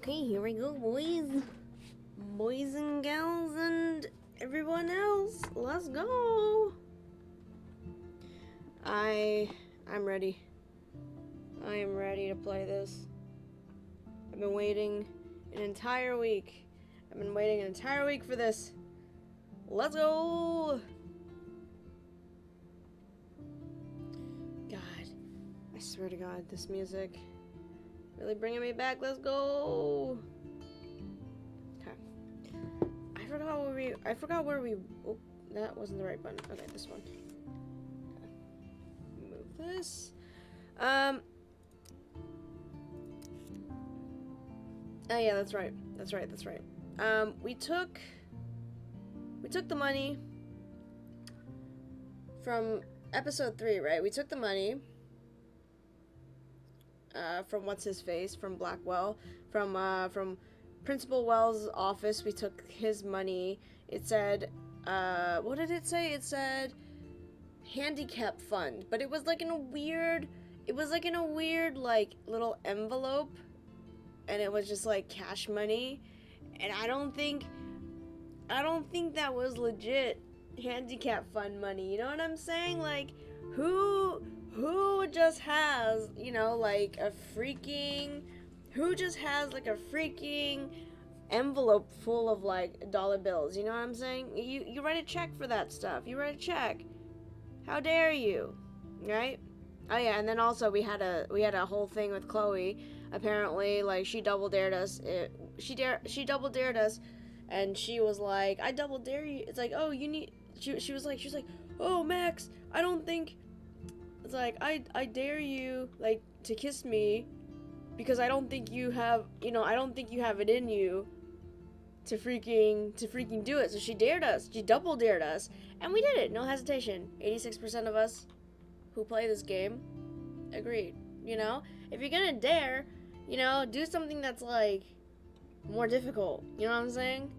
Okay, here we go, boys. Boys and gals and everyone else. Let's go. I'm ready. I am ready to play this. I've been waiting an entire week. I've been waiting an entire week for this. Let's go. God, I swear to God, this music really bringing me back. Let's go. Okay. I forgot where we. Oh, that wasn't the right button. Okay, this one. Okay. Move this. Oh yeah, that's right. That's right. We took the money from episode 3, right? We took the money from what's his face, from Blackwell, from Principal Wells' office. We took his money. It said, what did it say? It said handicap fund, but it was like in a weird, like little envelope, and it was just like cash money, and I don't think that was legit handicap fund money. You know what I'm saying? Like, who just has, like a freaking, envelope full of like dollar bills? You know what I'm saying? You write a check for that stuff. You write a check. How dare you? Right? Oh yeah, and then also we had a whole thing with Chloe. Apparently, like, she double dared us. She double dared us, and she was like, "I double dare you." It's like, "Oh, you need." She was like, "Oh, Max, I don't think." It's like, I dare you, like, to kiss me, because I don't think you have it in you to freaking do it. So she dared us. She double dared us, and we did it. No hesitation. 86% of us who play this game agreed. If you're gonna dare, do something that's like more difficult. You know what I'm saying?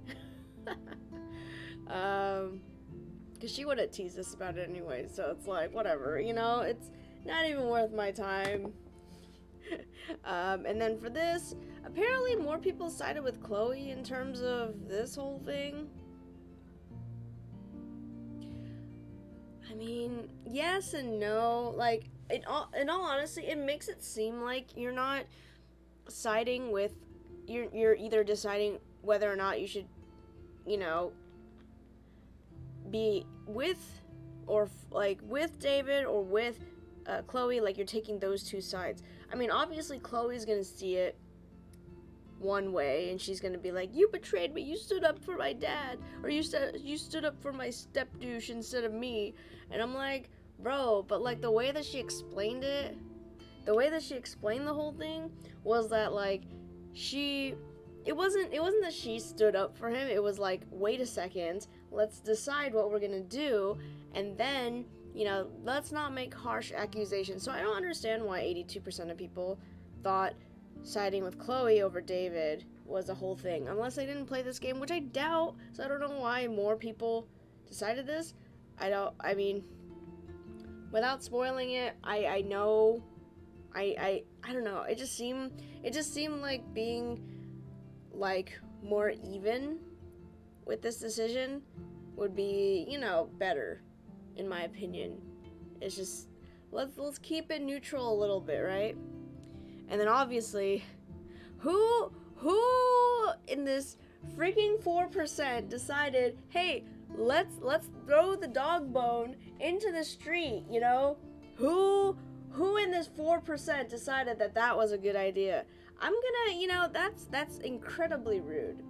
Because she would have teased us about it anyway, so it's like, whatever, it's not even worth my time. And then for this, apparently more people sided with Chloe in terms of this whole thing. I mean, yes and no. Like, in all honesty, it makes it seem like you're not siding with, you're either deciding whether or not you should, be with, or like with David or with Chloe. Like, you're taking those two sides. I mean, obviously Chloe's gonna see it one way, and she's gonna be like, "You betrayed me. You stood up for my dad, or you stood up for my step douche instead of me." And I'm like, bro, but like the way that she explained it, the whole thing was that, like, it wasn't that she stood up for him. It was like, wait a second, let's decide what we're gonna do, and then, let's not make harsh accusations. So I don't understand why 82% of people thought siding with Chloe over David was a whole thing, unless they didn't play this game, which I doubt. So I don't know why more people decided this. I mean, without spoiling it, I know, I don't know. It just seemed like being, like, more even with this decision would be, better, in my opinion. It's just, let's keep it neutral a little bit, right? And then obviously, who in this freaking 4% decided, hey, let's throw the dog bone into the street, Who in this 4% decided that was a good idea? I'm gonna, that's incredibly rude.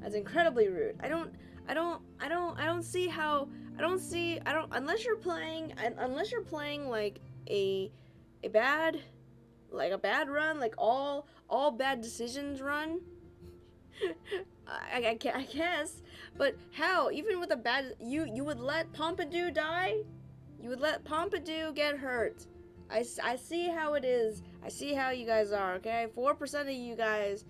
That's incredibly rude. I don't see how, unless you're playing like a bad run, like all bad decisions run. I guess, but how? Even with a bad, you would let Pompidou die? You would let Pompidou get hurt? I see how it is. I see how you guys are, okay? 4% of you guys,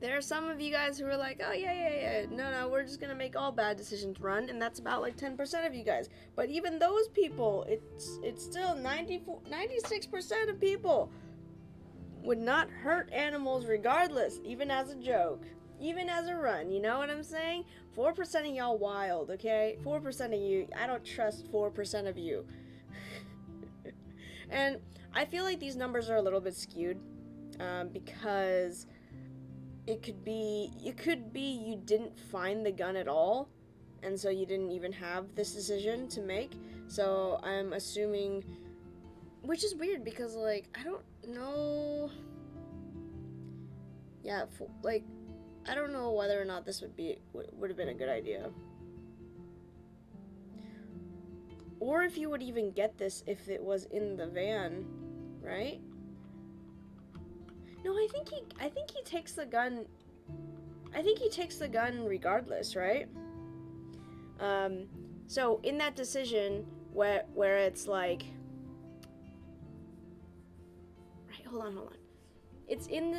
there are some of you guys who are like, oh, yeah, no, we're just gonna make all bad decisions run, and that's about like 10% of you guys. But even those people, it's still 96% of people would not hurt animals regardless, even as a joke. Even as a run, you know what I'm saying? 4% of y'all wild, okay? 4% of you, I don't trust 4% of you. And I feel like these numbers are a little bit skewed, because it could be you didn't find the gun at all, and so you didn't even have this decision to make. So I'm assuming, which is weird because, like, I don't know. Yeah, like, I don't know whether or not this would have been a good idea, or if you would even get this if it was in the van, right? No, I think he takes the gun. I think he takes the gun regardless, right? So in that decision where it's like, right, hold on. It's in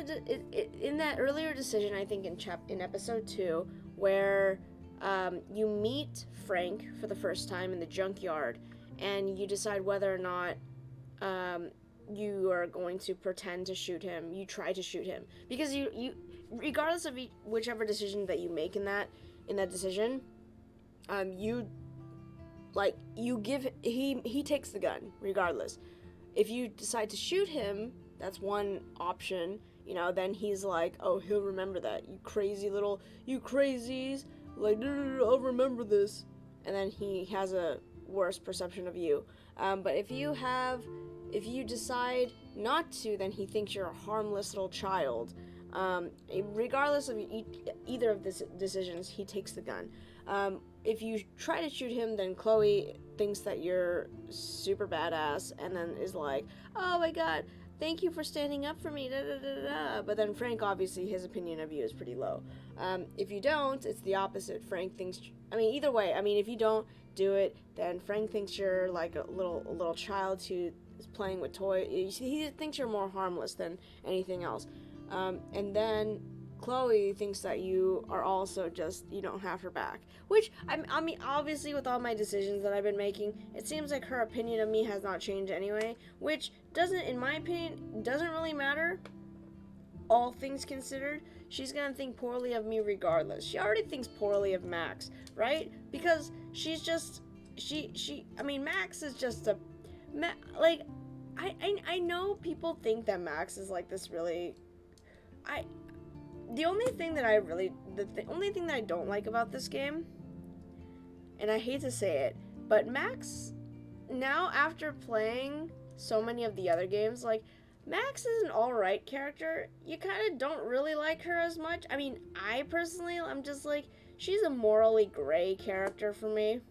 in that earlier decision, I think in episode 2, where you meet Frank for the first time in the junkyard, and you decide whether or not you are going to pretend to shoot him. You try to shoot him because you regardless of whichever decision that you make in that decision, he takes the gun regardless. If you decide to shoot him, that's one option. Then he's like, oh, he'll remember that. You crazies, like, I'll remember this. And then he has a worse perception of you. But if you decide not to, then he thinks you're a harmless little child. Regardless of either of the decisions, he takes the gun. If you try to shoot him, then Chloe thinks that you're super badass, and then is like, oh my god, thank you for standing up for me, da da da da. But then Frank, obviously, his opinion of you is pretty low. If you don't, it's the opposite. Frank thinks, either way, if you don't do it, then Frank thinks you're like a little child who is playing with toys. He thinks you're more harmless than anything else. And then Chloe thinks that you are also just, you don't have her back. Which, obviously with all my decisions that I've been making, it seems like her opinion of me has not changed anyway, which doesn't, in my opinion, doesn't really matter. All things considered, she's gonna think poorly of me regardless. She already thinks poorly of Max, right? Because she's just, Max is just I know people think that Max is like this really, the only thing that I don't like about this game, and I hate to say it, but Max, now after playing so many of the other games, like, Max is an alright character. You kind of don't really like her as much. I personally, I'm just like, she's a morally gray character for me.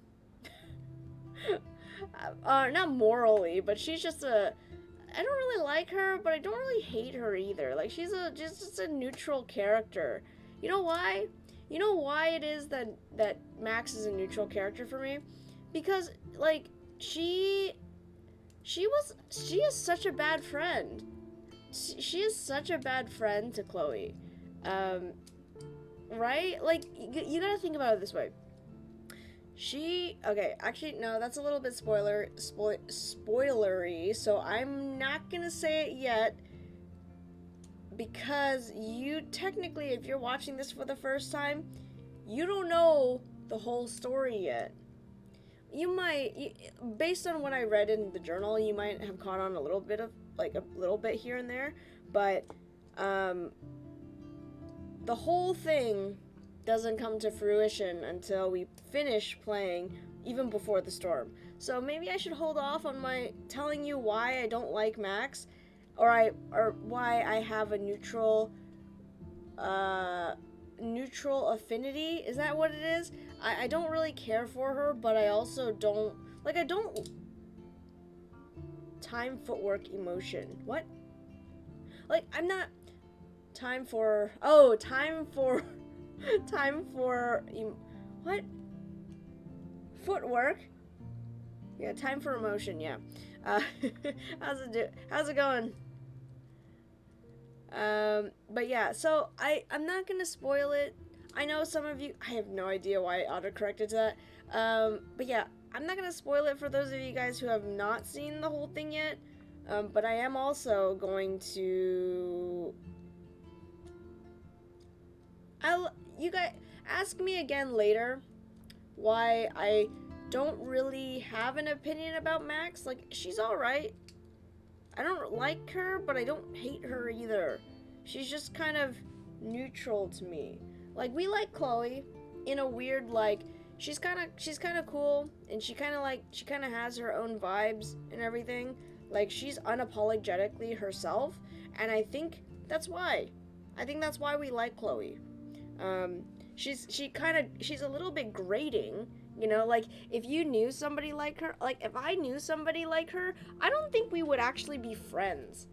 Not morally, but she's just I don't really like her, but I don't really hate her either. Like, she's just a neutral character. You know why? You know why it is that Max is a neutral character for me? Because, like, she is such a bad friend. She is such a bad friend to Chloe. Right? Like, you gotta think about it this way. Okay, actually, no, that's a little bit spoilery, so I'm not gonna say it yet, because you technically, if you're watching this for the first time, you don't know the whole story yet. You might, based on what I read in the journal, you might have caught on a little bit here and there, but, the whole thing doesn't come to fruition until we finish playing, even before the storm. So maybe I should hold off on my telling you why I don't like Max, or why I have a neutral affinity. Is that what it is? I don't really care for her, but I also don't time, footwork, emotion. What? Like, I'm not what? Footwork? Yeah, time for emotion, yeah. How's it going? But yeah, so I'm not gonna spoil it. I know some of you, I have no idea why I autocorrected to that. But yeah, I'm not gonna spoil it for those of you guys who have not seen the whole thing yet. But I am also going to. You guys ask me again later why I don't really have an opinion about Max. Like, she's alright. I don't like her, but I don't hate her either. She's just kind of neutral to me. Like, we like Chloe in a weird, like, she's kind of cool, and she kind of has her own vibes and everything. Like, she's unapologetically herself, and I think that's why. I think that's why we like Chloe. She's a little bit grating, you know, like if you knew somebody like her, like if I knew somebody like her, I don't think we would actually be friends.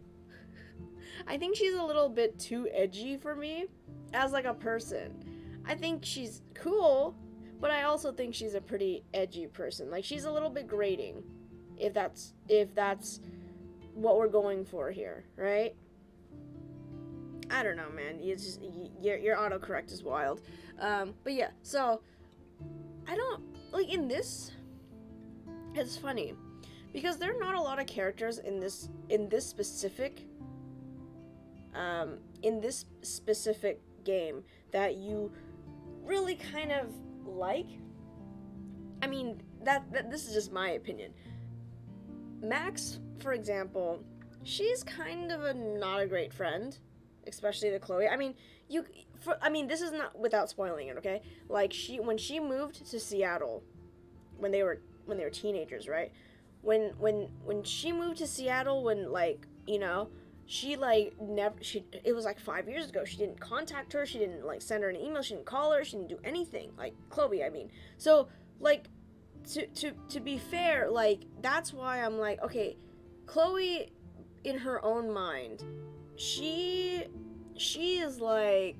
I think she's a little bit too edgy for me as like a person. I think she's cool, but I also think she's a pretty edgy person. Like, she's a little bit grating, if that's what we're going for here, right? I don't know, man. It's just your autocorrect is wild. But yeah, so I don't like in this. It's funny because there are not a lot of characters in this specific game that you really kind of like. I mean, that this is just my opinion. Max, for example, she's kind of not a great friend, especially to Chloe. I mean, this is not without spoiling it, okay? Like, when she moved to Seattle, when they were teenagers, right? When she moved to Seattle, when, like, you know, she like never it was like 5 years ago. She didn't contact her. She didn't like send her an email. She didn't call her. She didn't do anything. Like, Chloe, I mean. So, like, to be fair, like, that's why I'm like, okay, Chloe, in her own mind, she is like,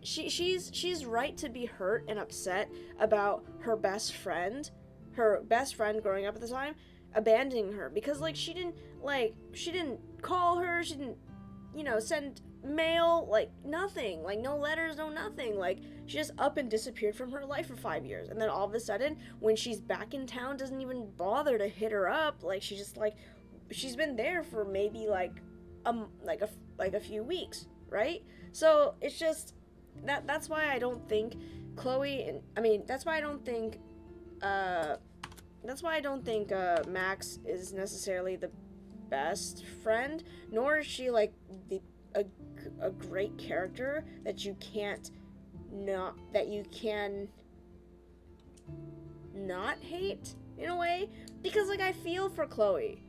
she's right to be hurt and upset about her best friend growing up at the time abandoning her, because like she didn't call her, she didn't, you know, send mail, like nothing, like no letters, no nothing. Like, she just up and disappeared from her life for 5 years, and then all of a sudden when she's back in town doesn't even bother to hit her up. Like, she just like, she's been there for maybe like a few weeks, right? So it's just that's why I don't think Chloe, I mean, that's why I don't think Max is necessarily the best friend, nor is she like a great character that you can not hate in a way, because like I feel for Chloe,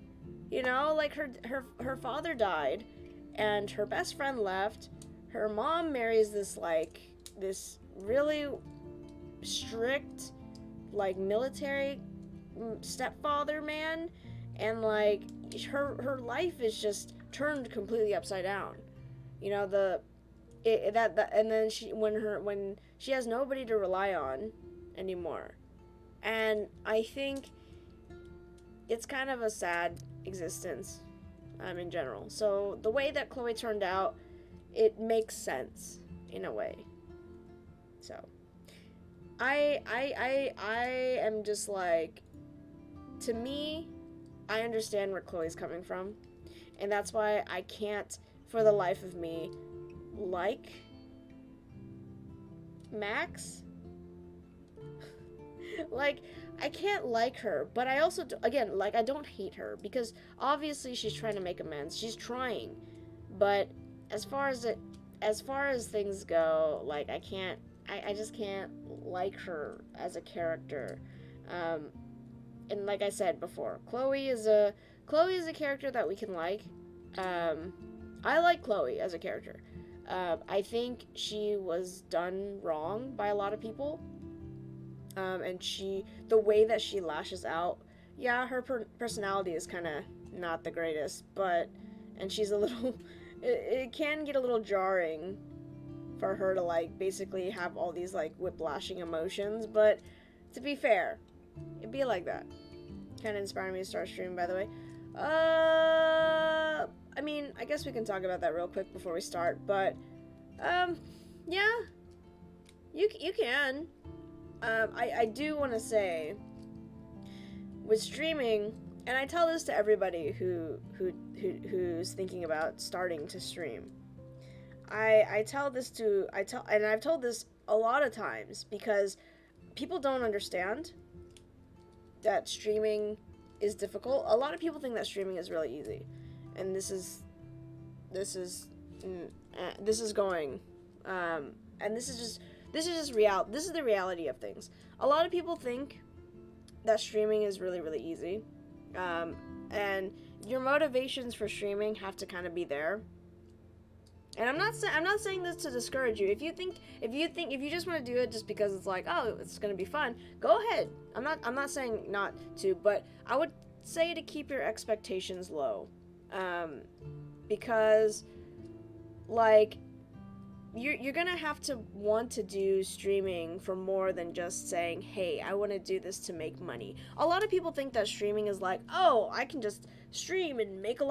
you know, like her father died and her best friend left. Her mom marries this really strict, like, military stepfather man, and like her life is just turned completely upside down. You know, and then when she has nobody to rely on anymore. And I think it's kind of a sad existence in general. So the way that Chloe turned out, it makes sense in a way. So I am just like, to me, I understand where Chloe's coming from, and that's why I can't for the life of me like Max. Like, I can't like her, but I also, again, like, I don't hate her, because obviously she's trying to make amends. She's trying, but as far as things go, like, I just can't like her as a character. And like I said before, Chloe is a character that we can like. I like Chloe as a character. I think she was done wrong by a lot of people. And the way that she lashes out, yeah, her personality is kind of not the greatest, and she's a little, it can get a little jarring for her to, like, basically have all these, like, whiplashing emotions, but to be fair, it'd be like that. Kind of inspired me to start streaming, by the way. I mean, I guess we can talk about that real quick before we start, but, yeah, you can. I do want to say, with streaming, and I tell this to everybody who's thinking about starting to stream. I've told this a lot of times because people don't understand that streaming is difficult. A lot of people think that streaming is really easy, and this is going, and this is the reality of things. A lot of people think that streaming is really, really easy, and your motivations for streaming have to kind of be there. And I'm not saying this to discourage you. If you just want to do it just because it's like, oh, it's gonna be fun, go ahead. I'm not saying not to, but I would say to keep your expectations low, because like you're gonna have to want to do streaming for more than just saying, hey, I want to do this to make money. A lot of people think that streaming is like, oh, I can just stream and make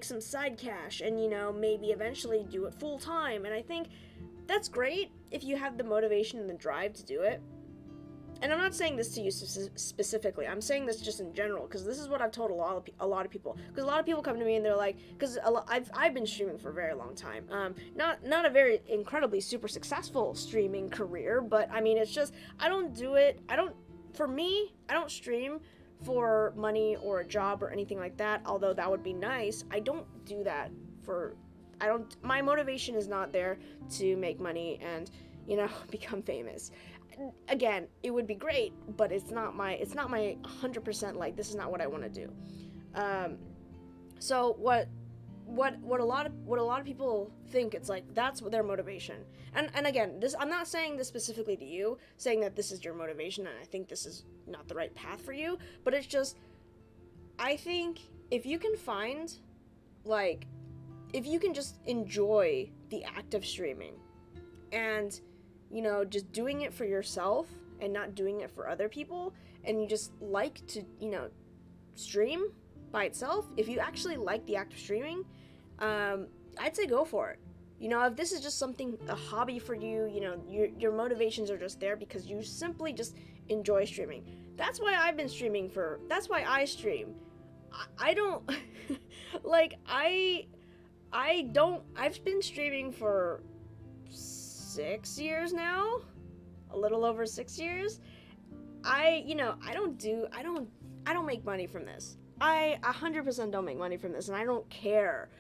some side cash, and maybe eventually do it full time. And I think that's great if you have the motivation and the drive to do it. And I'm not saying this to you specifically. I'm saying this just in general, because this is what I've told a lot of people. Because a lot of people come to me and they're like, because I've been streaming for a very long time. Not a very incredibly super successful streaming career, but I mean, it's just I don't do it. For me, I don't stream for money or a job or anything like that. Although that would be nice. I don't do that my motivation is not there to make money and become famous. Again, it would be great, but it's not my 100% like, this is not what I want to do. So what a lot of people think, it's like that's their motivation. And again, this, I'm not saying this specifically to you, saying that this is your motivation and I think this is not the right path for you, but it's just, I think if you can find, like, if you can just enjoy the act of streaming and just doing it for yourself and not doing it for other people, and you just like to, stream by itself, if you actually like the act of streaming, I'd say go for it. If this is just something, a hobby for you, your motivations are just there because you simply just enjoy streaming. That's why I've been streaming that's why I stream. I don't, like, I've been streaming for 6 years now, a little over 6 years. I don't make money from this. I 100% don't make money from this, and I don't care.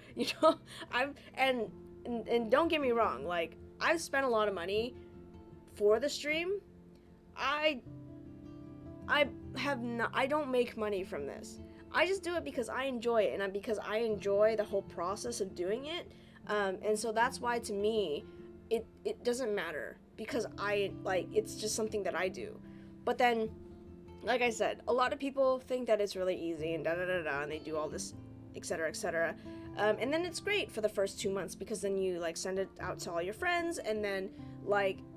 And don't get me wrong, like, I've spent a lot of money for the stream. I don't make money from this. I just do it because I enjoy it, and because I enjoy the whole process of doing it. And so that's why, to me, it doesn't matter, because it's just something that I do. But then, like I said, a lot of people think that it's really easy and and they do all this, etc., etc. And then it's great for the first 2 months, because then you send it out to all your friends, and then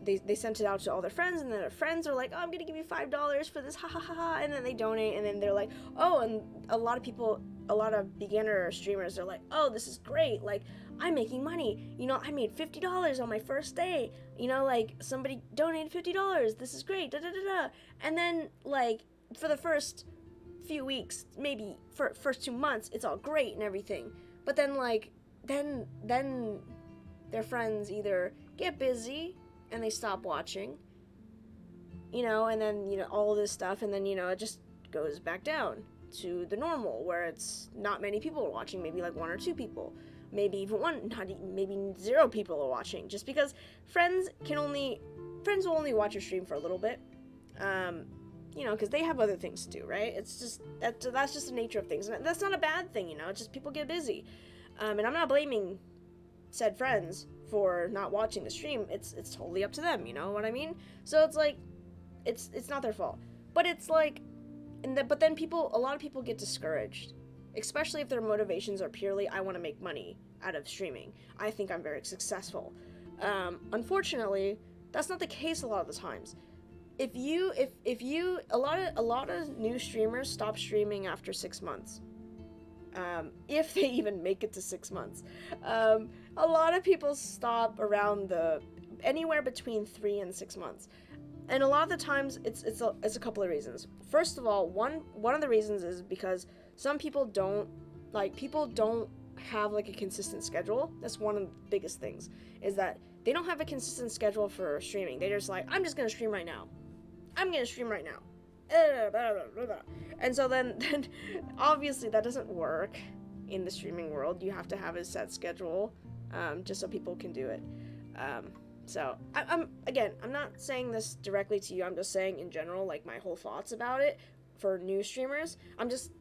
they sent it out to all their friends, and then their friends are like, oh, I'm gonna give you $5 for this, ha ha ha ha, and then they donate, and then they're like, oh, and a lot of beginner streamers are like, oh, this is great, I'm making money, I made $50 on my first day, somebody donated $50, this is great, da da da da. And then for the first few weeks, maybe for first 2 months, it's all great and everything, but then then their friends either get busy and they stop watching, and then all this stuff, and then it just goes back down to the normal, where it's not many people watching, maybe 1 or 2 people, maybe even maybe 0 people are watching, just because friends will only watch your stream for a little bit, because they have other things to do, right? It's just that's just the nature of things, and that's not a bad thing, it's just people get busy, and I'm not blaming said friends for not watching the stream. It's totally up to them, you know what I mean? So it's it's not their fault, but it's but then a lot of people get discouraged, especially if their motivations are purely, I want to make money out of streaming, I think I'm very successful. Unfortunately, that's not the case a lot of the times. A lot of new streamers stop streaming after 6 months. If they even make it to 6 months. A lot of people stop around anywhere between 3 and 6 months. And a lot of the times it's a couple of reasons. First of all, one of the reasons is because some people don't have like a consistent schedule. That's one of the biggest things, is that they don't have a consistent schedule for streaming. They're just like, I'm just gonna stream right now. I'm gonna stream right now. And so then obviously that doesn't work in the streaming world. You have to have a set schedule, just so people can do it. So I'm not saying this directly to you. I'm just saying in general, like, my whole thoughts about it for new streamers. I'm just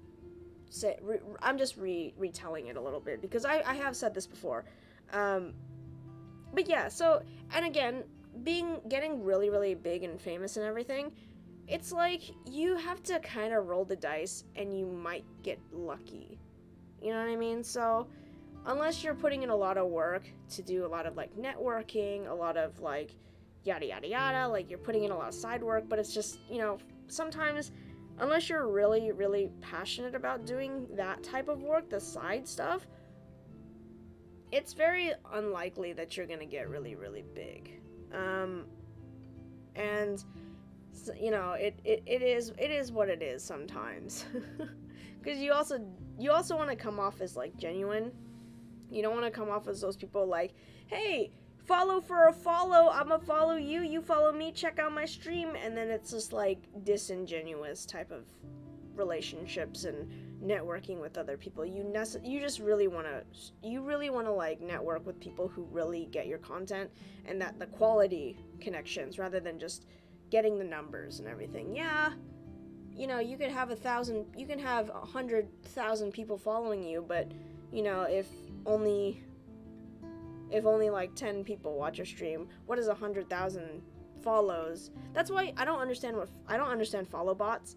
retelling it a little bit because I have said this before. But yeah, so, and again, getting really, really big and famous and everything, it's like you have to kind of roll the dice and you might get lucky. You know what I mean? So unless you're putting in a lot of work to do a lot of like networking, a lot of like yada yada yada, like you're putting in a lot of side work, but it's just, you know, sometimes unless you're really, really passionate about doing that type of work, the side stuff, it's very unlikely that you're gonna get really, really big. And you know, it is what it is sometimes. Because you also want to come off as like genuine. You don't want to come off as those people like, hey, follow for a follow, I'ma follow you, you follow me, check out my stream, and then it's just like disingenuous type of relationships and networking with other people. You just really want to like network with people who really get your content and that the quality connections rather than just getting the numbers and everything. Yeah, you know, you could have 100,000 people following you, but you know, if only like 10 people watch your stream, what is 100,000 follows? That's why I don't understand follow bots,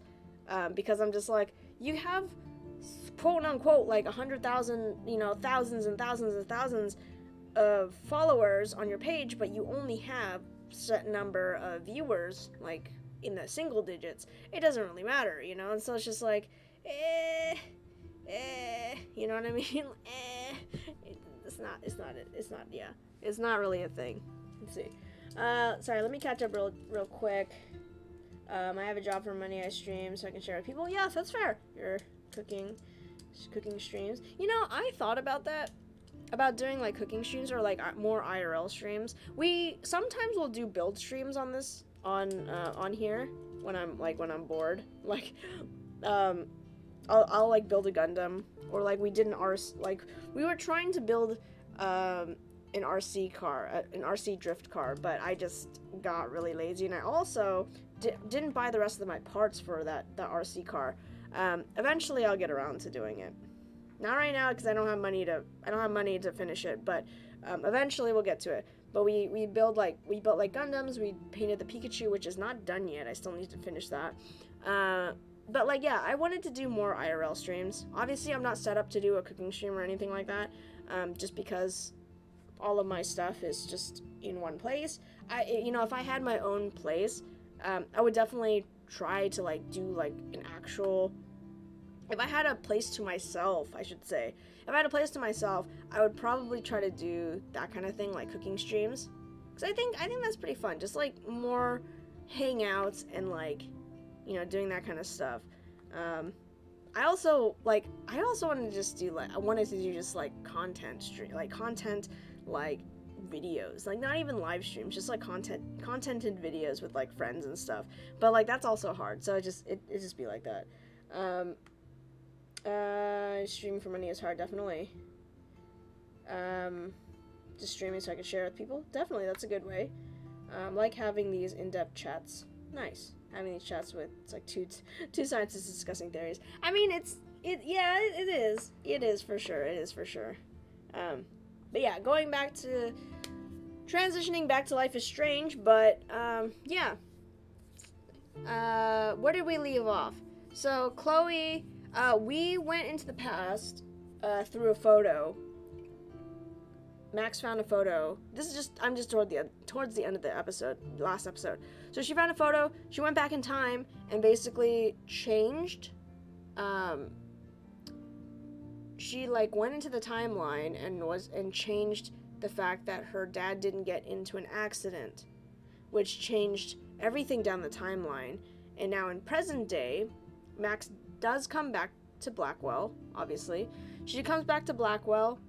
because I'm just like, you have quote unquote like 100,000, you know, thousands and thousands and thousands of followers on your page, but you only have set number of viewers, like in the single digits. It doesn't really matter, you know. And so it's just like, you know what I mean? It's not really a thing. Let's see. Sorry, let me catch up real quick. I have a job for money. I stream so I can share with people. Yes, that's fair. Your cooking streams. You know, I thought about that, about doing like cooking streams or like more IRL streams. We sometimes will do build streams on this on here when I'm bored. Like, I'll like build a Gundam, or like we did we were trying to build an RC car, an RC drift car, but I just got really lazy, and I also didn't buy the rest of my parts for the RC car. Eventually I'll get around to doing it. Not right now because I don't have money to finish it, but eventually we'll get to it. But we built like Gundams. We painted the Pikachu, which is not done yet. I still need to finish that. But like, yeah, I wanted to do more IRL streams. Obviously, I'm not set up to do a cooking stream or anything like that, just because all of my stuff is just in one place. If I had my own place, I would definitely try to like do like an actual. If I had a place to myself, I should say. If I had a place to myself, I would probably try to do that kind of thing, like cooking streams. Because I think that's pretty fun. Just like more hangouts and like, you know, doing that kind of stuff. I also wanted to just do content stream, like content, like videos, like not even live streams, just like contented videos with like friends and stuff. But like that's also hard, so it just be like that. Streaming for money is hard, definitely. Just streaming so I can share with people, definitely, that's a good way. Like having these in-depth chats, nice. Having these chats with like two scientists discussing theories. I mean, it is for sure. But yeah, transitioning back to Life is Strange, but yeah. Where did we leave off? So Chloe, we went into the past through a photo. Max found a photo. I'm just towards the end of the episode, last episode. So she found a photo. She went back in time and basically changed. She like went into the timeline and changed the fact that her dad didn't get into an accident, which changed everything down the timeline. And now in present day, Max does come back to Blackwell, obviously. She comes back to Blackwell,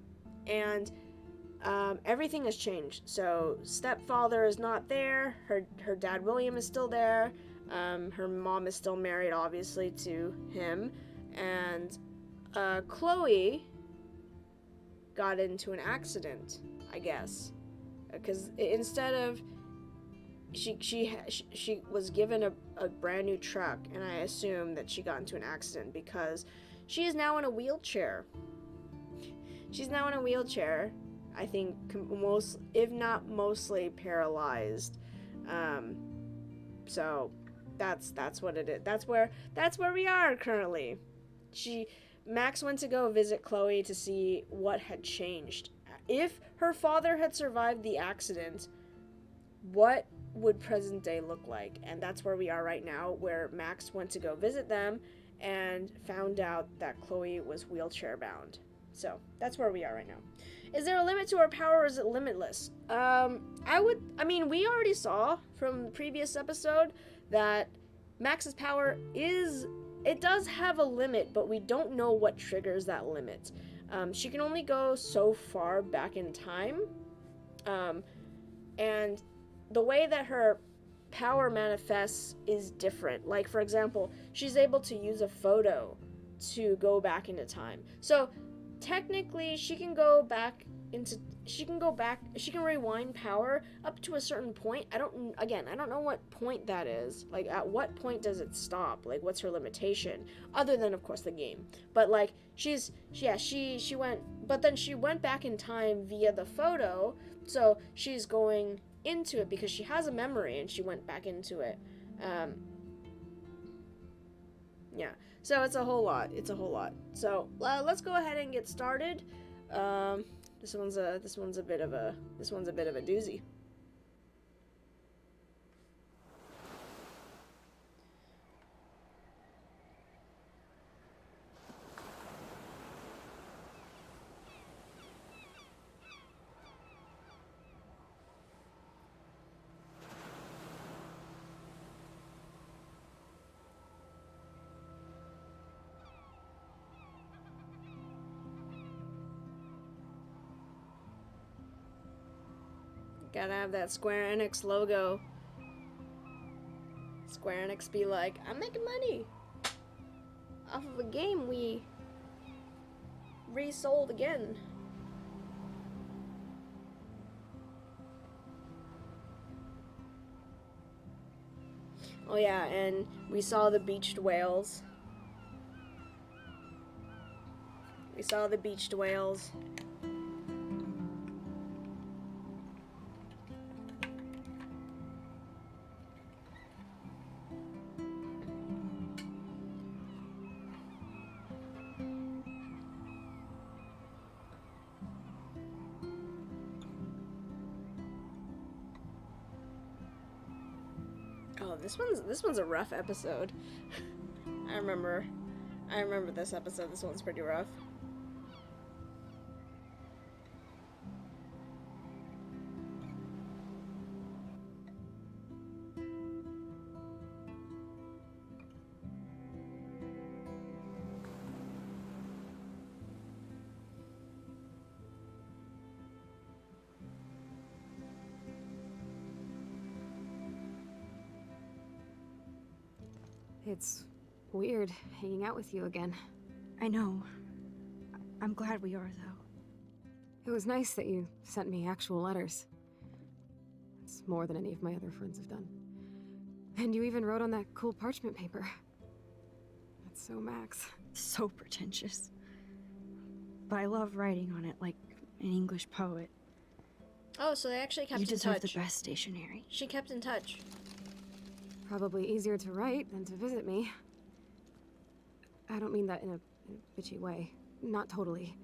and everything has changed. So stepfather is not there. Her dad William is still there. Her mom is still married, obviously, to him. And Chloe got into an accident, I guess, because instead of she was given a brand new truck, and I assume that she got into an accident because she is now in a wheelchair. She's now in a wheelchair. I think most, if not mostly, paralyzed. So that's what it is. That's where we are currently. Max went to go visit Chloe to see what had changed. If her father had survived the accident, what would present day look like? And that's where we are right now, where Max went to go visit them and found out that Chloe was wheelchair bound. So that's where we are right now. Is there a limit to our power, or is it limitless? We already saw from the previous episode that Max's power it does have a limit, but we don't know what triggers that limit. She can only go so far back in time. And the way that her power manifests is different. Like, for example, she's able to use a photo to go back into time. So technically she can rewind power up to a certain point. I don't know what point that is. Like, at what point does it stop? Like, what's her limitation? Other than, of course, the game. But, like, she went back in time via the photo, so she's going into it because she has a memory and she went back into it. Yeah. So it's a whole lot. So let's go ahead and get started. This one's a bit of a doozy. Gotta have that Square Enix logo. Square Enix be like, I'm making money off of a game we resold again. Oh yeah, and we saw the beached whales. Oh, this one's a rough episode. I remember this episode. This one's pretty rough. It's weird hanging out with you again. I know. I'm glad we are, though. It was nice that you sent me actual letters. It's more than any of my other friends have done. And you even wrote on that cool parchment paper. That's so Max. So pretentious. But I love writing on it like an English poet. Oh, so they actually kept in touch. You deserve the best stationery. She kept in touch. Probably easier to write than to visit me. I don't mean that in a bitchy way. Not totally.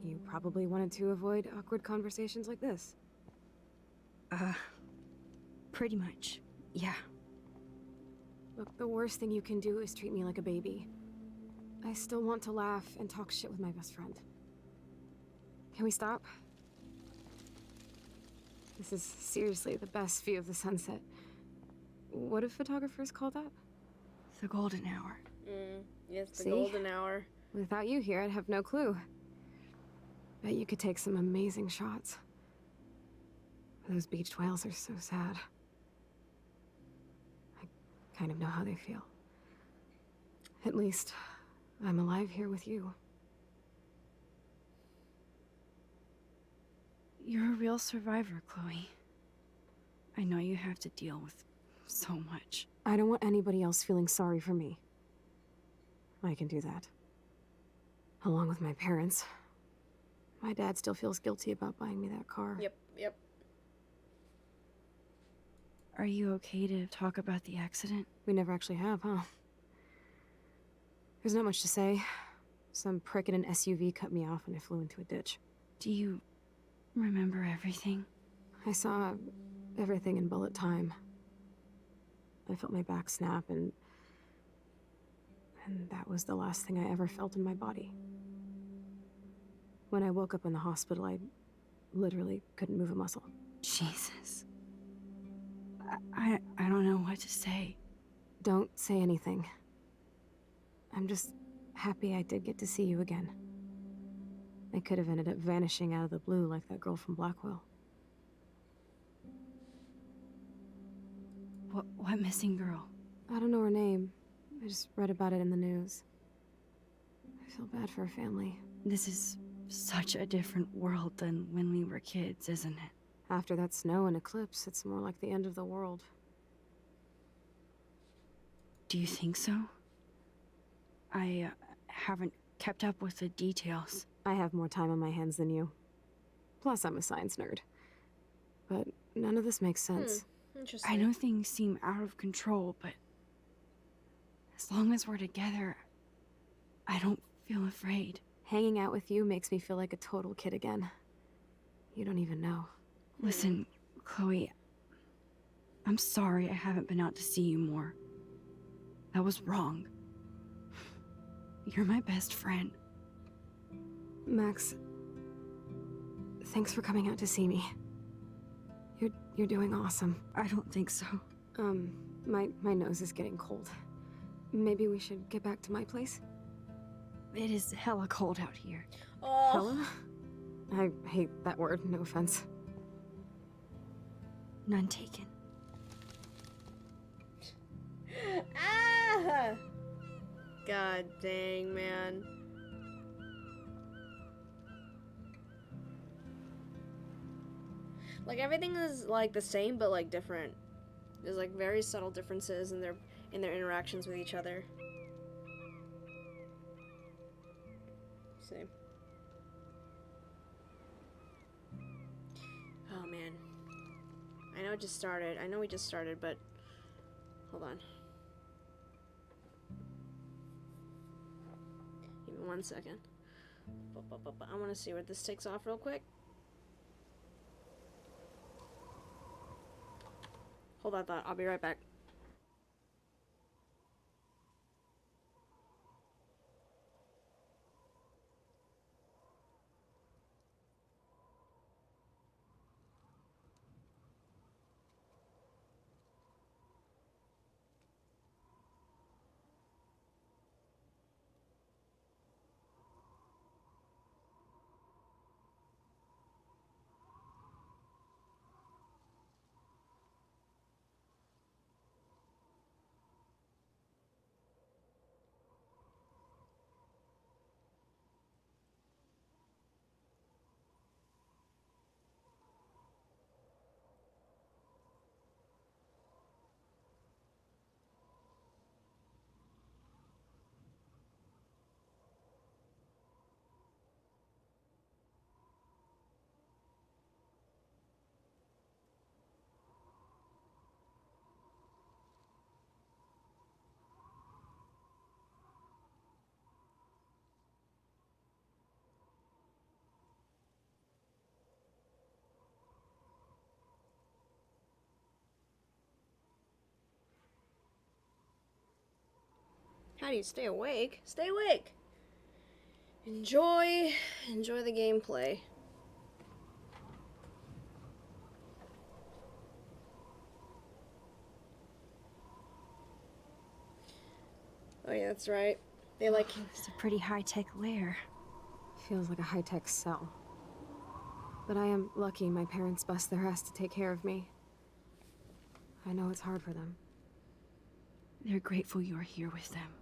You probably wanted to avoid awkward conversations like this. Pretty much. Yeah. Look, the worst thing you can do is treat me like a baby. I still want to laugh and talk shit with my best friend. Can we stop? This is seriously the best view of the sunset. What do photographers call that? The golden hour. Yes, the See? golden hour. Without you here, I'd have no clue. Bet you could take some amazing shots. Those beached whales are so sad. I kind of know how they feel. At least, I'm alive here with you. You're a real survivor, Chloe. I know you have to deal with so much. I don't want anybody else feeling sorry for me. I can do that. Along with my parents. My dad still feels guilty about buying me that car. Yep. Are you okay to talk about the accident? We never actually have, huh? There's not much to say. Some prick in an SUV cut me off and I flew into a ditch. Do you remember everything? I saw everything in bullet time. I felt my back snap and that was the last thing I ever felt in my body. When I woke up in the hospital, I literally couldn't move a muscle. Jesus. I don't know what to say. Don't say anything. I'm just happy I did get to see you again. I could have ended up vanishing out of the blue like that girl from Blackwell. What missing girl? I don't know her name. I just read about it in the news. I feel bad for her family. This is such a different world than when we were kids, isn't it? After that snow and eclipse, it's more like the end of the world. Do you think so? I haven't kept up with the details. I have more time on my hands than you. Plus, I'm a science nerd. But none of this makes sense. Interesting. I know things seem out of control, but as long as we're together, I don't feel afraid. Hanging out with you makes me feel like a total kid again. You don't even know. Listen, Chloe, I'm sorry I haven't been out to see you more. That was wrong. You're my best friend. Max, thanks for coming out to see me. You're doing awesome. I don't think so. My nose is getting cold. Maybe we should get back to my place? It is hella cold out here. Oh. Hella? I hate that word, no offense. None taken. Ah! God dang, man. Like everything is like the same but like different. There's like very subtle differences in their interactions with each other. See. Oh man. I know it just started. I know we just started, but hold on. Give me 1 second. I want to see where this takes off real quick. Hold that thought. I'll be right back. How do you stay awake? Stay awake! Enjoy the gameplay. Oh yeah, that's right. They like It's a pretty high-tech lair. Feels like a high-tech cell. But I am lucky my parents bust their ass to take care of me. I know it's hard for them. They're grateful you're here with them.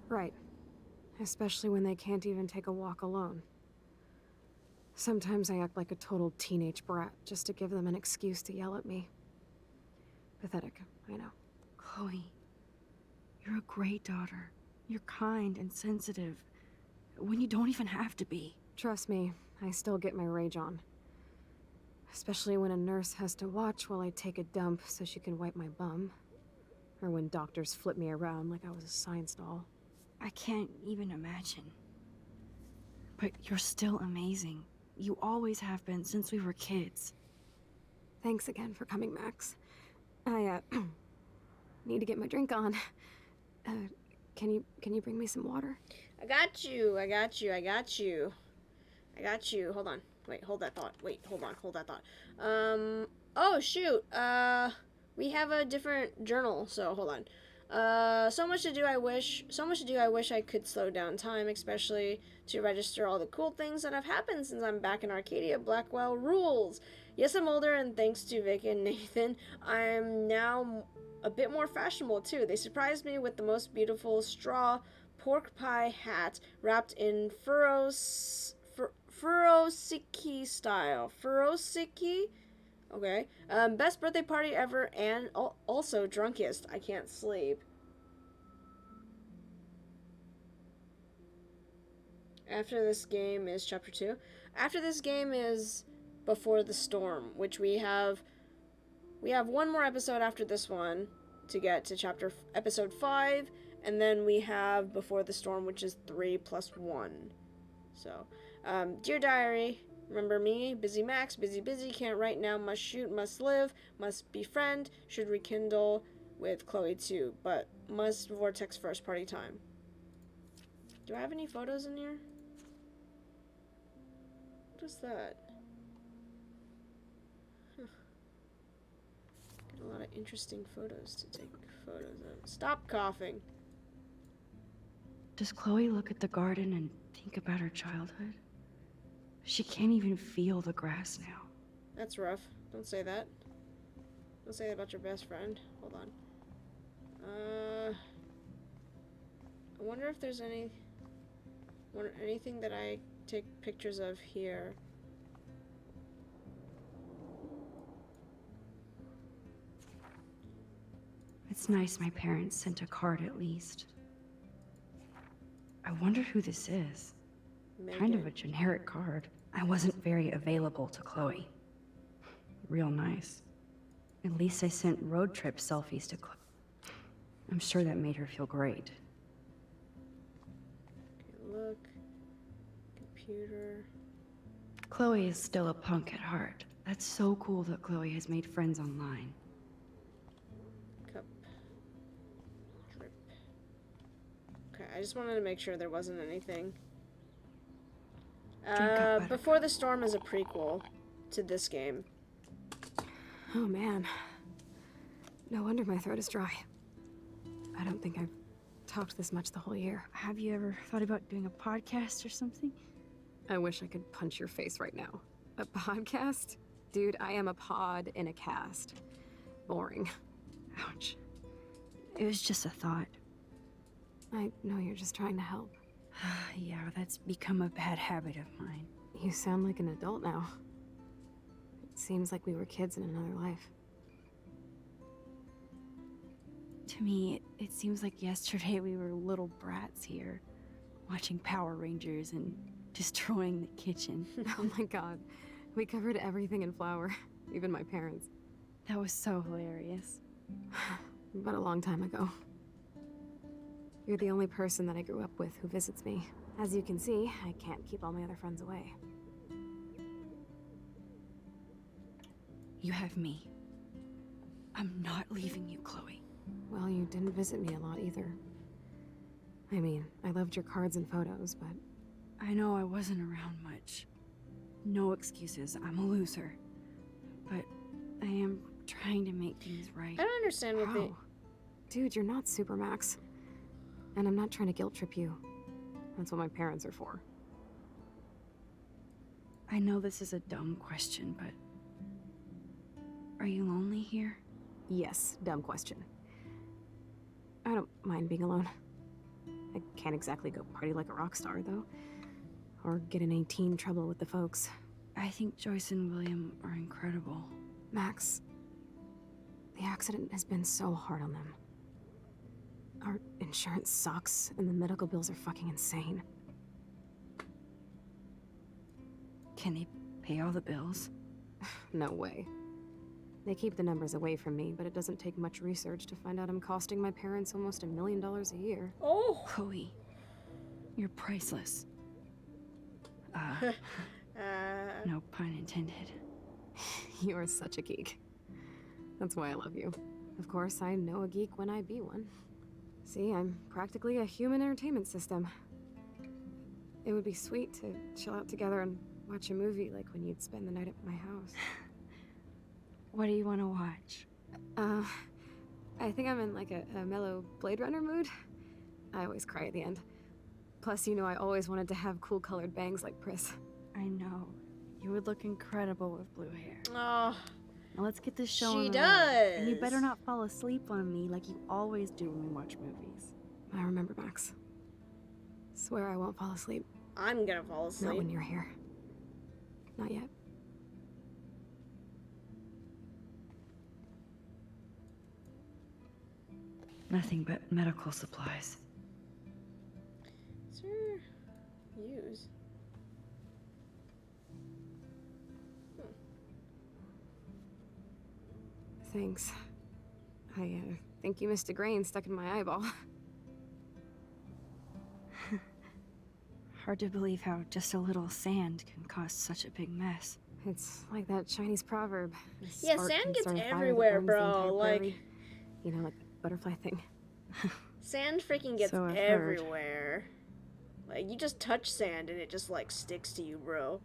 Right. Especially when they can't even take a walk alone. Sometimes I act like a total teenage brat just to give them an excuse to yell at me. Pathetic, I know. Chloe, you're a great daughter. You're kind and sensitive, when you don't even have to be. Trust me, I still get my rage on. Especially when a nurse has to watch while I take a dump so she can wipe my bum. Or when doctors flip me around like I was a science doll. I can't even imagine. But you're still amazing. You always have been since we were kids. Thanks again for coming, Max. I, need to get my drink on. Can you bring me some water? I got you. I got you. I got you. I got you. Hold on. Wait, hold that thought. Wait, hold on. Hold that thought. Oh shoot. We have a different journal, so hold on. So much to do I wish I could slow down time, especially to register all the cool things that have happened since I'm back in Arcadia. Blackwell rules. Yes, I'm older, and thanks to Vic and Nathan, I'm now a bit more fashionable too. They surprised me with the most beautiful straw pork pie hat wrapped in furosiki style. Furosiki? Okay. Best birthday party ever, and also drunkest. I can't sleep. After this game is chapter 2. After this game is Before the Storm, which we have one more episode after this one to get to episode 5, and then we have Before the Storm, which is 3 + 1. So, dear diary, remember me, busy Max, busy, can't write now, must shoot, must live, must befriend, should rekindle with Chloe too, but must vortex first, party time. Do I have any photos in here? What is that? Huh. Got a lot of interesting photos to take photos of. Stop coughing. Does Chloe look at the garden and think about her childhood? She can't even feel the grass now. That's rough. Don't say that. Don't say that about your best friend. Hold on. I wonder if there's anything that I take pictures of here. It's nice my parents sent a card at least. I wonder who this is. Megan. Kind of a generic card. I wasn't very available to Chloe. Real nice. At least I sent road trip selfies to Chloe. I'm sure that made her feel great. Okay, look. Computer. Chloe is still a punk at heart. That's so cool that Chloe has made friends online. Cup. Drip. Okay, I just wanted to make sure there wasn't anything. Before the Storm is a prequel to this game. Oh man. No wonder my throat is dry. I don't think I've talked this much the whole year. Have you ever thought about doing a podcast or something? I wish I could punch your face right now. A podcast? Dude, I am a pod in a cast. Boring. Ouch. It was just a thought. I know you're just trying to help. Yeah, that's become a bad habit of mine. You sound like an adult now. It seems like we were kids in another life. To me, it seems like yesterday we were little brats here, watching Power Rangers and destroying the kitchen. Oh my god. We covered everything in flour, even my parents. That was so hilarious. But a long time ago. You're the only person that I grew up with who visits me. As you can see, I can't keep all my other friends away. You have me. I'm not leaving you, Chloe. Well, you didn't visit me a lot either. I mean, I loved your cards and photos, but... I know I wasn't around much. No excuses, I'm a loser. But I am trying to make things right. I don't understand what they... Dude, you're not Supermax. And I'm not trying to guilt trip you. That's what my parents are for. I know this is a dumb question, but... Are you lonely here? Yes, dumb question. I don't mind being alone. I can't exactly go party like a rock star, though. Or get in any teen trouble with the folks. I think Joyce and William are incredible. Max, the accident has been so hard on them. Our insurance sucks, and the medical bills are fucking insane. Can they pay all the bills? No way. They keep the numbers away from me, but it doesn't take much research to find out I'm costing my parents almost $1 million a year. Oh! Chloe, you're priceless. No pun intended. You are such a geek. That's why I love you. Of course, I know a geek when I be one. See, I'm practically a human entertainment system. It would be sweet to chill out together and watch a movie like when you'd spend the night at my house. What do you want to watch? I think I'm in like a mellow Blade Runner mood. I always cry at the end. Plus, you know I always wanted to have cool colored bangs like Pris. I know. You would look incredible with blue hair. Oh, Now let's get this show she on the road. does. And you better not fall asleep on me like you always do when we watch movies. I remember, Max. Swear I won't fall asleep. I'm gonna fall asleep. Not when you're here. Not yet. Nothing but medical supplies. Sir, use. Thanks. I think you missed a grain stuck in my eyeball. Hard to believe how just a little sand can cause such a big mess. It's like that Chinese proverb. "A Yeah, spark sand can gets start a fire that everywhere, burns the bro, entire like- prairie." You know, like the butterfly thing. Sand freaking gets So I've heard. everywhere. Like, you just touch sand and it just, like, sticks to you, bro.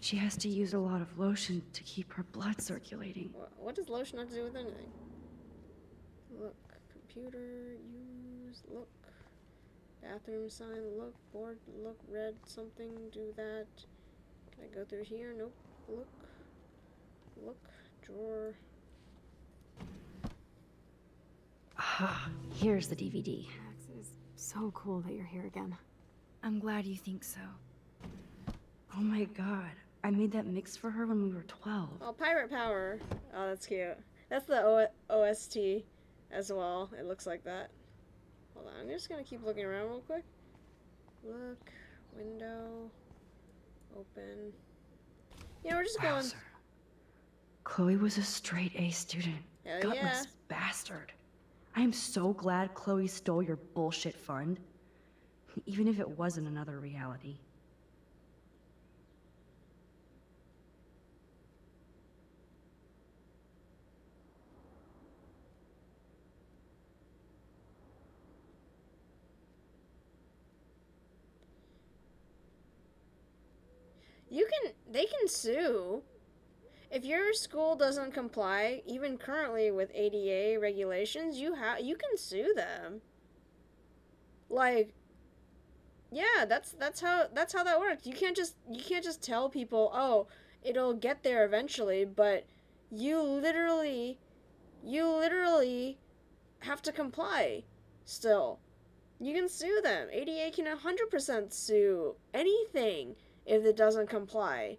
She has to use a lot of lotion to keep her blood circulating. What does lotion have to do with anything? Look. Computer, use, look. Bathroom sign, look. Board, look. Red, something, do that. Can I go through here? Nope. Look. Look. Drawer. Ah, here's the DVD. Max, it is so cool that you're here again. I'm glad you think so. Oh my god, I made that mix for her when we were 12. Oh, Pirate Power. Oh, that's cute. That's the OST as well. It looks like that. Hold on, I'm just gonna keep looking around real quick. Look, window, open. Yeah, we're just going. Wowzer. Chloe was a straight A student. Hell Gutless yeah. bastard. I am so glad Chloe stole your bullshit fund. Even if it wasn't another reality. They can sue. If your school doesn't comply, even currently with ADA regulations, you can sue them. Like, yeah, that's how that works. You can't just tell people, "Oh, it'll get there eventually," but you literally have to comply still. You can sue them. ADA can 100% sue anything if it doesn't comply.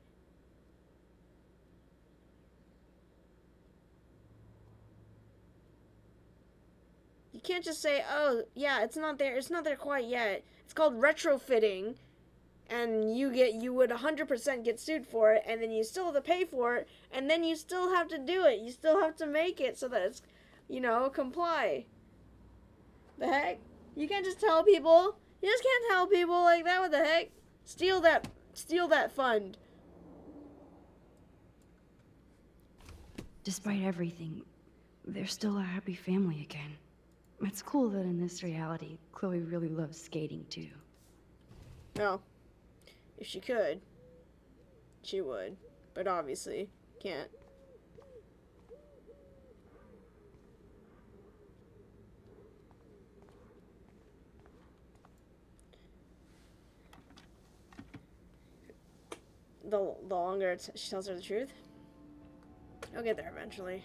You can't just say, "Oh, yeah, it's not there quite yet." It's called retrofitting, and you would 100% get sued for it, and then you still have to pay for it, and then you still have to do it. You still have to make it so that it's, comply. The heck? You can't just tell people. You just can't tell people like that. What the heck? Steal that fund. Despite everything, they're still a happy family again. It's cool that in this reality, Chloe really loves skating too. No. If she could, she would. But obviously, can't. the longer she tells her the truth. I'll get there eventually.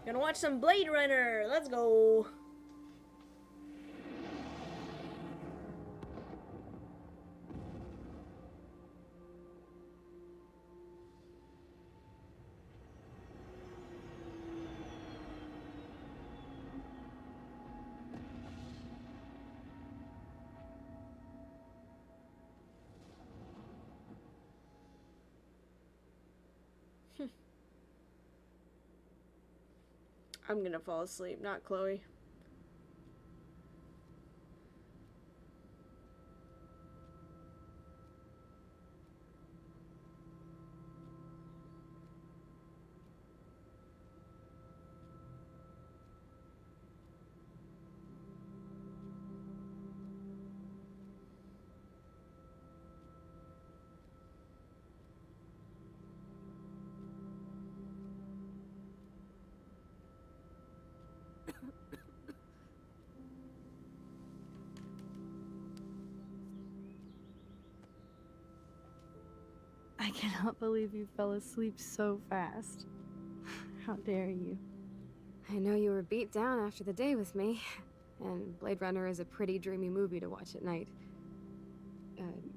Gonna watch some Blade Runner. Let's go. I'm gonna fall asleep, not Chloe. I cannot believe you fell asleep so fast. How dare you? I know you were beat down after the day with me, and Blade Runner is a pretty dreamy movie to watch at night.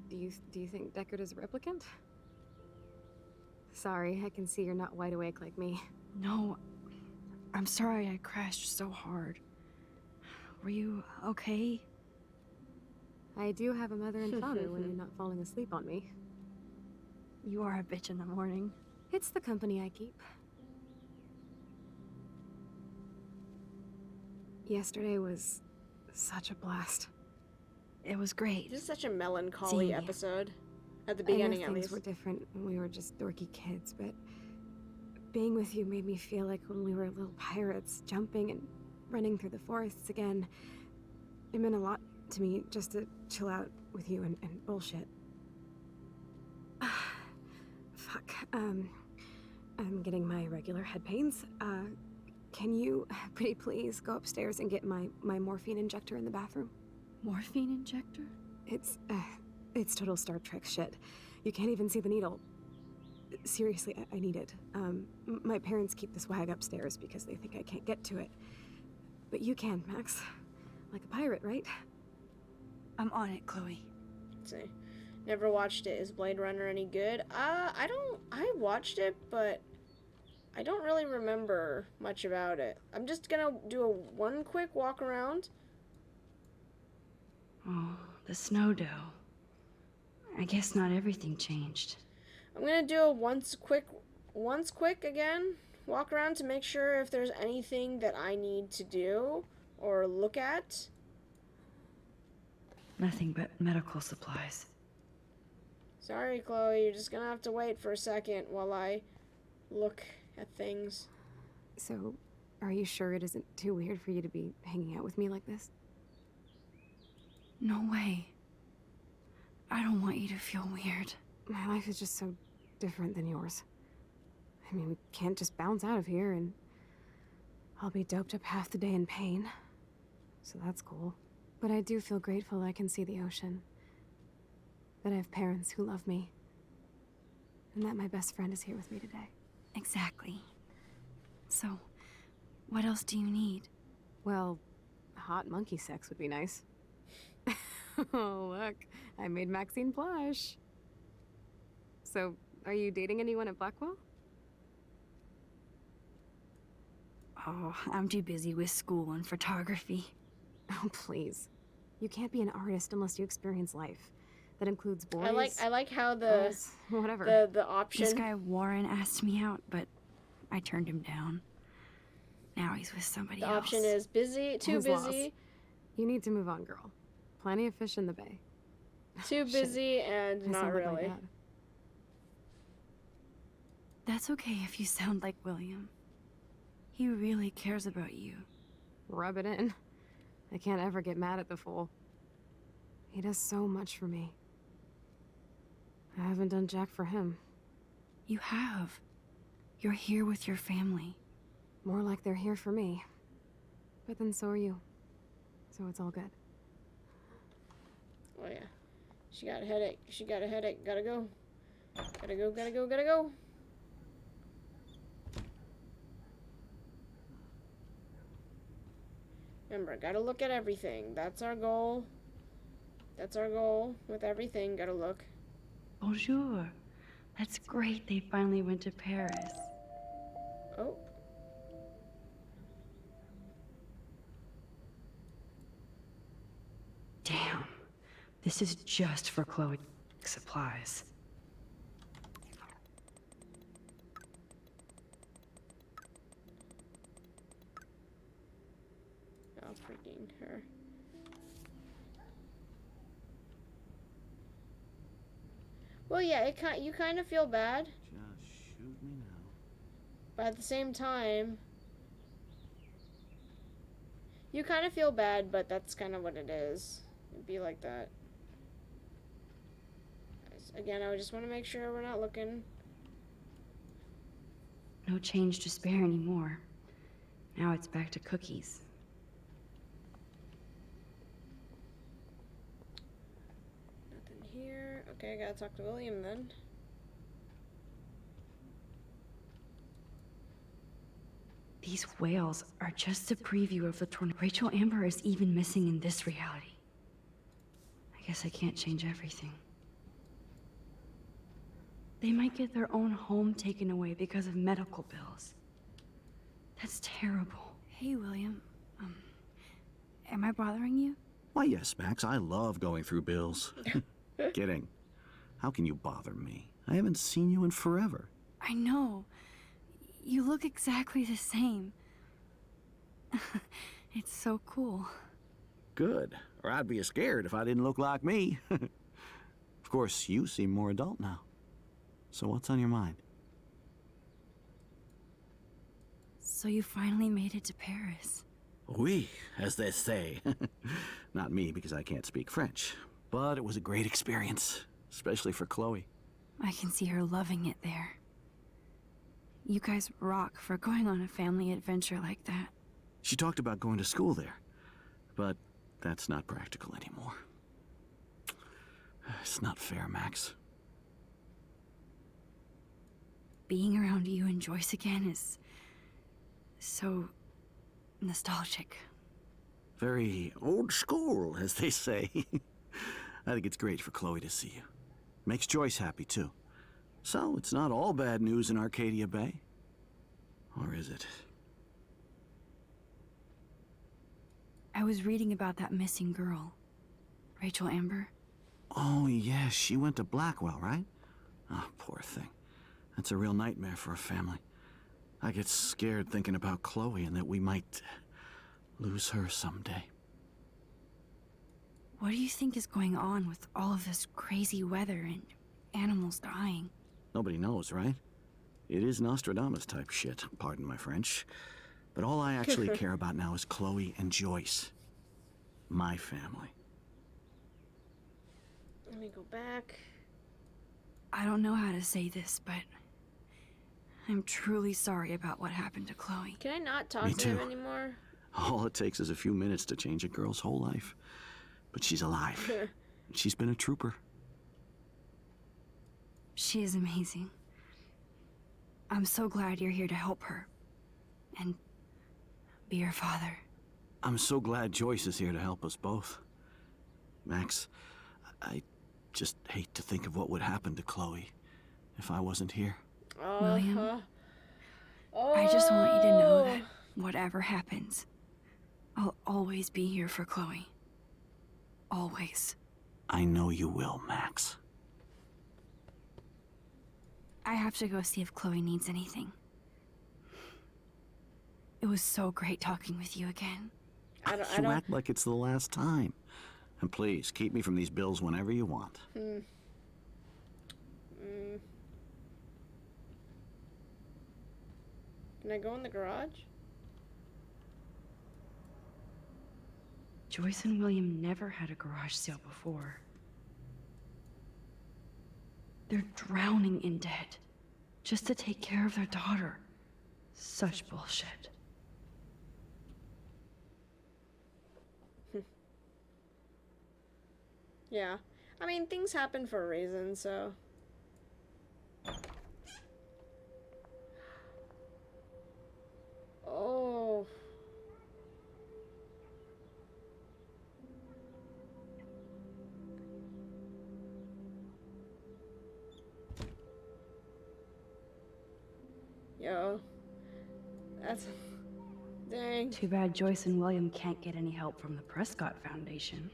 Do you think Deckard is a replicant? Sorry, I can see you're not wide awake like me. No, I'm sorry I crashed so hard. Were you okay? I do have a mother and father when you're not falling asleep on me. You are a bitch in the morning. It's the company I keep. Yesterday was such a blast. It was great. This is such a melancholy See. episode. At the I know beginning, at things least. were different when we were just dorky kids, but being with you made me feel like when we were little pirates, jumping and running through the forests again. It meant a lot to me just to chill out with you and bullshit. Fuck. I'm getting my regular head pains. Can you, pretty please, go upstairs and get my morphine injector in the bathroom? Morphine injector? It's total Star Trek shit. You can't even see the needle. Seriously, I need it. My parents keep this wag upstairs because they think I can't get to it. But you can, Max. Like a pirate, right? I'm on it, Chloe. Let's see. Never watched it. Is Blade Runner any good? I watched it, but I don't really remember much about it. I'm just gonna do one quick walk around. Oh, the snow dough. I guess not everything changed. I'm gonna do a once quick again, walk around to make sure if there's anything that I need to do or look at. Nothing but medical supplies. Sorry, Chloe, you're just gonna have to wait for a second while I look at things. So, are you sure it isn't too weird for you to be hanging out with me like this? No way. I don't want you to feel weird. My life is just so different than yours. I mean, we can't just bounce out of here and I'll be doped up half the day in pain. So that's cool. But I do feel grateful I can see the ocean. That I have parents who love me. And that my best friend is here with me today. Exactly. So, what else do you need? Well, hot monkey sex would be nice. Oh, look. I made Maxine blush. So, are you dating anyone at Blackwell? Oh, I'm too busy with school and photography. Oh, please. You can't be an artist unless you experience life. That includes boys. I like how girls, whatever. the option. This guy Warren asked me out, but I turned him down. Now he's with somebody else. The option is busy, too His loss. busy, You need to move on, girl. Plenty of fish in the bay. too Shit. busy, and I not sound like my really. dad. That's okay if you sound like William. He really cares about you. Rub it in. I can't ever get mad at the fool. He does so much for me. I haven't done jack for him. You have. You're here with your family. More like they're here for me. But then so are you. So it's all good. Oh yeah. She got a headache. She got a headache. Gotta go. Gotta go, gotta go, gotta go. Remember, gotta look at everything. That's our goal. That's our goal with everything. Gotta look. Bonjour. That's great they finally went to Paris. Oh. Damn. This is just for Chloe supplies. Oh, freaking her. Well, yeah, you kind of feel bad. Just shoot me now. But at the same time, you kind of feel bad, but that's kind of what it is. It'd be like that. Again, I just want to make sure we're not looking. No change to spare anymore. Now it's back to cookies. Nothing here. Okay, I gotta talk to William then. These whales are just a preview of the tornado. Rachel Amber is even missing in this reality. I guess I can't change everything. They might get their own home taken away because of medical bills. That's terrible. Hey, William. Am I bothering you? Why, yes, Max. I love going through bills. Kidding. How can you bother me? I haven't seen you in forever. I know. You look exactly the same. It's so cool. Good. Or I'd be scared if I didn't look like me. Of course, you seem more adult now. So what's on your mind? So you finally made it to Paris. Oui, as they say. Not me, because I can't speak French. But it was a great experience, especially for Chloe. I can see her loving it there. You guys rock for going on a family adventure like that. She talked about going to school there, but that's not practical anymore. It's not fair, Max. Being around you and Joyce again is so nostalgic. Very old school, as they say. I think it's great for Chloe to see you. Makes Joyce happy, too. So, it's not all bad news in Arcadia Bay. Or is it? I was reading about that missing girl, Rachel Amber. Oh, yeah, she went to Blackwell, right? Oh, poor thing. That's a real nightmare for a family. I get scared thinking about Chloe and that we might lose her someday. What do you think is going on with all of this crazy weather and animals dying? Nobody knows, right? It is Nostradamus type shit, pardon my French. But all I actually care about now is Chloe and Joyce. My family. Let me go back. I don't know how to say this, but I'm truly sorry about what happened to Chloe. Can I not talk Me to him too. anymore? All it takes is a few minutes to change a girl's whole life. But she's alive. She's been a trooper. She is amazing. I'm so glad you're here to help her. And be her father. I'm so glad Joyce is here to help us both. Max, I just hate to think of what would happen to Chloe if I wasn't here. William? Oh. I just want you to know that whatever happens, I'll always be here for Chloe. Always. I know you will, Max. I have to go see if Chloe needs anything. It was so great talking with you again. I You don't. act like it's the last time. And please, keep me from these bills whenever you want. Can I go in the garage? Joyce and William never had a garage sale before. They're drowning in debt just to take care of their daughter. Such bullshit. Yeah. I mean, things happen for a reason, so. Oh. Yo. That's. Dang. Too bad Joyce and William can't get any help from the Prescott Foundation.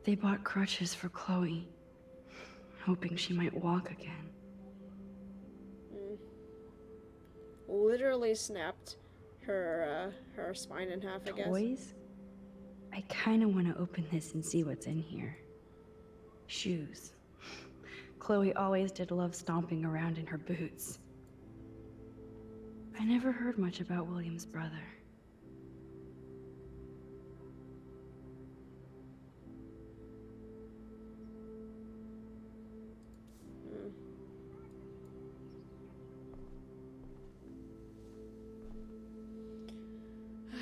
They bought crutches for Chloe, hoping she might walk again. Literally snapped her spine in half, I guess. Toys? I kinda wanna open this and see what's in here. Shoes. Chloe always did love stomping around in her boots. I never heard much about William's brother.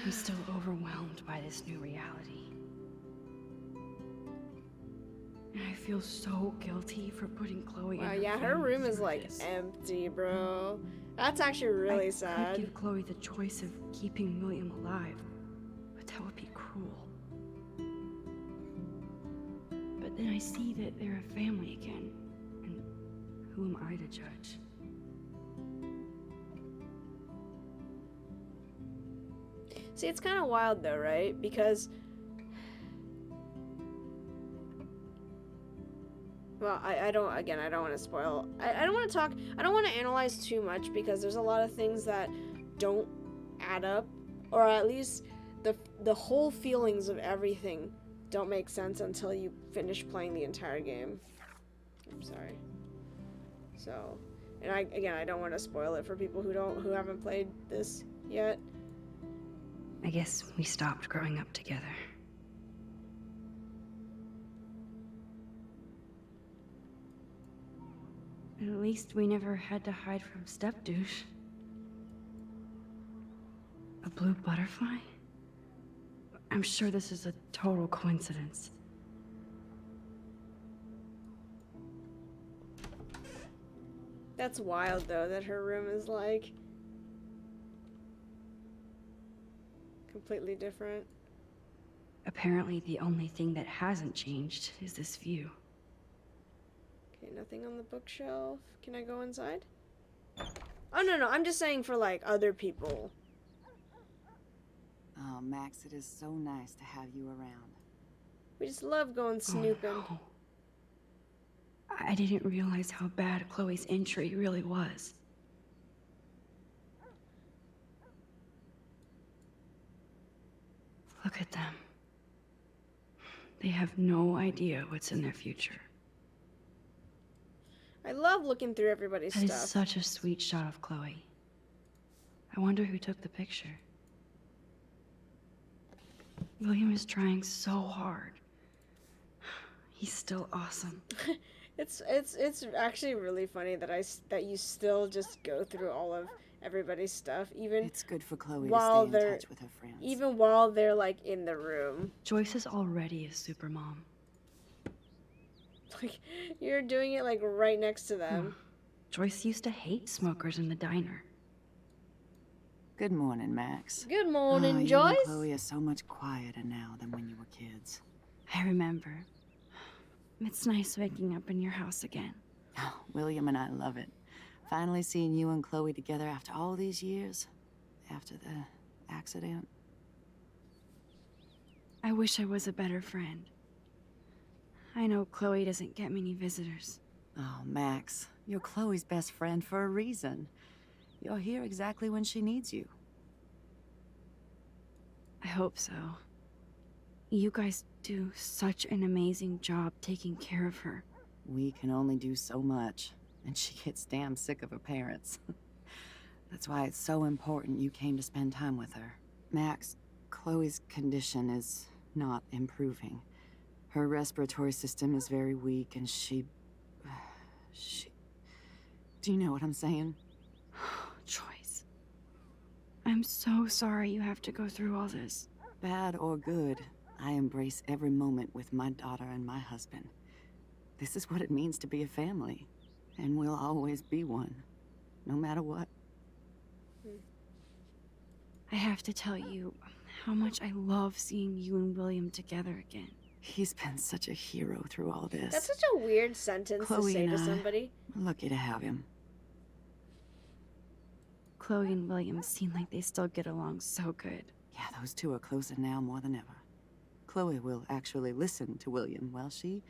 I'm still overwhelmed by this new reality. And I feel so guilty for putting Chloe in Wow, her yeah, her family room is through like this. empty, bro. That's actually really I sad. could give Chloe the choice of keeping William alive, but that would be cruel. But then I see that they're a family again, and who am I to judge? See, it's kind of wild though, right? Because, well, I don't want to spoil. I don't want to talk, I don't want to analyze too much because there's a lot of things that don't add up, or at least the whole feelings of everything don't make sense until you finish playing the entire game. I'm sorry. So, and I don't want to spoil it for people who haven't played this yet. I guess we stopped growing up together. At least we never had to hide from step-douche. A blue butterfly? I'm sure this is a total coincidence. That's wild though that her room is like completely different. Apparently, the only thing that hasn't changed is this view. Okay, nothing on the bookshelf. Can I go inside? Oh, no, I'm just saying for, like, other people. Oh, Max, it is so nice to have you around. We just love going snooping. Oh, no. I didn't realize how bad Chloe's injury really was. Look at them. They have no idea what's in their future. I love looking through everybody's That is stuff. such a sweet shot of Chloe. I wonder who took the picture. William is trying so hard. He's still awesome. It's actually really funny that you still just go through all of everybody's stuff, even It's good for Chloe while to stay in they're touch with her friends. even while they're like in the room. Joyce is already a super mom. Like you're doing it like right next to them. Joyce used to hate smokers in the diner. Good morning, Max. Good morning, you Joyce. and Chloe are so much quieter now than when you were kids. I remember. It's nice waking up in your house again. Oh, William and I love it. Finally seeing you and Chloe together after all these years. After the accident. I wish I was a better friend. I know Chloe doesn't get many visitors. Oh, Max, you're Chloe's best friend for a reason. You're here exactly when she needs you. I hope so. You guys do such an amazing job taking care of her. We can only do so much, and she gets damn sick of her parents. That's why it's so important you came to spend time with her. Max, Chloe's condition is not improving. Her respiratory system is very weak, and she... Do you know what I'm saying? Joyce. I'm so sorry you have to go through all this. Bad or good, I embrace every moment with my daughter and my husband. This is what it means to be a family, and we'll always be one, no matter what. I have to tell you how much I love seeing you and William together again. He's been such a hero through all this. That's such a weird sentence Chloe to say and to I- somebody. We're lucky to have him. Chloe and William seem like they still get along so good. Yeah, those two are closer now more than ever. Chloe will actually listen to William, while she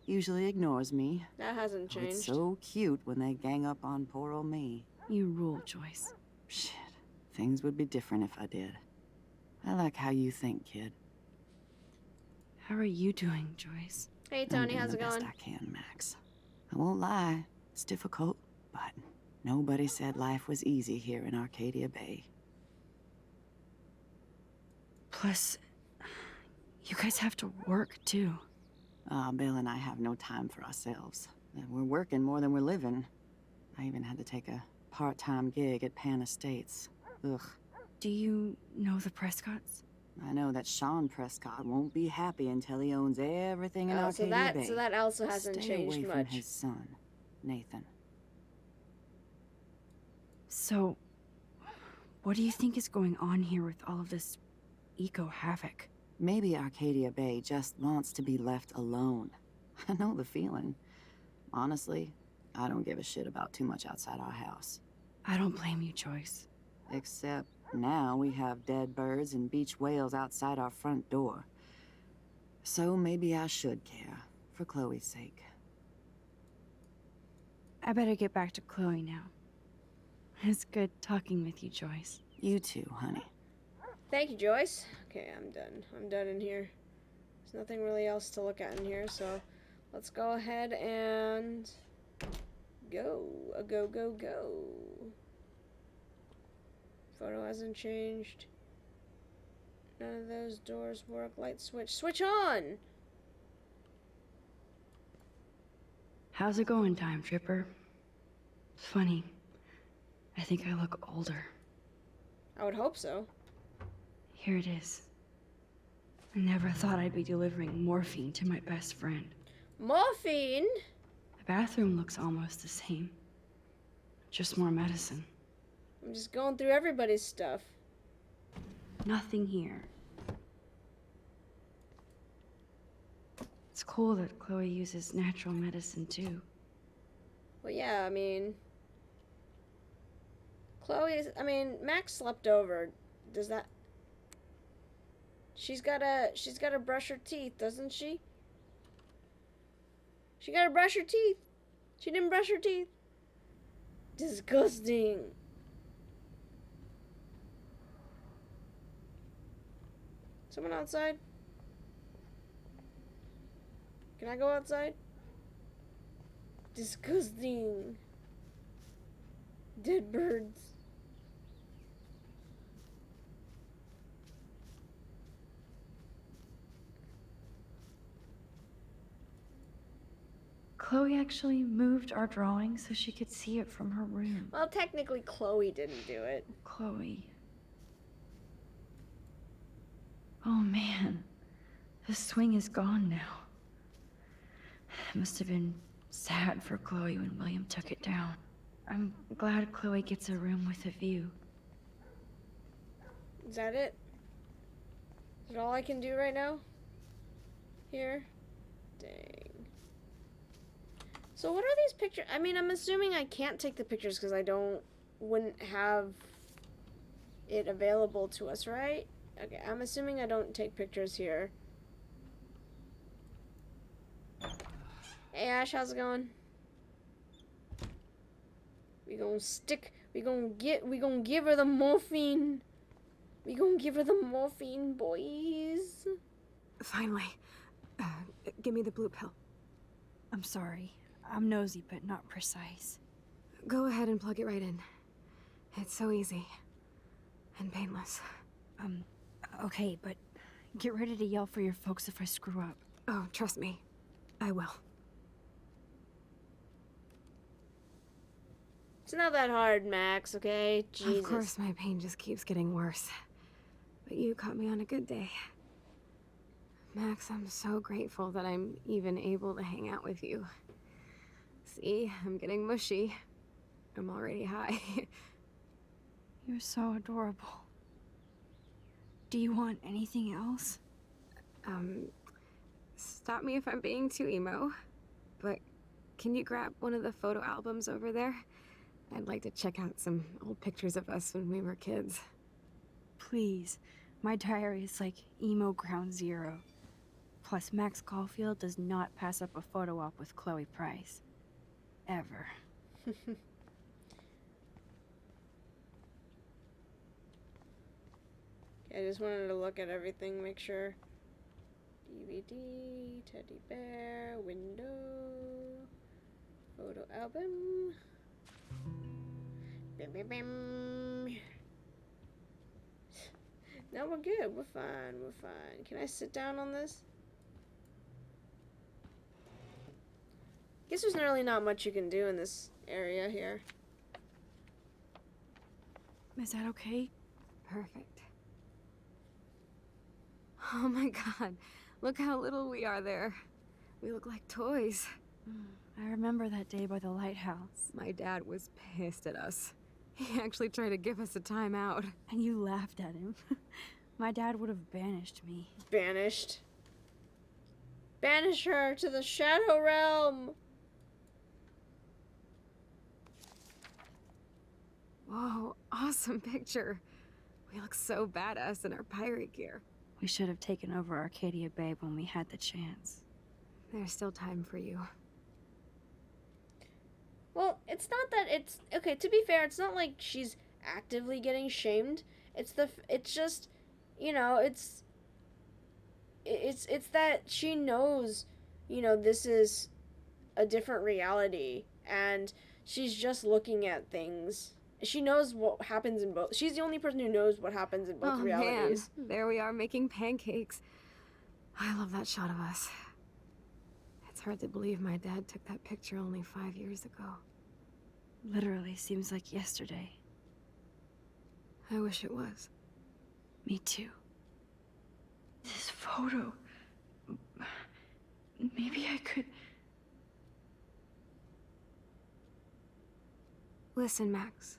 usually ignores me. That hasn't Oh, it's changed. so cute when they gang up on poor old me. You rule, Joyce. Shit, things would be different if I did. I like how you think, kid. How are you doing, Joyce? Hey I'm Tony, doing how's the it best going? I can, Max. I won't lie, it's difficult, but nobody said life was easy here in Arcadia Bay. Plus, you guys have to work, too. Bill and I have no time for ourselves. We're working more than we're living. I even had to take a part-time gig at Pan Estates. Ugh. Do you know the Prescotts? I know that Sean Prescott won't be happy until he owns everything in Oh, Arcadia Bay. so that also hasn't Stay changed away from much. his son, Nathan. So, what do you think is going on here with all of this eco-havoc? Maybe Arcadia Bay just wants to be left alone. I know the feeling. Honestly, I don't give a shit about too much outside our house. I don't blame you, Joyce. Except now we have dead birds and beach whales outside our front door. So maybe I should care, for Chloe's sake. I better get back to Chloe now. It's good talking with you, Joyce. You too, honey. Thank you, Joyce. Okay, I'm done. I'm done in here. There's nothing really else to look at in here, so let's go ahead and go. Go, go, go. Photo hasn't changed. None of those doors work. Light switch. Switch on! How's it going, Time Tripper? Funny. I think I look older. I would hope so. Here it is. I never thought I'd be delivering morphine to my best friend. Morphine? The bathroom looks almost the same. Just more medicine. I'm just going through everybody's stuff. Nothing here. It's cool that Chloe uses natural medicine too. Well, yeah, I mean... Max slept over. Does that... She's gotta brush her teeth, doesn't she? She gotta brush her teeth. She didn't brush her teeth. Disgusting. Someone outside? Can I go outside? Disgusting. Dead birds. Chloe actually moved our drawing so she could see it from her room. Well, technically, Chloe didn't do it. Chloe. Oh man, the swing is gone now. It must have been sad for Chloe when William took it down. I'm glad Chloe gets a room with a view. Is that it? Is that all I can do right now? Here? Dang. So what are these pictures? I mean, I'm assuming I can't take the pictures because wouldn't have it available to us, right? Okay, I'm assuming I don't take pictures here. Hey Ash, how's it going? We gonna give her the morphine. We gonna give her the morphine, boys. Finally. Give me the blue pill. I'm sorry. I'm nosy, but not precise. Go ahead and plug it right in. It's so easy. And painless. Okay, but get ready to yell for your folks if I screw up. Oh, trust me. I will. It's not that hard, Max, okay? Jesus. Of course, my pain just keeps getting worse. But you caught me on a good day. Max, I'm so grateful that I'm even able to hang out with you. See, I'm getting mushy. I'm already high. You're so adorable. Do you want anything else? Stop me if I'm being too emo, but can you grab one of the photo albums over there? I'd like to check out some old pictures of us when we were kids. Please. My diary is like emo ground zero. Plus, Max Caulfield does not pass up a photo op with Chloe Price. Ever. I just wanted to look at everything, make sure. DVD, teddy bear, window, photo album. Bam, bam, bam. No, we're good. We're fine. We're fine. Can I sit down on this? Guess there's really not much you can do in this area here. Is that okay? Perfect. Oh my god, look how little we are there. We look like toys. I remember that day by the lighthouse. My dad was pissed at us. He actually tried to give us a timeout. And you laughed at him. My dad would have banished me. Banished. Banish her to the Shadow Realm. Whoa, awesome picture. We look so badass in our pirate gear. We should have taken over Arcadia Bay when we had the chance. There's still time for you. Well, it's not that it's okay. To be fair, it's not like she's actively getting shamed. It's just, you know, it's that she knows, you know, this is a different reality, and she's just looking at things. She knows what happens in both. She's the only person who knows what happens in both realities. Man, there we are making pancakes. I love that shot of us. It's hard to believe my dad took that picture only 5 years ago. Literally seems like yesterday. I wish it was. Me too. This photo. Maybe I could. Listen, Max.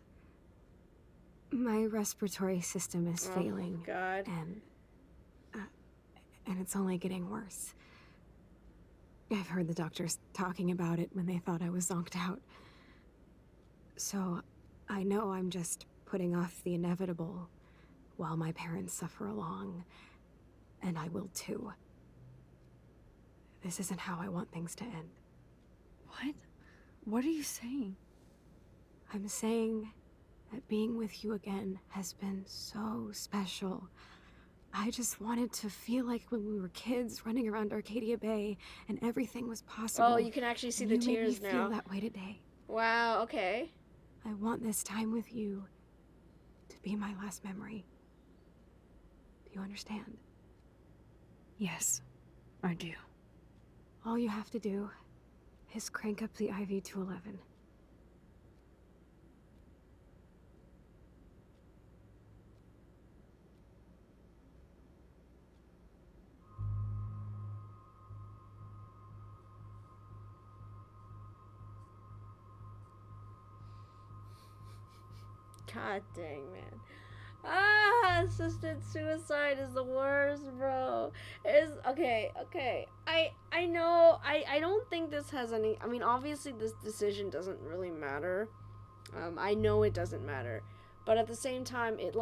My respiratory system is failing. God. And it's only getting worse. I've heard the doctors talking about it when they thought I was zonked out. So, I know I'm just putting off the inevitable while my parents suffer along. And I will too. This isn't how I want things to end. What? What are you saying? I'm saying that being with you again has been so special. I just wanted to feel like when we were kids running around Arcadia Bay and everything was possible. Oh, you can actually see the tears now. You made me feel that way today. Wow, okay. I want this time with you to be my last memory. Do you understand? Yes, I do. All you have to do is crank up the IV to 11. God dang, man. Assisted suicide is the worst, bro. Okay. I know. I don't think this has any. I mean, obviously, this decision doesn't really matter. I know it doesn't matter, but at the same time, it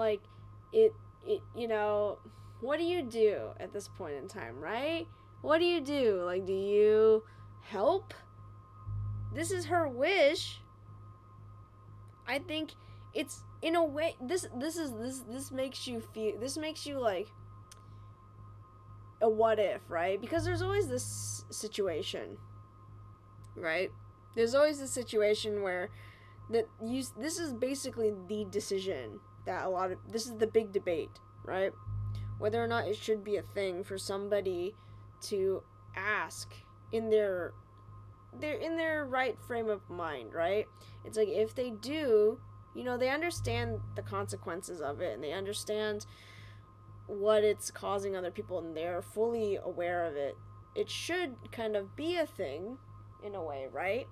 you know, what do you do at this point in time, right? What do you do? Like, do you help? This is her wish. I think it's in a way this makes you feel, this makes you like a what if, right? Because there's always this situation, right? There's always this situation where this is basically the decision that this is the big debate, right? Whether or not it should be a thing for somebody to ask in their they're in their right frame of mind, right? It's like if they do, you know, they understand the consequences of it and they understand what it's causing other people and they're fully aware of it. It should kind of be a thing in a way, right?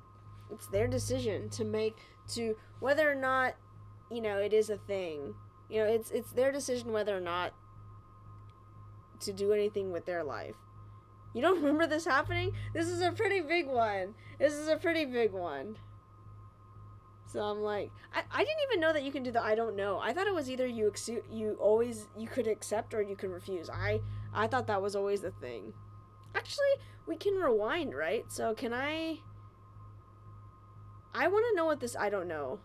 It's their decision to make, to whether or not, you know, it is a thing. You know, it's their decision whether or not to do anything with their life. You don't remember this happening? This is a pretty big one. This is a pretty big one. So I'm like, I didn't even know that you can do the I don't know. I thought it was either you could accept or you could refuse. I thought that was always the thing. Actually, we can rewind, right? So can I want to know what this I don't know.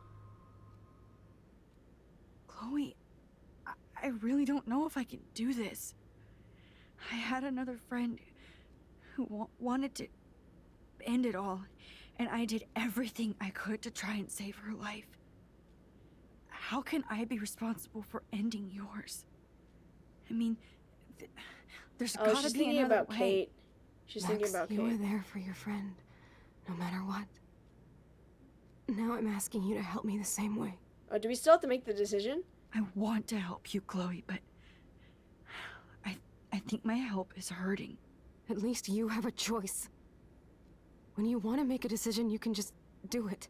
Chloe, I really don't know if I can do this. I had another friend who wanted to end it all, and I did everything I could to try and save her life. How can I be responsible for ending yours? I mean, there's gotta she's be thinking another about way. Kate. She's Max, thinking about you Kate. were there for your friend, no matter what. Now I'm asking you to help me the same way. Oh, do we still have to make the decision? I want to help you, Chloe, but I think my help is hurting. At least you have a choice. When you want to make a decision, you can just do it.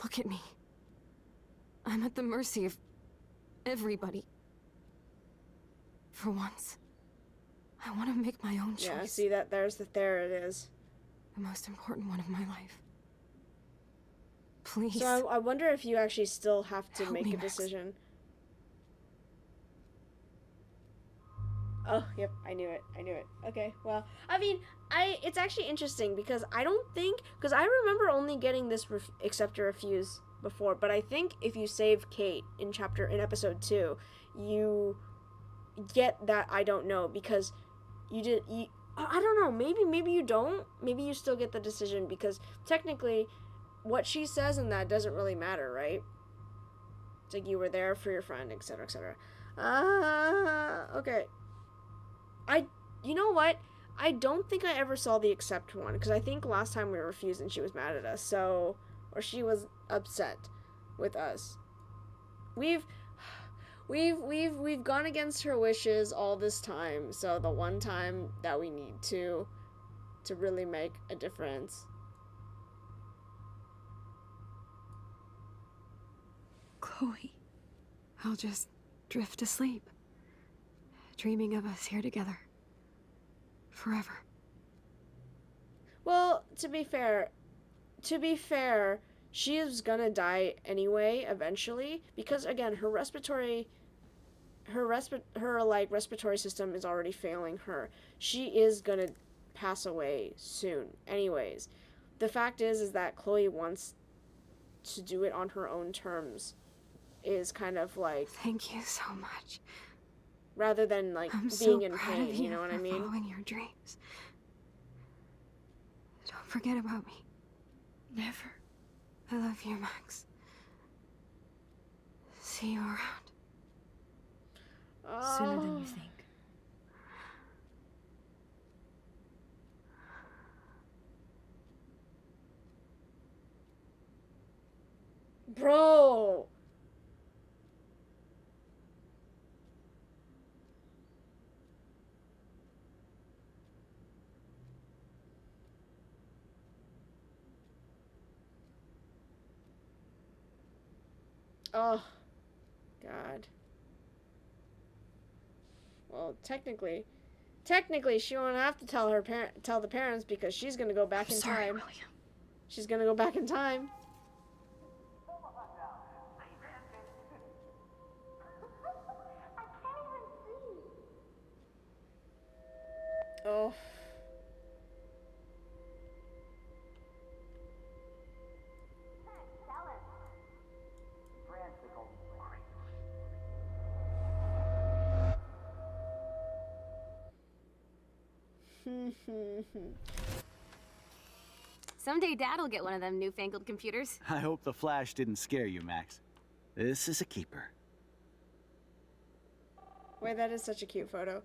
Look at me. I'm at the mercy of everybody. For once, I want to make my own choice. Yeah, see that there it is. The most important one of my life. Please. So I wonder if you actually still have to Help make me, a Max. decision. Oh, yep, I knew it. Okay, well, I mean, it's actually interesting because I don't think, because I remember only getting this accept or refuse before, but I think if you save Kate in episode 2, you get that I don't know because I don't know, maybe you don't, maybe you still get the decision because technically what she says in that doesn't really matter, right? It's like you were there for your friend, etc., etc. Okay. You know what? I don't think I ever saw the accept one because I think last time we refused and she was mad at us, so, or she was upset with us. We've gone against her wishes all this time, so the one time that we need to really make a difference. Chloe. I'll just drift asleep, dreaming of us here together. Forever. Well, to be fair, she is gonna die anyway eventually because again her respiratory system is already failing her. She is gonna pass away soon anyways. The fact is that Chloe wants to do it on her own terms is kind of like, Thank you so much. rather than like I'm being so in proud pain, of you know what I for mean? following your dreams. Don't forget about me. Never. I love you, Max. See you around. Sooner than Oh. you think. Bro. Oh, God. Well, technically, she won't have to tell the parents because she's gonna go back in Sorry, time. William. She's gonna go back in time. Oh. Someday Dad'll get one of them newfangled computers. I hope the flash didn't scare you, Max. This is a keeper. Wait, that is such a cute photo.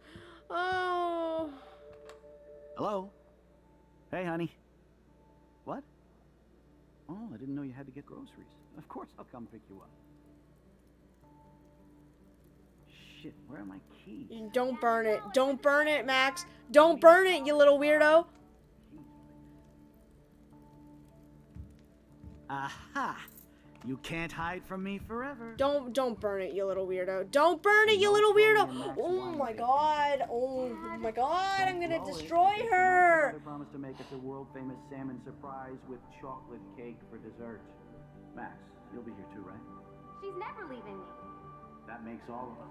Oh. Hello? Hey, honey. Oh, I didn't know you had to get groceries. Of course I'll come pick you up. Shit, where are my keys? Don't burn it. Don't burn it, Max. Don't burn it, you little weirdo. Aha! You can't hide from me forever. Don't burn it, you little weirdo. Don't burn it, you little weirdo. Oh my god. Oh my god. I'm gonna destroy her. My promise to make us a world-famous salmon surprise with chocolate cake for dessert. Max, you'll be here too, right? She's never leaving me. That makes all of us.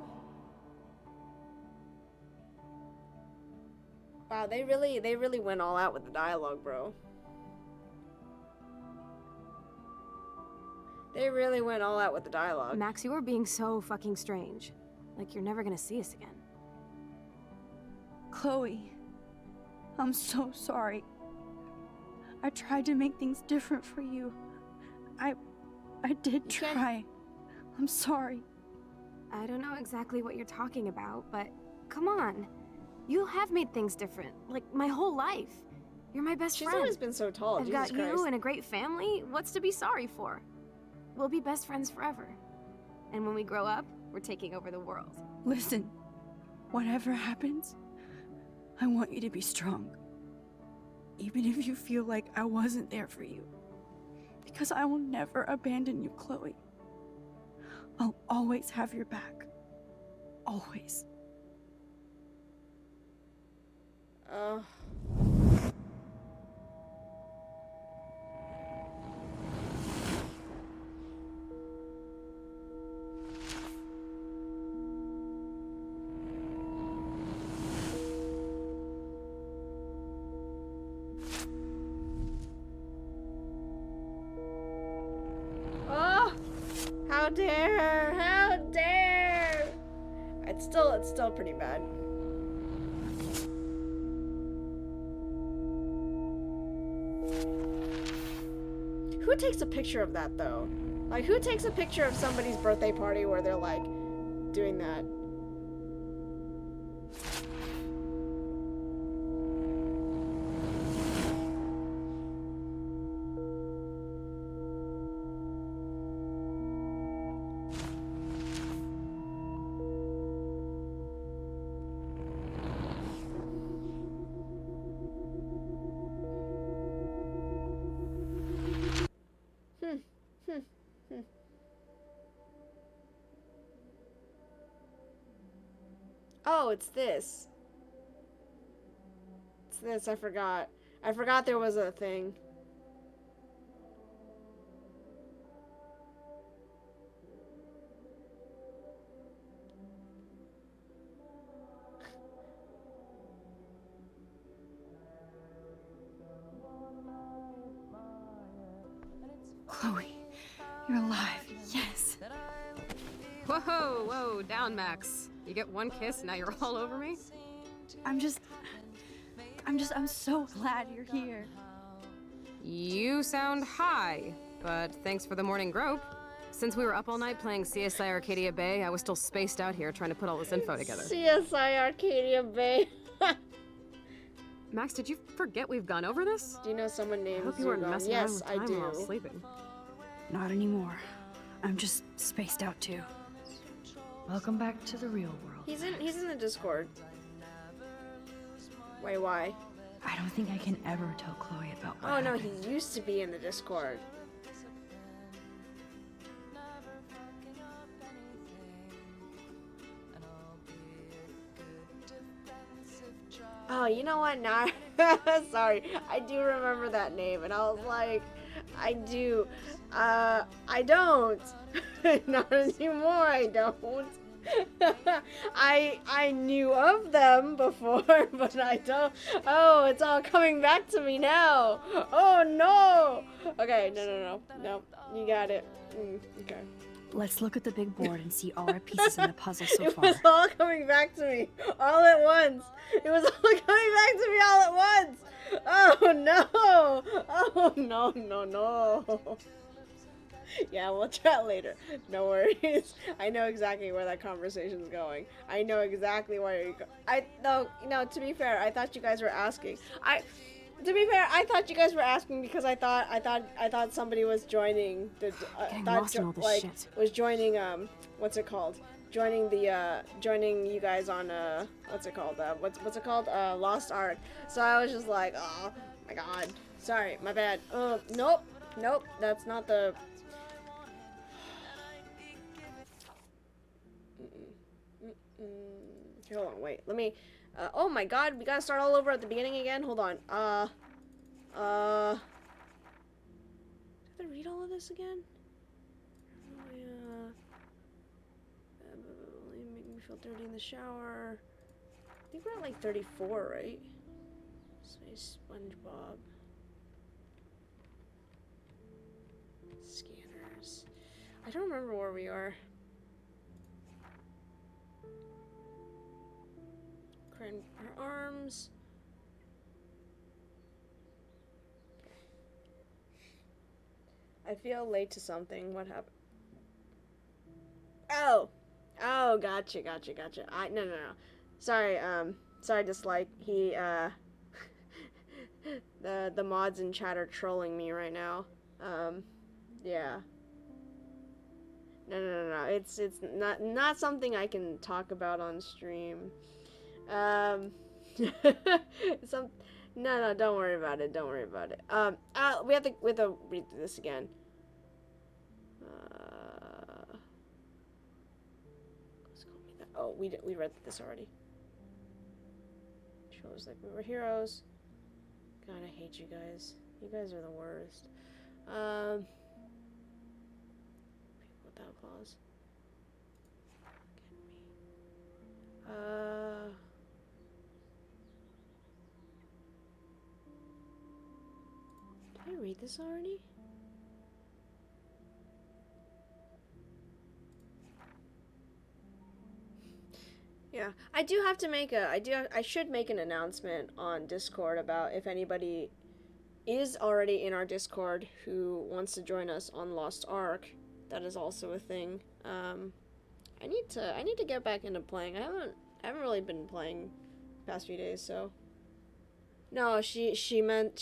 Wow, they really went all out with the dialogue, bro. They really went all out with the dialogue. Max, you are being so fucking strange. Like you're never gonna see us again. Chloe, I'm so sorry. I tried to make things different for you. I did try. I'm sorry. I don't know exactly what you're talking about, but come on. You have made things different, like my whole life. You're my best She's friend. always been so tall. I've Jesus got Christ. you and a great family. What's to be sorry for? We'll be best friends forever. And when we grow up, we're taking over the world. Listen, whatever happens, I want you to be strong. Even if you feel like I wasn't there for you. Because I will never abandon you, Chloe. I'll always have your back. Always. Oh, how dare! How dare! It's still pretty bad. Who takes a picture of that though? Like, who takes a picture of somebody's birthday party where they're like doing that? Oh, it's this. It's this, I forgot. I forgot there was a thing. Chloe, you're alive. Yes. Whoa, whoa, down, Max. You get one kiss, now you're all over me? I'm so glad you're here. You sound high, but thanks for the morning grope. Since we were up all night playing CSI Arcadia Bay, I was still spaced out here trying to put all this info together. CSI Arcadia Bay. Max, did you forget we've gone over this? Do you know someone named I hope you weren't Zugon? messing Yes, around with I time while I was do. sleeping. Not anymore. I'm just spaced out too. Welcome back to the real world. He's in the Discord. Wait, why? I don't think I can ever tell Chloe about what Oh no, happened. he used to be in the Discord. Oh, you know what? Now, sorry, I do remember that name, and I was like, I do. I don't. Not anymore. I don't. I knew of them before, but I don't. Oh, it's all coming back to me now. Oh no. Okay, no. You got it. Okay. Let's look at the big board and see all our pieces in the puzzle so It far. was all coming back to me all at once. It was all coming back to me all at once. Oh no. Oh no. Yeah, we'll chat later. No worries. I know exactly where that conversation's going. I know exactly where you're going. No, to be fair, I thought you guys were asking. To be fair, I thought you guys were asking because I thought somebody was joining the Getting thought lost in all this like shit. was joining what's it called? Joining the joining you guys on what's it called? What's it called? Lost Ark. So I was just like, oh my god. Sorry, my bad. Nope. Nope, that's not the Here, hold on, wait. Let me oh my god, we gotta start all over at the beginning again. Hold on. Do I have to read all of this again? Oh, yeah. Make me feel dirty in the shower. I think we're at like 34, right? Say SpongeBob. Scanners. I don't remember where we are. Her arms. I feel late to something. What happened? Oh, gotcha. No. Sorry, Dislike. He, the mods in chat are trolling me right now. Yeah. No. It's not something I can talk about on stream. No, don't worry about it. We have to read through this again. Oh, we read this already. Shows like we were heroes. God, I hate you guys. You guys are the worst. People without applause. Get me. Did I read this already? Yeah, I do have to make I should make an announcement on Discord about if anybody is already in our Discord who wants to join us on Lost Ark. That is also a thing. I need to get back into playing. I haven't really been playing the past few days, so. No, she meant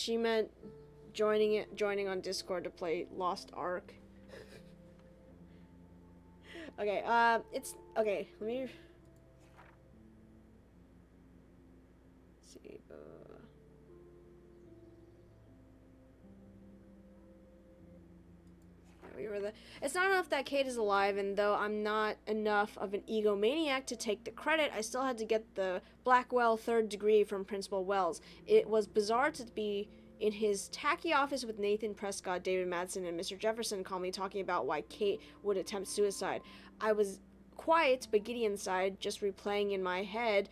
joining on Discord to play Lost Ark. Okay, it's okay, let me see. It's not enough that Kate is alive, and though I'm not enough of an egomaniac to take the credit, I still had to get the Blackwell third degree from Principal Wells. It was bizarre to be in his tacky office with Nathan Prescott, David Madsen, and Mr. Jefferson calmly talking about why Kate would attempt suicide. I was quiet but giddy inside, just replaying in my head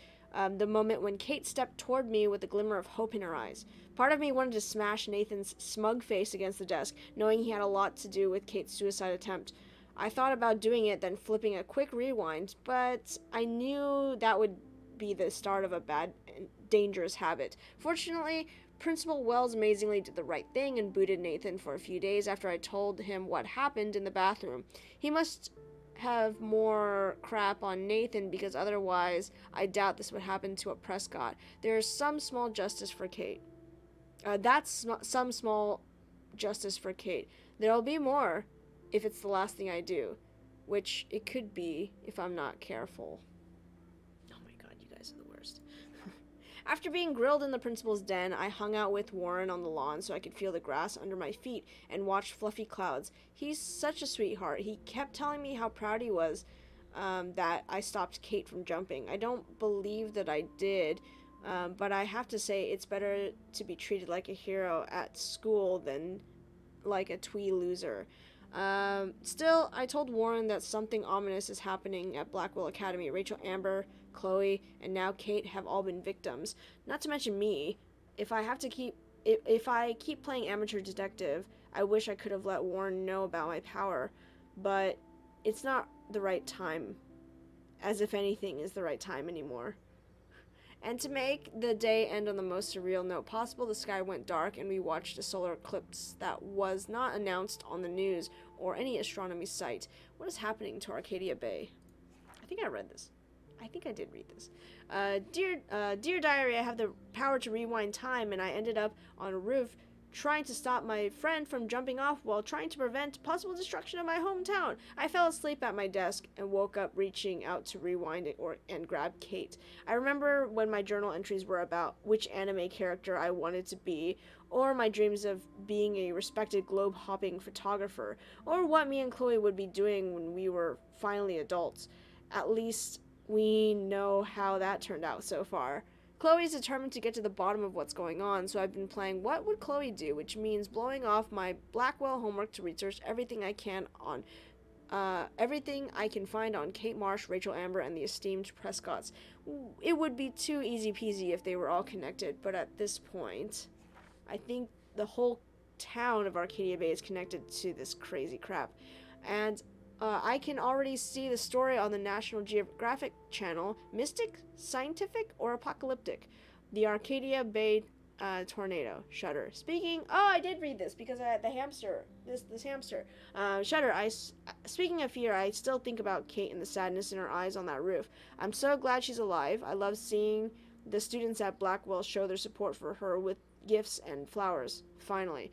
the moment when Kate stepped toward me with a glimmer of hope in her eyes. Part of me wanted to smash Nathan's smug face against the desk, knowing he had a lot to do with Kate's suicide attempt. I thought about doing it, then flipping a quick rewind, but I knew that would be the start of a bad and dangerous habit. Fortunately, Principal Wells amazingly did the right thing and booted Nathan for a few days after I told him what happened in the bathroom. He must have more crap on Nathan because otherwise I doubt this would happen to a Prescott. There is some small justice for Kate. Some small justice for Kate. There'll be more if it's the last thing I do, which it could be if I'm not careful. Oh my god, you guys are the worst. After being grilled in the principal's den, I hung out with Warren on the lawn so I could feel the grass under my feet and watch fluffy clouds. He's such a sweetheart. He kept telling me how proud he was that I stopped Kate from jumping. I don't believe that I did, but I have to say it's better to be treated like a hero at school than like a twee loser. Still, I told Warren that something ominous is happening at Blackwell Academy. Rachel, Amber, Chloe, and now Kate have all been victims. Not to mention me. If I keep playing amateur detective, I wish I could have let Warren know about my power, but it's not the right time. As if anything is the right time anymore. And to make the day end on the most surreal note possible, the sky went dark and we watched a solar eclipse that was not announced on the news or any astronomy site. What is happening to Arcadia Bay? I think I read this. I think I did read this. Dear Diary, I have the power to rewind time, and I ended up on a roof trying to stop my friend from jumping off while trying to prevent possible destruction of my hometown. I fell asleep at my desk and woke up reaching out to rewind it and grab Kate. I remember when my journal entries were about which anime character I wanted to be, or my dreams of being a respected globe-hopping photographer, or what me and Chloe would be doing when we were finally adults. At least we know how that turned out so far. Chloe's determined to get to the bottom of what's going on, so I've been playing What Would Chloe Do, which means blowing off my Blackwell homework to research everything I can find on Kate Marsh, Rachel Amber, and the esteemed Prescotts. It would be too easy peasy if they were all connected, but at this point, I think the whole town of Arcadia Bay is connected to this crazy crap. And I can already see the story on the National Geographic Channel, Mystic, Scientific, or Apocalyptic. The Arcadia Bay tornado. Shudder. I did read this because the hamster. This hamster. Shudder. Speaking of fear, I still think about Kate and the sadness in her eyes on that roof. I'm so glad she's alive. I love seeing the students at Blackwell show their support for her with gifts and flowers. Finally.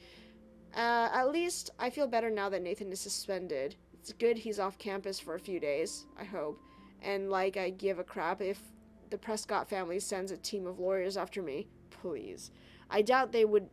At least I feel better now that Nathan is suspended. It's good he's off campus for a few days, I hope. And like I give a crap if the Prescott family sends a team of lawyers after me. Please. I doubt they would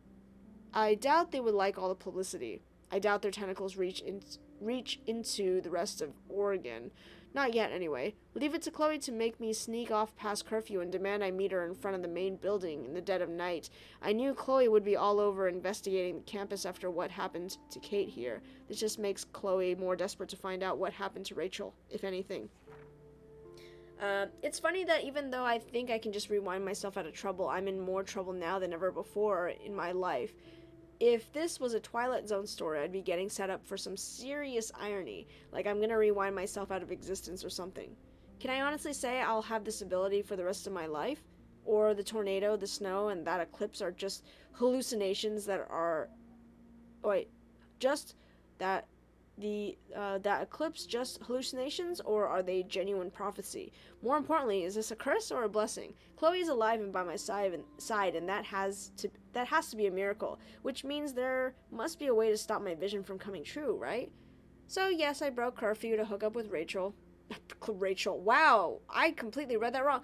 like all the publicity. I doubt their tentacles reach into the rest of Oregon. Not yet, anyway. Leave it to Chloe to make me sneak off past curfew and demand I meet her in front of the main building in the dead of night. I knew Chloe would be all over investigating the campus after what happened to Kate here. This just makes Chloe more desperate to find out what happened to Rachel, if anything. It's funny that even though I think I can just rewind myself out of trouble, I'm in more trouble now than ever before in my life. If this was a Twilight Zone story, I'd be getting set up for some serious irony, like I'm gonna rewind myself out of existence or something. Can I honestly say I'll have this ability for the rest of my life? Or the tornado, the snow, and that eclipse are just hallucinations that are... that eclipse just hallucinations, or are they genuine prophecy? More importantly, is this a curse or a blessing? Chloe's alive and by my side, and that has to be a miracle, which means there must be a way to stop my vision from coming true, right? So yes, I broke curfew to hook up with Rachel. Rachel, wow, I completely read that wrong.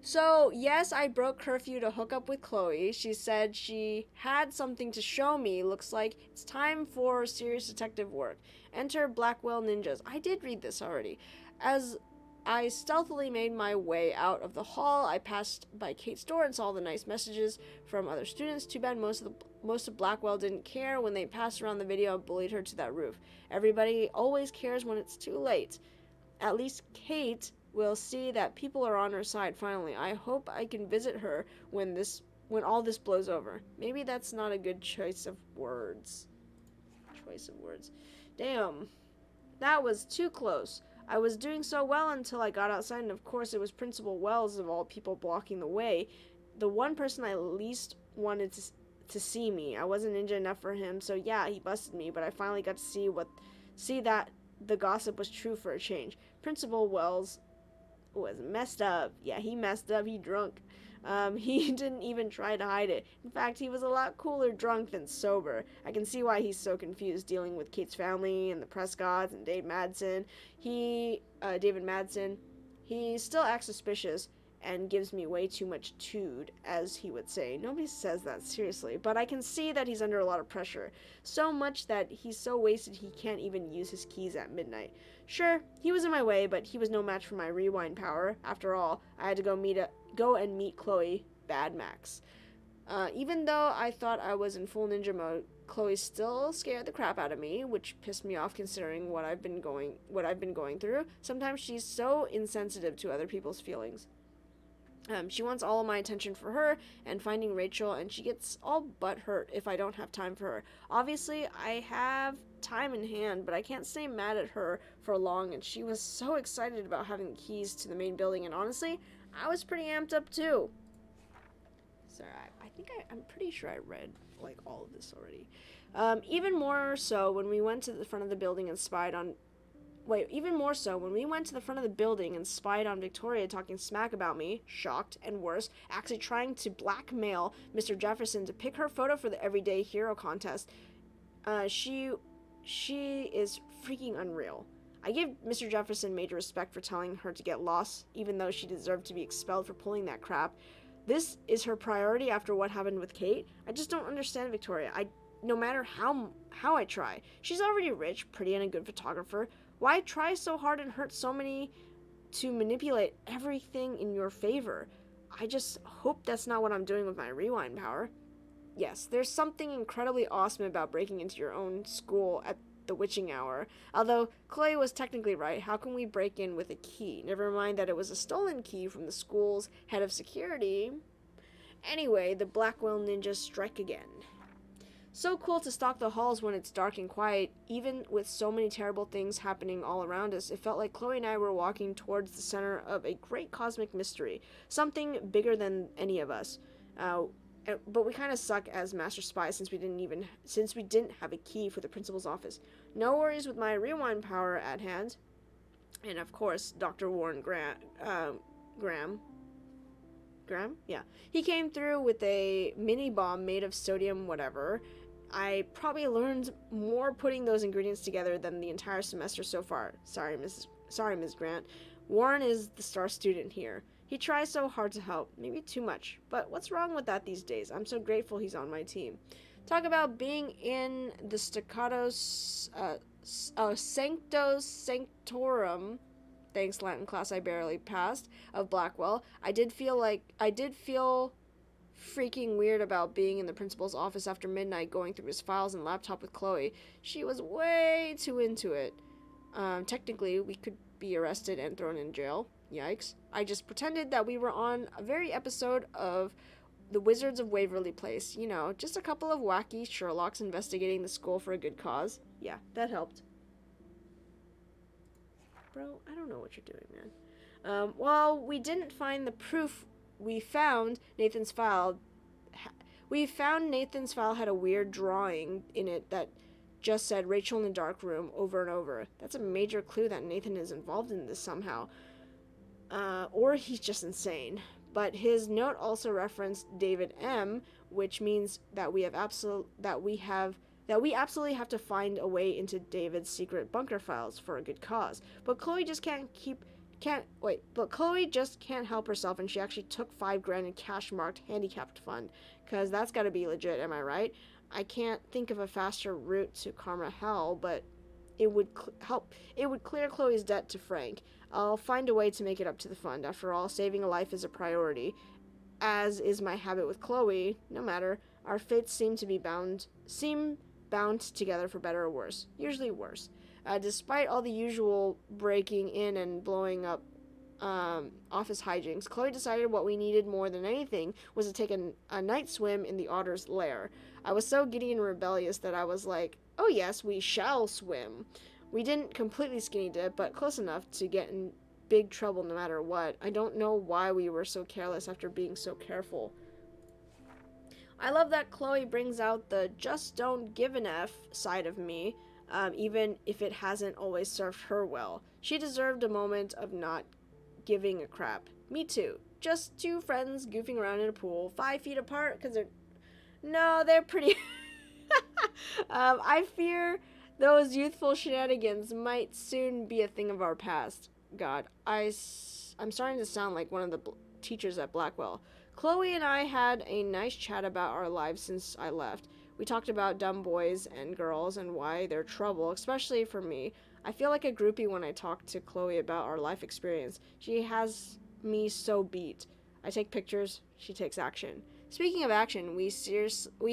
So, yes, I broke curfew to hook up with Chloe. She said she had something to show me. Looks like it's time for serious detective work. Enter Blackwell Ninjas. I did read this already. As I stealthily made my way out of the hall, I passed by Kate's door and saw the nice messages from other students. Too bad most of Blackwell didn't care when they passed around the video and bullied her to that roof. Everybody always cares when it's too late. At least Kate will see that people are on her side finally. I hope I can visit her when all this blows over. Maybe that's not a good choice of words. Damn. That was too close. I was doing so well until I got outside, and of course it was Principal Wells of all people blocking the way. The one person I least wanted to see me. I wasn't ninja enough for him, so yeah, he busted me, but I finally got to see that the gossip was true for a change. Principal Wells was messed up. Yeah, he messed up. He drunk. He didn't even try to hide it. In fact, he was a lot cooler drunk than sober. I can see why he's so confused dealing with Kate's family and the Prescotts and David Madsen. He still acts suspicious and gives me way too much tood, as he would say. Nobody says that seriously, but I can see that he's under a lot of pressure. So much that he's so wasted he can't even use his keys at midnight. Sure, he was in my way, but he was no match for my rewind power. After all, I had to go and meet Chloe, Bad Max. Even though I thought I was in full ninja mode, Chloe still scared the crap out of me, which pissed me off considering what I've been going through. Sometimes she's so insensitive to other people's feelings. She wants all of my attention for her and finding Rachel, and she gets all butthurt if I don't have time for her. Obviously, I have time in hand, but I can't stay mad at her for long, and she was so excited about having the keys to the main building, and honestly, I was pretty amped up too. Sorry, I'm pretty sure I read, like, all of this already. Even more so when we went to the front of the building and spied on even more so, when we went to the front of the building and spied on Victoria talking smack about me, shocked, and worse, actually trying to blackmail Mr. Jefferson to pick her photo for the Everyday Hero contest, she is freaking unreal. I give Mr. Jefferson major respect for telling her to get lost, even though she deserved to be expelled for pulling that crap. This is her priority after what happened with Kate. I just don't understand Victoria. No matter how I try. She's already rich, pretty, and a good photographer. Why try so hard and hurt so many to manipulate everything in your favor? I just hope that's not what I'm doing with my rewind power. Yes, there's something incredibly awesome about breaking into your own school at the witching hour. Although Chloe was technically right, how can we break in with a key? Never mind that it was a stolen key from the school's head of security. Anyway, the Blackwell ninjas strike again. So cool to stalk the halls when it's dark and quiet, even with so many terrible things happening all around us. It felt like Chloe and I were walking towards the center of a great cosmic mystery, something bigger than any of us. But we kind of suck as master spies since we didn't have a key for the principal's office. No worries with my rewind power at hand, and of course, Dr. Warren Graham. Yeah, he came through with a mini bomb made of sodium whatever. I probably learned more putting those ingredients together than the entire semester so far. Sorry, Ms. Grant. Warren is the star student here. He tries so hard to help, maybe too much. But what's wrong with that these days? I'm so grateful he's on my team. Talk about being in the Sancto Sanctorum, thanks Latin class I barely passed, of Blackwell. I did feel freaking weird about being in the principal's office after midnight going through his files and laptop with Chloe. She was way too into it. Technically, we could be arrested and thrown in jail. Yikes. I just pretended that we were on a very episode of The Wizards of Waverly Place. You know, just a couple of wacky Sherlocks investigating the school for a good cause. Yeah, that helped. Bro, I don't know what you're doing, man. While we didn't find the proof, we found Nathan's file had a weird drawing in it that just said Rachel in the dark room over and over. That's a major clue that Nathan is involved in this somehow. Or he's just insane. But his note also referenced David M., which means that we absolutely have to find a way into David's secret bunker files for a good cause. But Chloe just can't help herself, and she actually took $5,000 in cash marked handicapped fund, cause that's gotta be legit, am I right? I can't think of a faster route to Karma Hell, but it would clear Chloe's debt to Frank. I'll find a way to make it up to the fund. After all, saving a life is a priority, as is my habit with Chloe. No matter, our fates seem bound together for better or worse. Usually worse. Despite all the usual breaking in and blowing up office hijinks, Chloe decided what we needed more than anything was to take a night swim in the otter's lair. I was so giddy and rebellious that I was like, oh yes, we shall swim. We didn't completely skinny dip, but close enough to get in big trouble no matter what. I don't know why we were so careless after being so careful. I love that Chloe brings out the just don't give an F side of me, even if it hasn't always served her well. She deserved a moment of not giving a crap. Me too. Just two friends goofing around in a pool, 5 feet apart, because they're pretty... I fear those youthful shenanigans might soon be a thing of our past. God, I'm starting to sound like one of the teachers at Blackwell. Chloe and I had a nice chat about our lives since I left. We talked about dumb boys and girls and why they're trouble, especially for me. I feel like a groupie when I talk to Chloe about our life experience. She has me so beat. I take pictures, she takes action. Speaking of action, we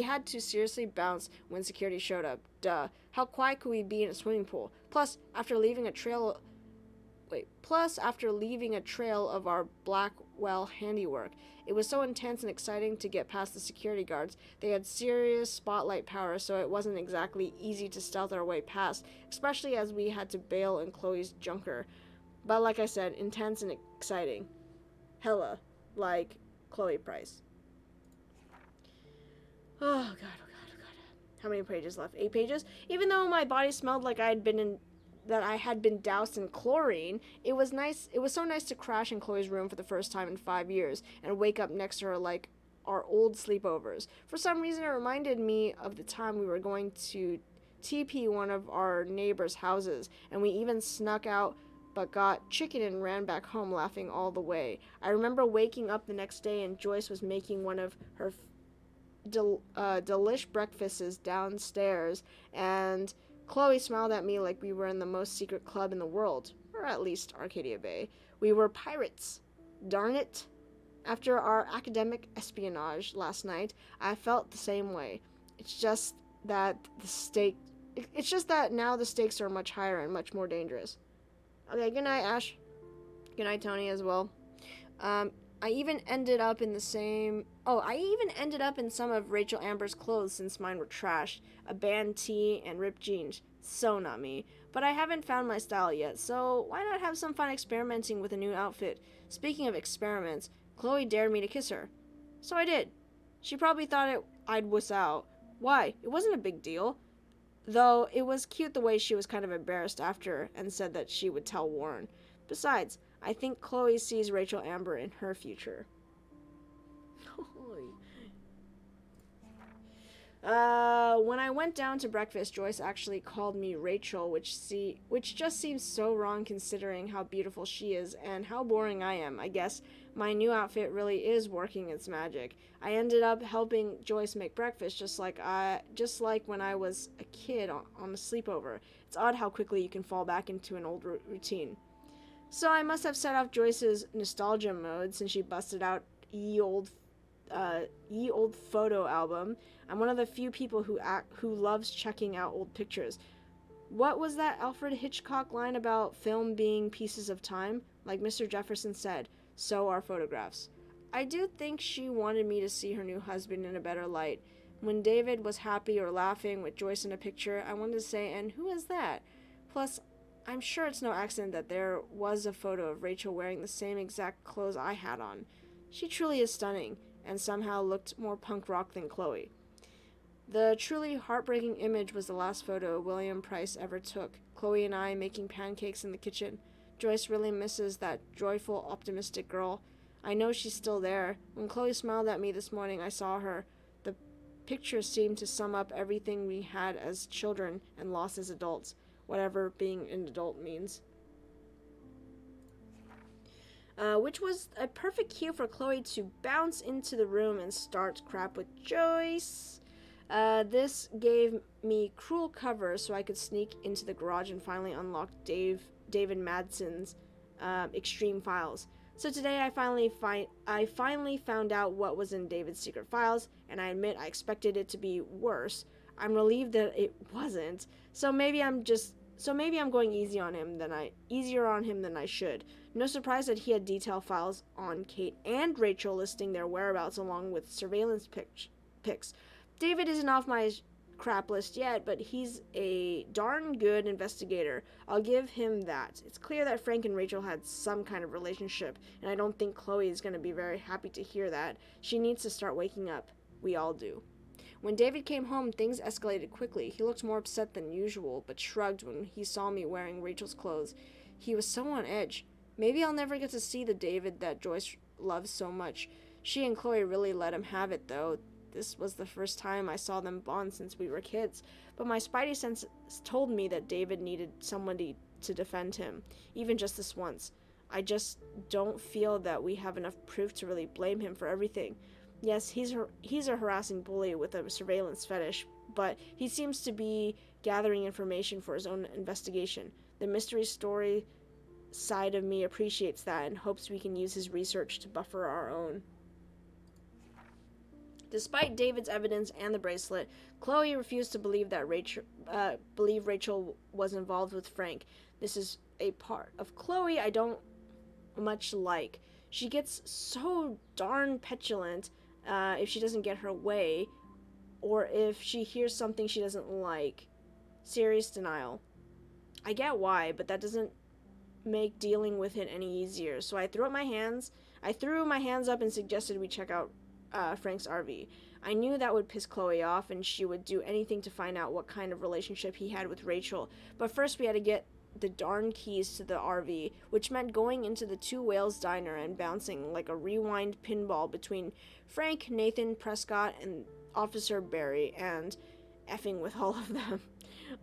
had to seriously bounce when security showed up. Duh. How quiet could we be in a swimming pool? Plus, after leaving a trail of our Blackwell handiwork, it was so intense and exciting to get past the security guards. They had serious spotlight power, so it wasn't exactly easy to stealth our way past, especially as we had to bail in Chloe's junker. But like I said, intense and exciting. Hella. Like Chloe Price. Oh god. How many pages left? 8 pages? Even though my body smelled like I had been that I had been doused in chlorine. It was nice. It was so nice to crash in Chloe's room for the first time in 5 years and wake up next to her like our old sleepovers. For some reason, it reminded me of the time we were going to TP one of our neighbors' houses, and we even snuck out but got chicken and ran back home laughing all the way. I remember waking up the next day and Joyce was making one of her delish breakfasts downstairs, and Chloe smiled at me like we were in the most secret club in the world, or at least Arcadia Bay. We were pirates. Darn it. After our academic espionage last night, I felt the same way. It's just that now the stakes are much higher and much more dangerous. Okay, good night, Ash. Good night, Tony, as well. I even ended up in some of Rachel Amber's clothes since mine were trashed. A band tee and ripped jeans. So not me. But I haven't found my style yet, so why not have some fun experimenting with a new outfit? Speaking of experiments, Chloe dared me to kiss her. So I did. She probably thought I'd wuss out. Why? It wasn't a big deal. Though it was cute the way she was kind of embarrassed after and said that she would tell Warren. Besides, I think Chloe sees Rachel Amber in her future. When I went down to breakfast, Joyce actually called me Rachel, which just seems so wrong considering how beautiful she is and how boring I am. I guess my new outfit really is working its magic. I ended up helping Joyce make breakfast just like when I was a kid on a sleepover. It's odd how quickly you can fall back into an old routine. So I must have set off Joyce's nostalgia mode since she busted out ye old photo album. I'm one of the few people who loves checking out old pictures. What was that Alfred Hitchcock line about film being pieces of time? Like Mr. Jefferson said, so are photographs. I do think she wanted me to see her new husband in a better light. When David was happy or laughing with Joyce in a picture, I wanted to say, and who is that? Plus, I'm sure it's no accident that there was a photo of Rachel wearing the same exact clothes I had on. She truly is stunning, and somehow looked more punk rock than Chloe. The truly heartbreaking image was the last photo William Price ever took, Chloe and I making pancakes in the kitchen. Joyce really misses that joyful, optimistic girl. I know she's still there. When Chloe smiled at me this morning, I saw her. The picture seemed to sum up everything we had as children and lost as adults, whatever being an adult means. Which was a perfect cue for Chloe to bounce into the room and start crap with Joyce. This gave me cruel cover so I could sneak into the garage and finally unlock David Madsen's extreme files. So today I finally found out what was in David's secret files, and I admit I expected it to be worse. I'm relieved that it wasn't. So maybe I'm going easier on him than I should. No surprise that he had detailed files on Kate and Rachel listing their whereabouts along with surveillance pics. David isn't off my crap list yet, but he's a darn good investigator. I'll give him that. It's clear that Frank and Rachel had some kind of relationship, and I don't think Chloe is going to be very happy to hear that. She needs to start waking up. We all do. When David came home, things escalated quickly. He looked more upset than usual, but shrugged when he saw me wearing Rachel's clothes. He was so on edge. Maybe I'll never get to see the David that Joyce loves so much. She and Chloe really let him have it, though. This was the first time I saw them bond since we were kids. But my spidey sense told me that David needed somebody to defend him, even just this once. I just don't feel that we have enough proof to really blame him for everything. Yes, he's a harassing bully with a surveillance fetish, but he seems to be gathering information for his own investigation. The mystery story side of me appreciates that and hopes we can use his research to buffer our own. Despite David's evidence and the bracelet, Chloe refused to believe that Rachel was involved with Frank. This is a part of Chloe I don't much like. She gets so darn petulant if she doesn't get her way, or if she hears something she doesn't like. Serious denial. I get why, but that doesn't make dealing with it any easier. So I threw my hands up and suggested we check out Frank's RV. I knew that would piss Chloe off and she would do anything to find out what kind of relationship he had with Rachel. But first we had to get the darn keys to the RV, which meant going into the Two Whales diner and bouncing like a rewind pinball between Frank, Nathan, Prescott, and Officer Barry, and effing with all of them.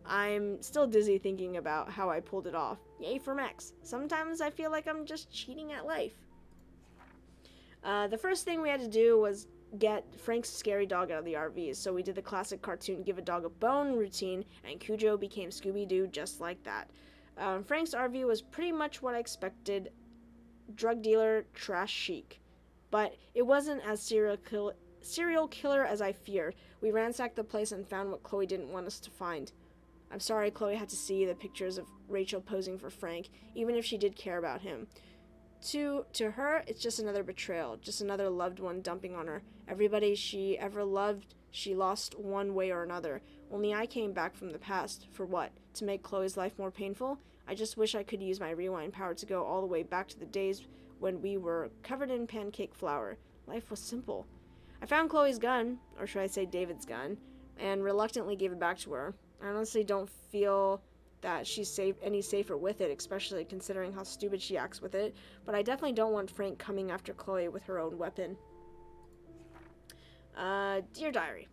I'm still dizzy thinking about how I pulled it off. Yay for Max. Sometimes I feel like I'm just cheating at life. The first thing we had to do was get Frank's scary dog out of the RV, so we did the classic cartoon give a dog a bone routine, and Cujo became Scooby-Doo just like that. Frank's RV was pretty much what I expected, drug dealer, trash chic. But it wasn't as serial killer as I feared. We ransacked the place and found what Chloe didn't want us to find. I'm sorry Chloe had to see the pictures of Rachel posing for Frank, even if she did care about him. To her, it's just another betrayal, just another loved one dumping on her. Everybody she ever loved, she lost one way or another. Only I came back from the past. For what? To make Chloe's life more painful? I just wish I could use my rewind power to go all the way back to the days when we were covered in pancake flour. Life was simple. I found Chloe's gun, or should I say David's gun, and reluctantly gave it back to her. I honestly don't feel that she's any safer with it, especially considering how stupid she acts with it, but I definitely don't want Frank coming after Chloe with her own weapon. Dear Diary,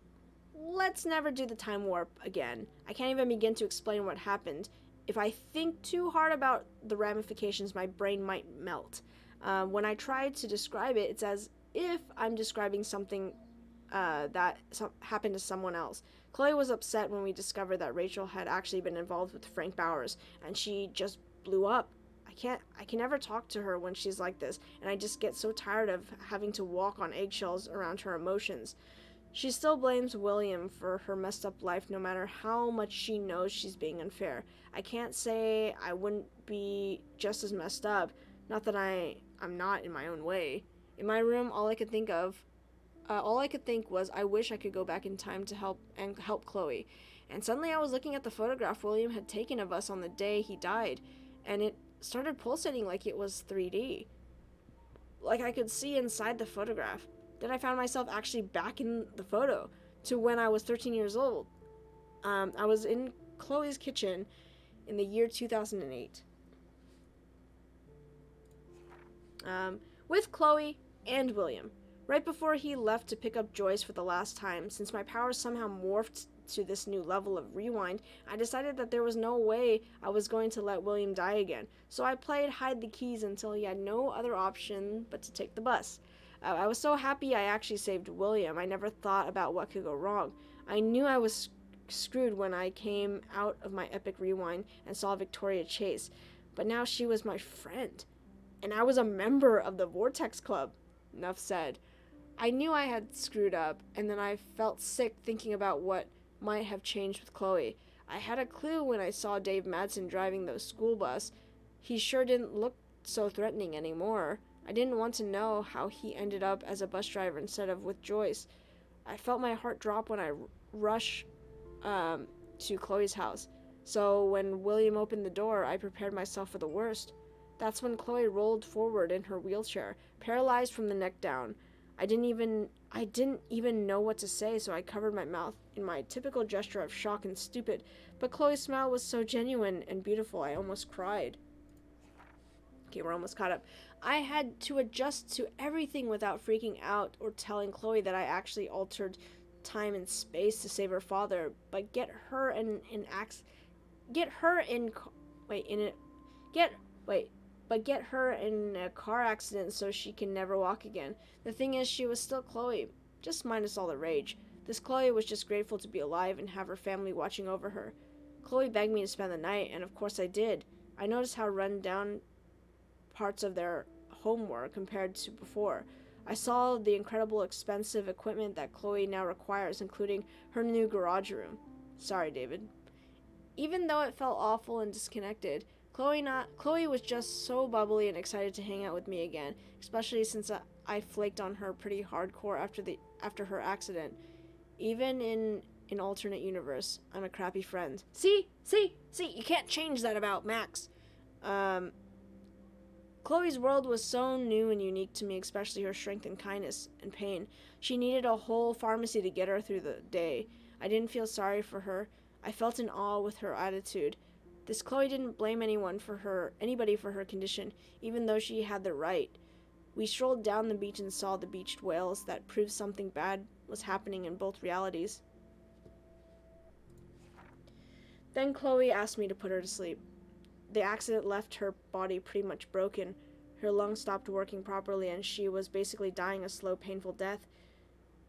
let's never do the time warp again. I can't even begin to explain what happened. If I think too hard about the ramifications, my brain might melt. When I try to describe it, it's as if I'm describing something that happened to someone else. Chloe was upset when we discovered that Rachel had actually been involved with Frank Bowers, and she just blew up. I can never talk to her when she's like this, and I just get so tired of having to walk on eggshells around her emotions. She still blames William for her messed up life no matter how much she knows she's being unfair. I can't say I wouldn't be just as messed up, not that I'm not in my own way. In my room, all I could think was I wish I could go back in time to help Chloe. And suddenly I was looking at the photograph William had taken of us on the day he died, and it started pulsating like it was 3D. Like I could see inside the photograph. Then I found myself actually back in the photo to when I was 13 years old. I was in Chloe's kitchen in the year 2008. With Chloe and William. Right before he left to pick up Joyce for the last time, since my powers somehow morphed to this new level of rewind, I decided that there was no way I was going to let William die again. So I played hide the keys until he had no other option but to take the bus. I was so happy I actually saved William. I never thought about what could go wrong. I knew I was screwed when I came out of my epic rewind and saw Victoria Chase, but now she was my friend. And I was a member of the Vortex Club. Enough said. I knew I had screwed up, and then I felt sick thinking about what might have changed with Chloe. I had a clue when I saw Dave Madsen driving the school bus. He sure didn't look so threatening anymore. I didn't want to know how he ended up as a bus driver instead of with Joyce. I felt my heart drop when I rushed to Chloe's house. So when William opened the door, I prepared myself for the worst. That's when Chloe rolled forward in her wheelchair, paralyzed from the neck down. I didn't even know what to say, so I covered my mouth in my typical gesture of shock and stupid. But Chloe's smile was so genuine and beautiful, I almost cried. Okay, we're almost caught up. I had to adjust to everything without freaking out or telling Chloe that I actually altered time and space to save her father, but get her in a car accident so she can never walk again. The thing is, she was still Chloe, just minus all the rage. This Chloe was just grateful to be alive and have her family watching over her. Chloe begged me to spend the night, and of course I did. I noticed how run down parts of their home were compared to before. I saw the incredible expensive equipment that Chloe now requires, including her new garage room. Sorry, David. Even though it felt awful and disconnected, Chloe was just so bubbly and excited to hang out with me again, especially since I flaked on her pretty hardcore after her accident. Even in an alternate universe, I'm a crappy friend. See, you can't change that about Max. Chloe's world was so new and unique to me, especially her strength and kindness and pain. She needed a whole pharmacy to get her through the day. I didn't feel sorry for her. I felt in awe with her attitude. This Chloe didn't blame anybody for her condition, even though she had the right. We strolled down the beach and saw the beached whales. That proved something bad was happening in both realities. Then Chloe asked me to put her to sleep. The accident left her body pretty much broken. Her lungs stopped working properly and she was basically dying a slow, painful death.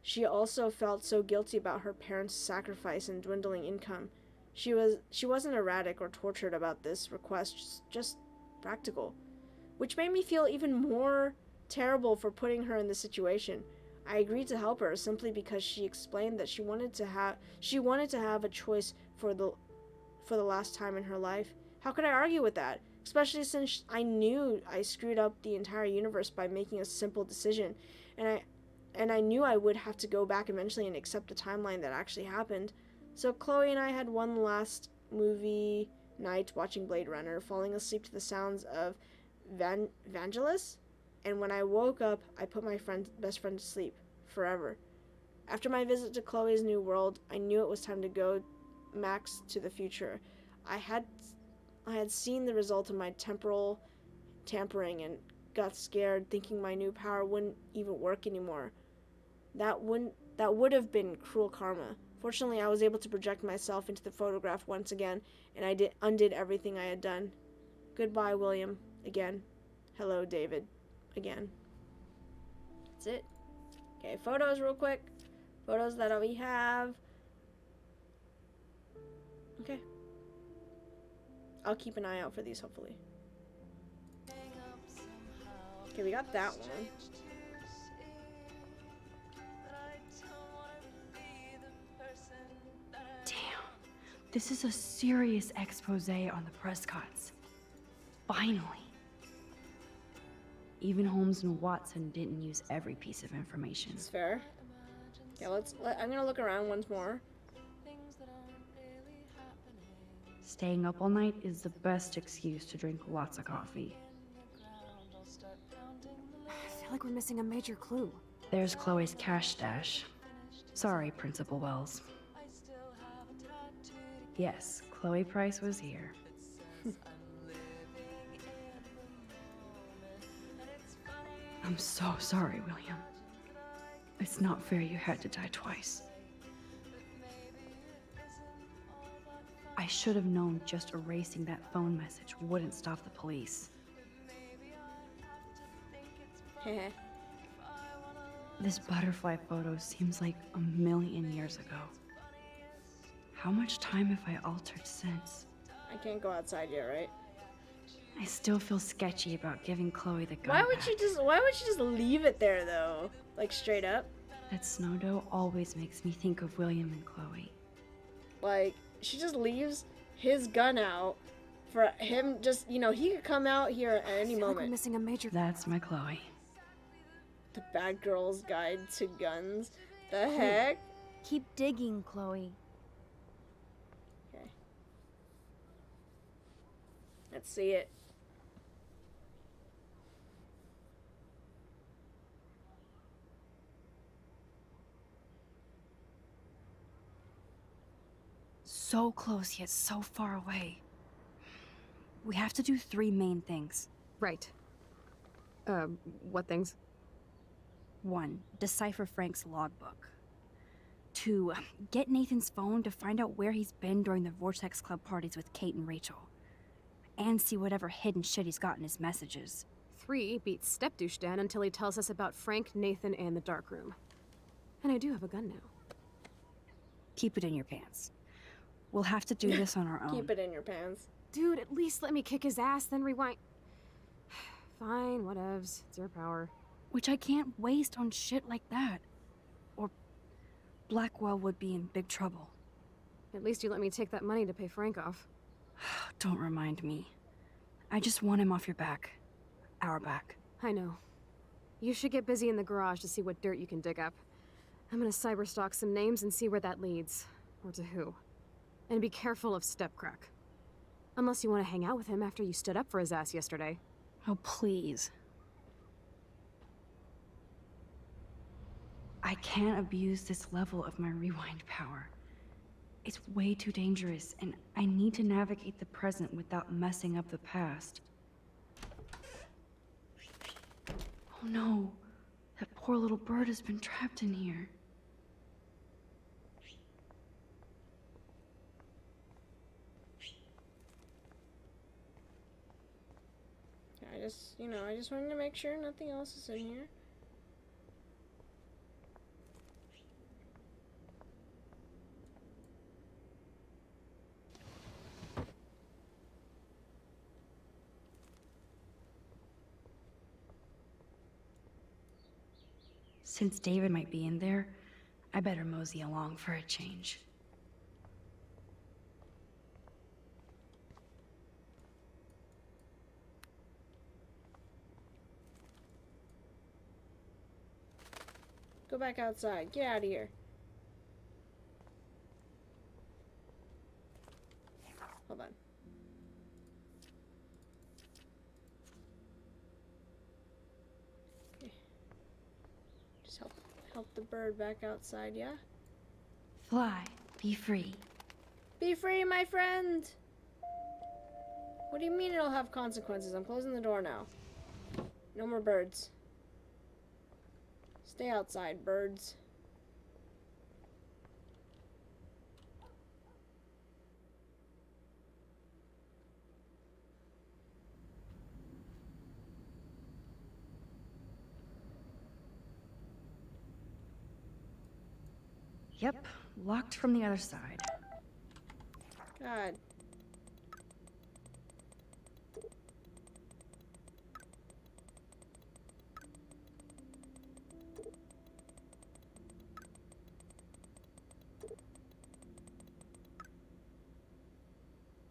She also felt so guilty about her parents' sacrifice and dwindling income. She wasn't erratic or tortured about this request, just practical. Which made me feel even more terrible for putting her in this situation. I agreed to help her simply because she explained that she wanted to have a choice for the last time in her life. How could I argue with that? Especially since I knew I screwed up the entire universe by making a simple decision, and I knew I would have to go back eventually and accept the timeline that actually happened. So Chloe and I had one last movie night watching Blade Runner, falling asleep to the sounds of Vangelis, and when I woke up, I put my best friend to sleep forever. After my visit to Chloe's new world, I knew it was time to go Max to the future. I had seen the result of my temporal tampering and got scared, thinking my new power wouldn't even work anymore. That would have been cruel karma. Fortunately, I was able to project myself into the photograph once again, and I undid everything I had done. Goodbye, William. Again. Hello, David. Again. That's it. Okay, photos real quick. Photos that we have. Okay. I'll keep an eye out for these, hopefully. Okay, we got that one. Damn. This is a serious expose on the Prescotts. Finally. Even Holmes and Watson didn't use every piece of information. It's fair. Okay, I'm gonna look around once more. Staying up all night is the best excuse to drink lots of coffee. I feel like we're missing a major clue. There's Chloe's cash stash. Sorry, Principal Wells. Yes, Chloe Price was here. I'm so sorry, William. It's not fair you had to die twice. I should have known just erasing that phone message wouldn't stop the police. This butterfly photo seems like a million years ago. How much time have I altered since? I can't go outside yet, right? I still feel sketchy about giving Chloe the gun Why would back. she just leave it there though? Like straight up? That snow dough always makes me think of William and Chloe. Like, she just leaves his gun out for him just, he could come out here at any I feel like we're moment. missing a major. That's my Chloe. The Bad Girl's Guide to Guns. The heck? Keep digging, Chloe. Okay. Let's see it. So close yet so far away. We have to do 3 main things. Right. What things? 1, decipher Frank's logbook. 2, get Nathan's phone to find out where he's been during the Vortex Club parties with Kate and Rachel. And see whatever hidden shit he's got in his messages. 3, beat Stepdouche Dan until he tells us about Frank, Nathan, and the dark room. And I do have a gun now. Keep it in your pants. We'll have to do this on our own. Keep it in your pants. Dude, at least let me kick his ass, then rewind. Fine, whatevs. It's your power. Which I can't waste on shit like that. Or Blackwell would be in big trouble. At least you let me take that money to pay Frank off. Don't remind me. I just want him off your back. Our back. I know. You should get busy in the garage to see what dirt you can dig up. I'm gonna cyberstalk some names and see where that leads. Or to who. And be careful of Stepcrack. Unless you want to hang out with him after you stood up for his ass yesterday. Oh, please. I can't abuse this level of my rewind power. It's way too dangerous, and I need to navigate the present without messing up the past. Oh no, that poor little bird has been trapped in here. I just wanted to make sure nothing else is in here. Since David might be in there, I better mosey along for a change. Go back outside. Get out of here. Hold on. Okay. Just help the bird back outside, yeah? Fly, be free. Be free, my friend! What do you mean it'll have consequences? I'm closing the door now. No more birds. Stay outside, birds. Yep, locked from the other side. God.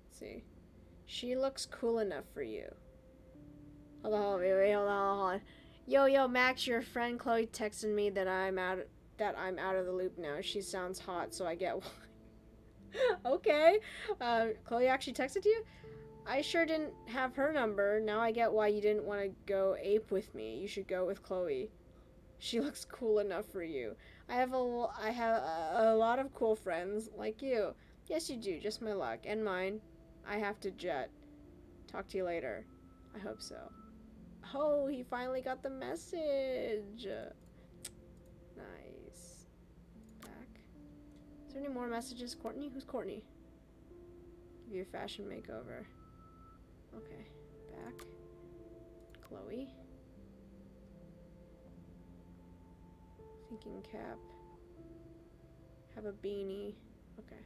Let's see. She looks cool enough for you. Hold on, wait, hold on. Yo, Max, your friend Chloe texted me that I'm out of the loop now. She sounds hot, so I get why. Okay. Chloe actually texted you? I sure didn't have her number. Now I get why you didn't want to go ape with me. You should go with Chloe. She looks cool enough for you. I have a lot of cool friends like you. Yes, you do. Just my luck and mine. I have to jet. Talk to you later. I hope so. Oh, he finally got the message. Nice. Back. Is there any more messages? Courtney? Who's Courtney? Give you a fashion makeover. Okay. Back. Chloe. Thinking cap. Have a beanie. Okay.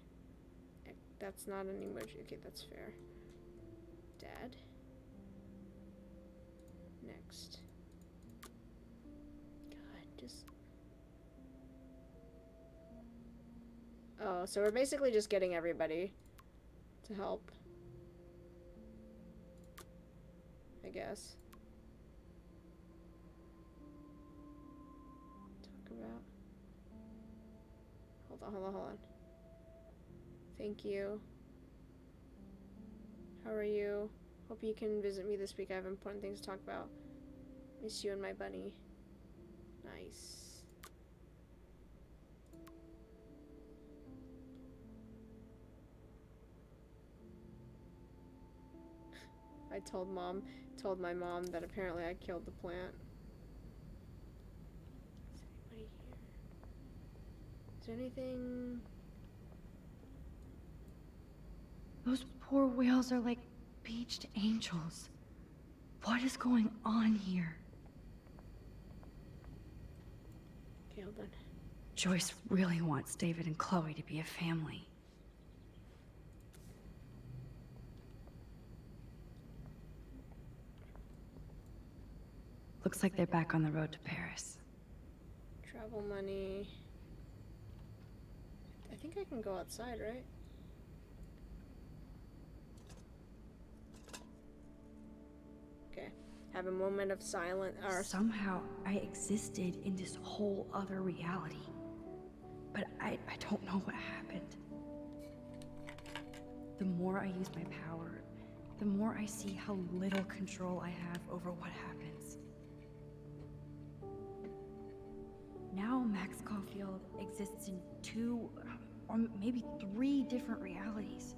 That's not an emoji. Okay, that's fair. Dad. Next. God, just... Oh, so we're basically just getting everybody to help. I guess. Talk about... Hold on. Thank you. How are you? Hope you can visit me this week. I have important things to talk about. Miss you and my bunny. Nice. I told my mom that apparently I killed the plant. Is anybody here? Is there anything? Those poor whales are like beached angels. What is going on here? Okay, hold on. Joyce really wants David and Chloe to be a family. Looks like they're back on the road to Paris. Travel money. I think I can go outside, right? Okay. Have a moment of silence. Somehow, I existed in this whole other reality. But I don't know what happened. The more I use my power, the more I see how little control I have over what happens. Now Max Caulfield exists in two Or maybe 3 different realities.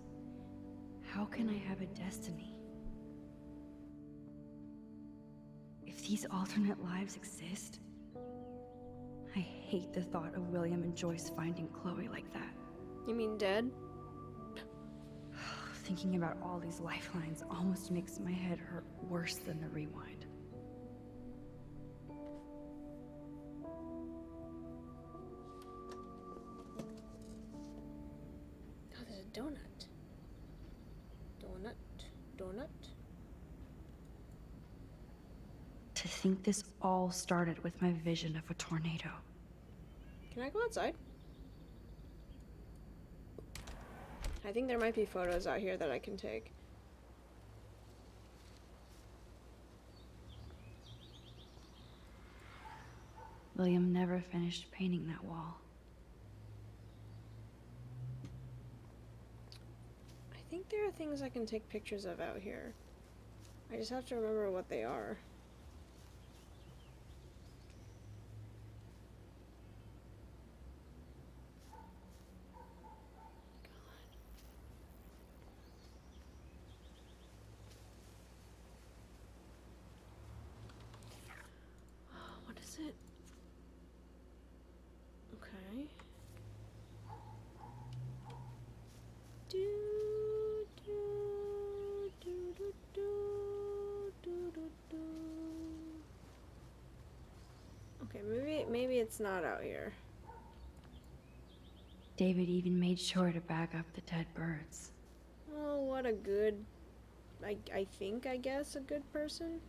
How can I have a destiny? If these alternate lives exist, I hate the thought of William and Joyce finding Chloe like that. You mean dead? Thinking about all these lifelines almost makes my head hurt worse than the rewind. Oh, there's a donut. Donut. To think this all started with my vision of a tornado. Can I go outside? I think there might be photos out here that I can take. William never finished painting that wall. I think there are things I can take pictures of out here. I just have to remember what they are. What is it? Okay. Okay, maybe it's not out here. David even made sure to bag up the dead birds. Oh, what a good, I guess, a good person.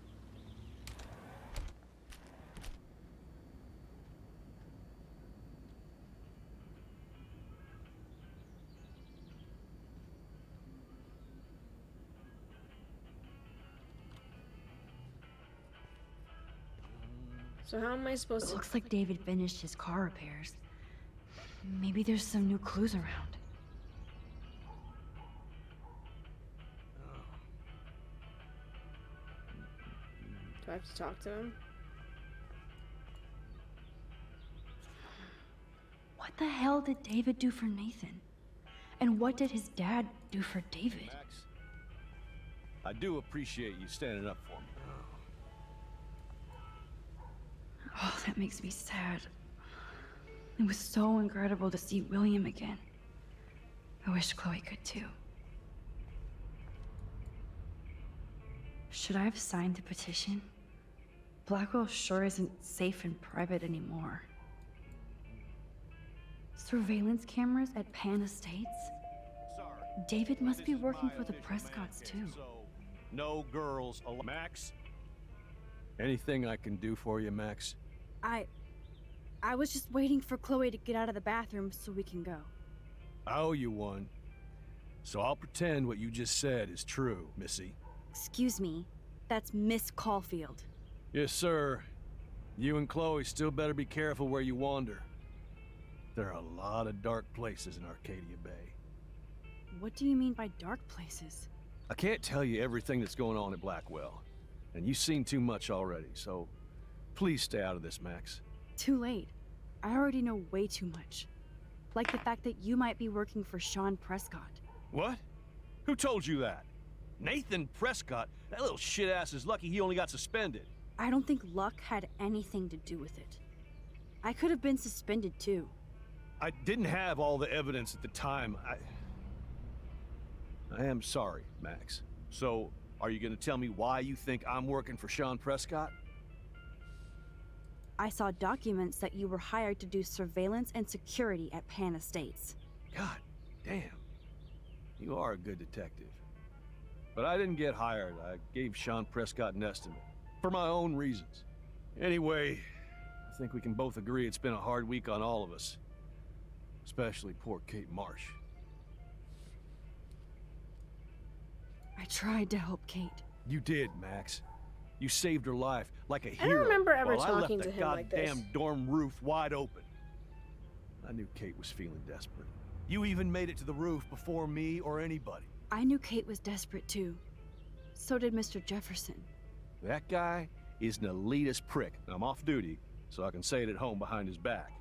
So how am I supposed It to... looks like David finished his car repairs. Maybe there's some new clues around. Do I have to talk to him? What the hell did David do for Nathan? And what did his dad do for David? Max, I do appreciate you standing up for me. Oh, that makes me sad. It was so incredible to see William again. I wish Chloe could too. Should I have signed the petition? Blackwell sure isn't safe and private anymore. Surveillance cameras at Pan Estates? Sorry. David must This be is working my for the official Prescotts man too. cave, so no girls allowed. Max? Anything I can do for you, Max? I was just waiting for Chloe to get out of the bathroom so we can go. I owe you one. So I'll pretend what you just said is true, Missy. Excuse me, that's Miss Caulfield. Yes, sir. You and Chloe still better be careful where you wander. There are a lot of dark places in Arcadia Bay. What do you mean by dark places? I can't tell you everything that's going on at Blackwell, and you've seen too much already, so please stay out of this, Max. Too late. I already know way too much. Like the fact that you might be working for Sean Prescott. What? Who told you that? Nathan Prescott? That little shit-ass is lucky he only got suspended. I don't think luck had anything to do with it. I could have been suspended too. I didn't have all the evidence at the time. I am sorry, Max. So, are you gonna tell me why you think I'm working for Sean Prescott? I saw documents that you were hired to do surveillance and security at Pan Estates. God damn. You are a good detective. But I didn't get hired. I gave Sean Prescott an estimate. For my own reasons. Anyway, I think we can both agree it's been a hard week on all of us. Especially poor Kate Marsh. I tried to help Kate. You did, Max. You saved her life like a I don't hero. remember ever while talking I to left him the like this. goddamn dorm roof wide open. I knew Kate was feeling desperate. You even made it to the roof before me or anybody. I knew Kate was desperate too. So did Mr. Jefferson. That guy is an elitist prick. I'm off duty, so I can say it at home behind his back.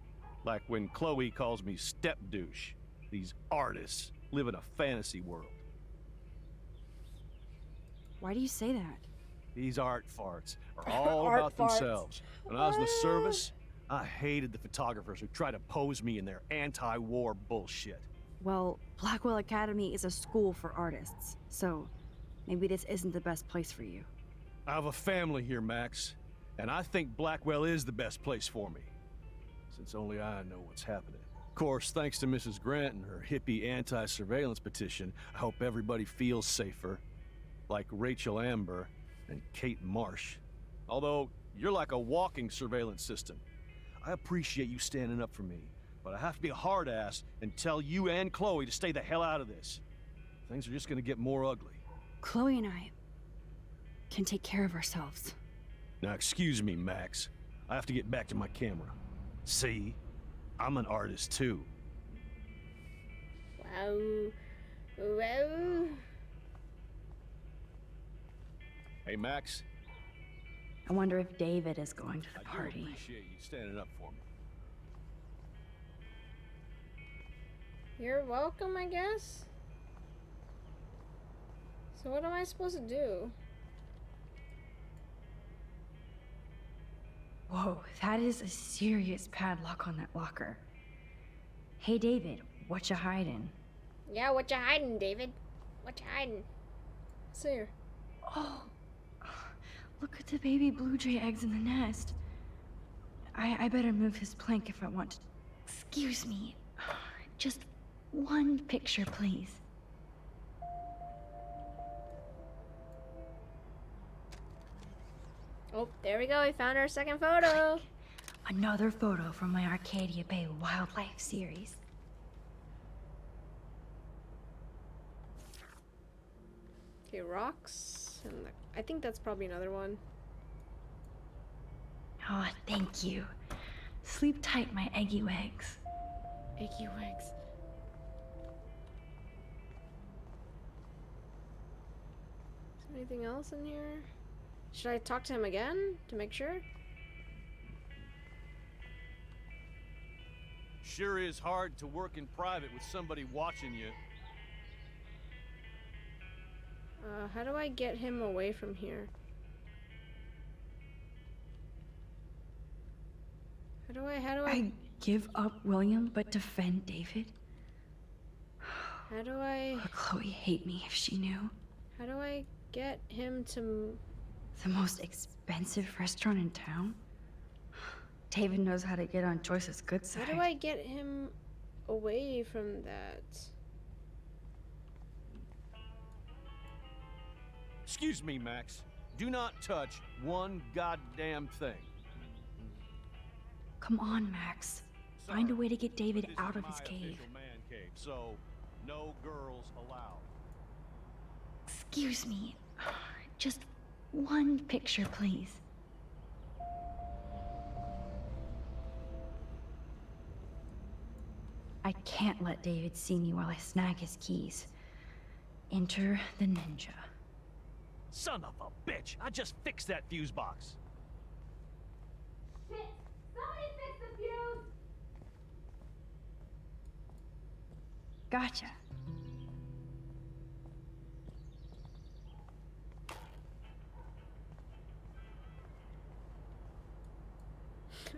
Like when Chloe calls me step douche. These artists live in a fantasy world. Why do you say that? These art farts are all Art about farts. themselves. When I was in the service, I hated the photographers who try to pose me in their anti-war bullshit. Well, Blackwell Academy is a school for artists, so maybe this isn't the best place for you. I have a family here, Max, and I think Blackwell is the best place for me, since only I know what's happening. Of course, thanks to Mrs. Grant and her hippie anti-surveillance petition, I hope everybody feels safer, like Rachel Amber and Kate Marsh. Although, you're like a walking surveillance system. I appreciate you standing up for me, but I have to be a hard ass and tell you and Chloe to stay the hell out of this. Things are just gonna get more ugly. Chloe and I can take care of ourselves. Now, excuse me, Max. I have to get back to my camera. See? I'm an artist, too. Wow. Wow. Hey, Max. I wonder if David is going to the I do party. appreciate you standing up for me. You're welcome, I guess. So what am I supposed to do? Whoa, that is a serious padlock on that locker. Hey, David, what you hiding? Yeah, what you hiding, David? What you hiding? See her. Oh, look at the baby blue jay eggs in the nest. I better move his plank if I want to. Excuse me. Just one picture, please. Oh, there we go. We found our second photo. Another photo from my Arcadia Bay wildlife series. Okay, rocks. And I think that's probably another one. Oh, thank you. Sleep tight, my eggy wags. Eggy wags. Is there anything else in here? Should I talk to him again to make sure? Sure is hard to work in private with somebody watching you. How do I get him away from here? How do I I give up William, but defend David? how do I Would Chloe hate me if she knew? how do I get him to The most expensive restaurant in town? David knows how to get on Joyce's good side. how do I get him away from that? Excuse me, Max. Do not touch one goddamn thing. Come on, Max. Find a way to get David This is out of my his cave. official man cave, so no girls allowed. Excuse me. Just one picture, please. I can't let David see me while I snag his keys. Enter the ninja. Son of a bitch! I just fixed that fuse box. Somebody fix the fuse! Gotcha.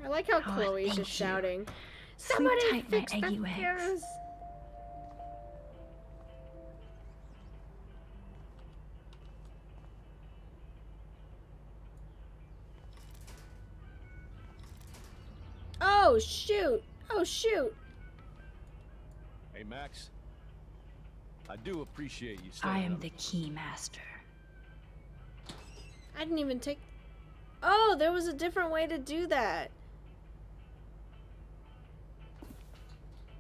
I like how Oh, Chloe's thank just you. shouting. Sleep Somebody tight, my fix the eggy wags. fuse! Oh shoot! Oh shoot! Hey, Max. I do appreciate you I standing am up. the key master. I didn't even take. Oh, there was a different way to do that.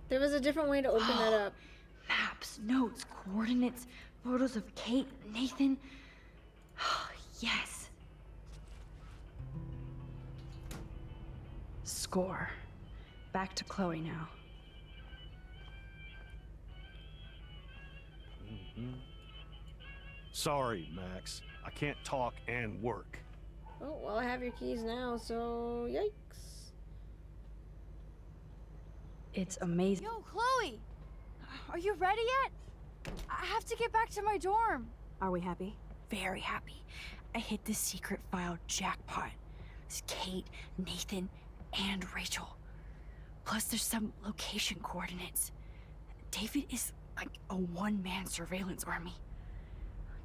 There was a different way to open that up. Maps, notes, coordinates, photos of Kate, Nathan. Yes. Score. Back to Chloe now. Sorry, Max. I can't talk and work. Oh, well, I have your keys now, so yikes. It's amazing. Yo, Chloe! Are you ready yet? I have to get back to my dorm. Are we happy? Very happy. I hit the secret file jackpot. It's Kate, Nathan, and Rachel. Plus there's some location coordinates. David is like a one-man surveillance army.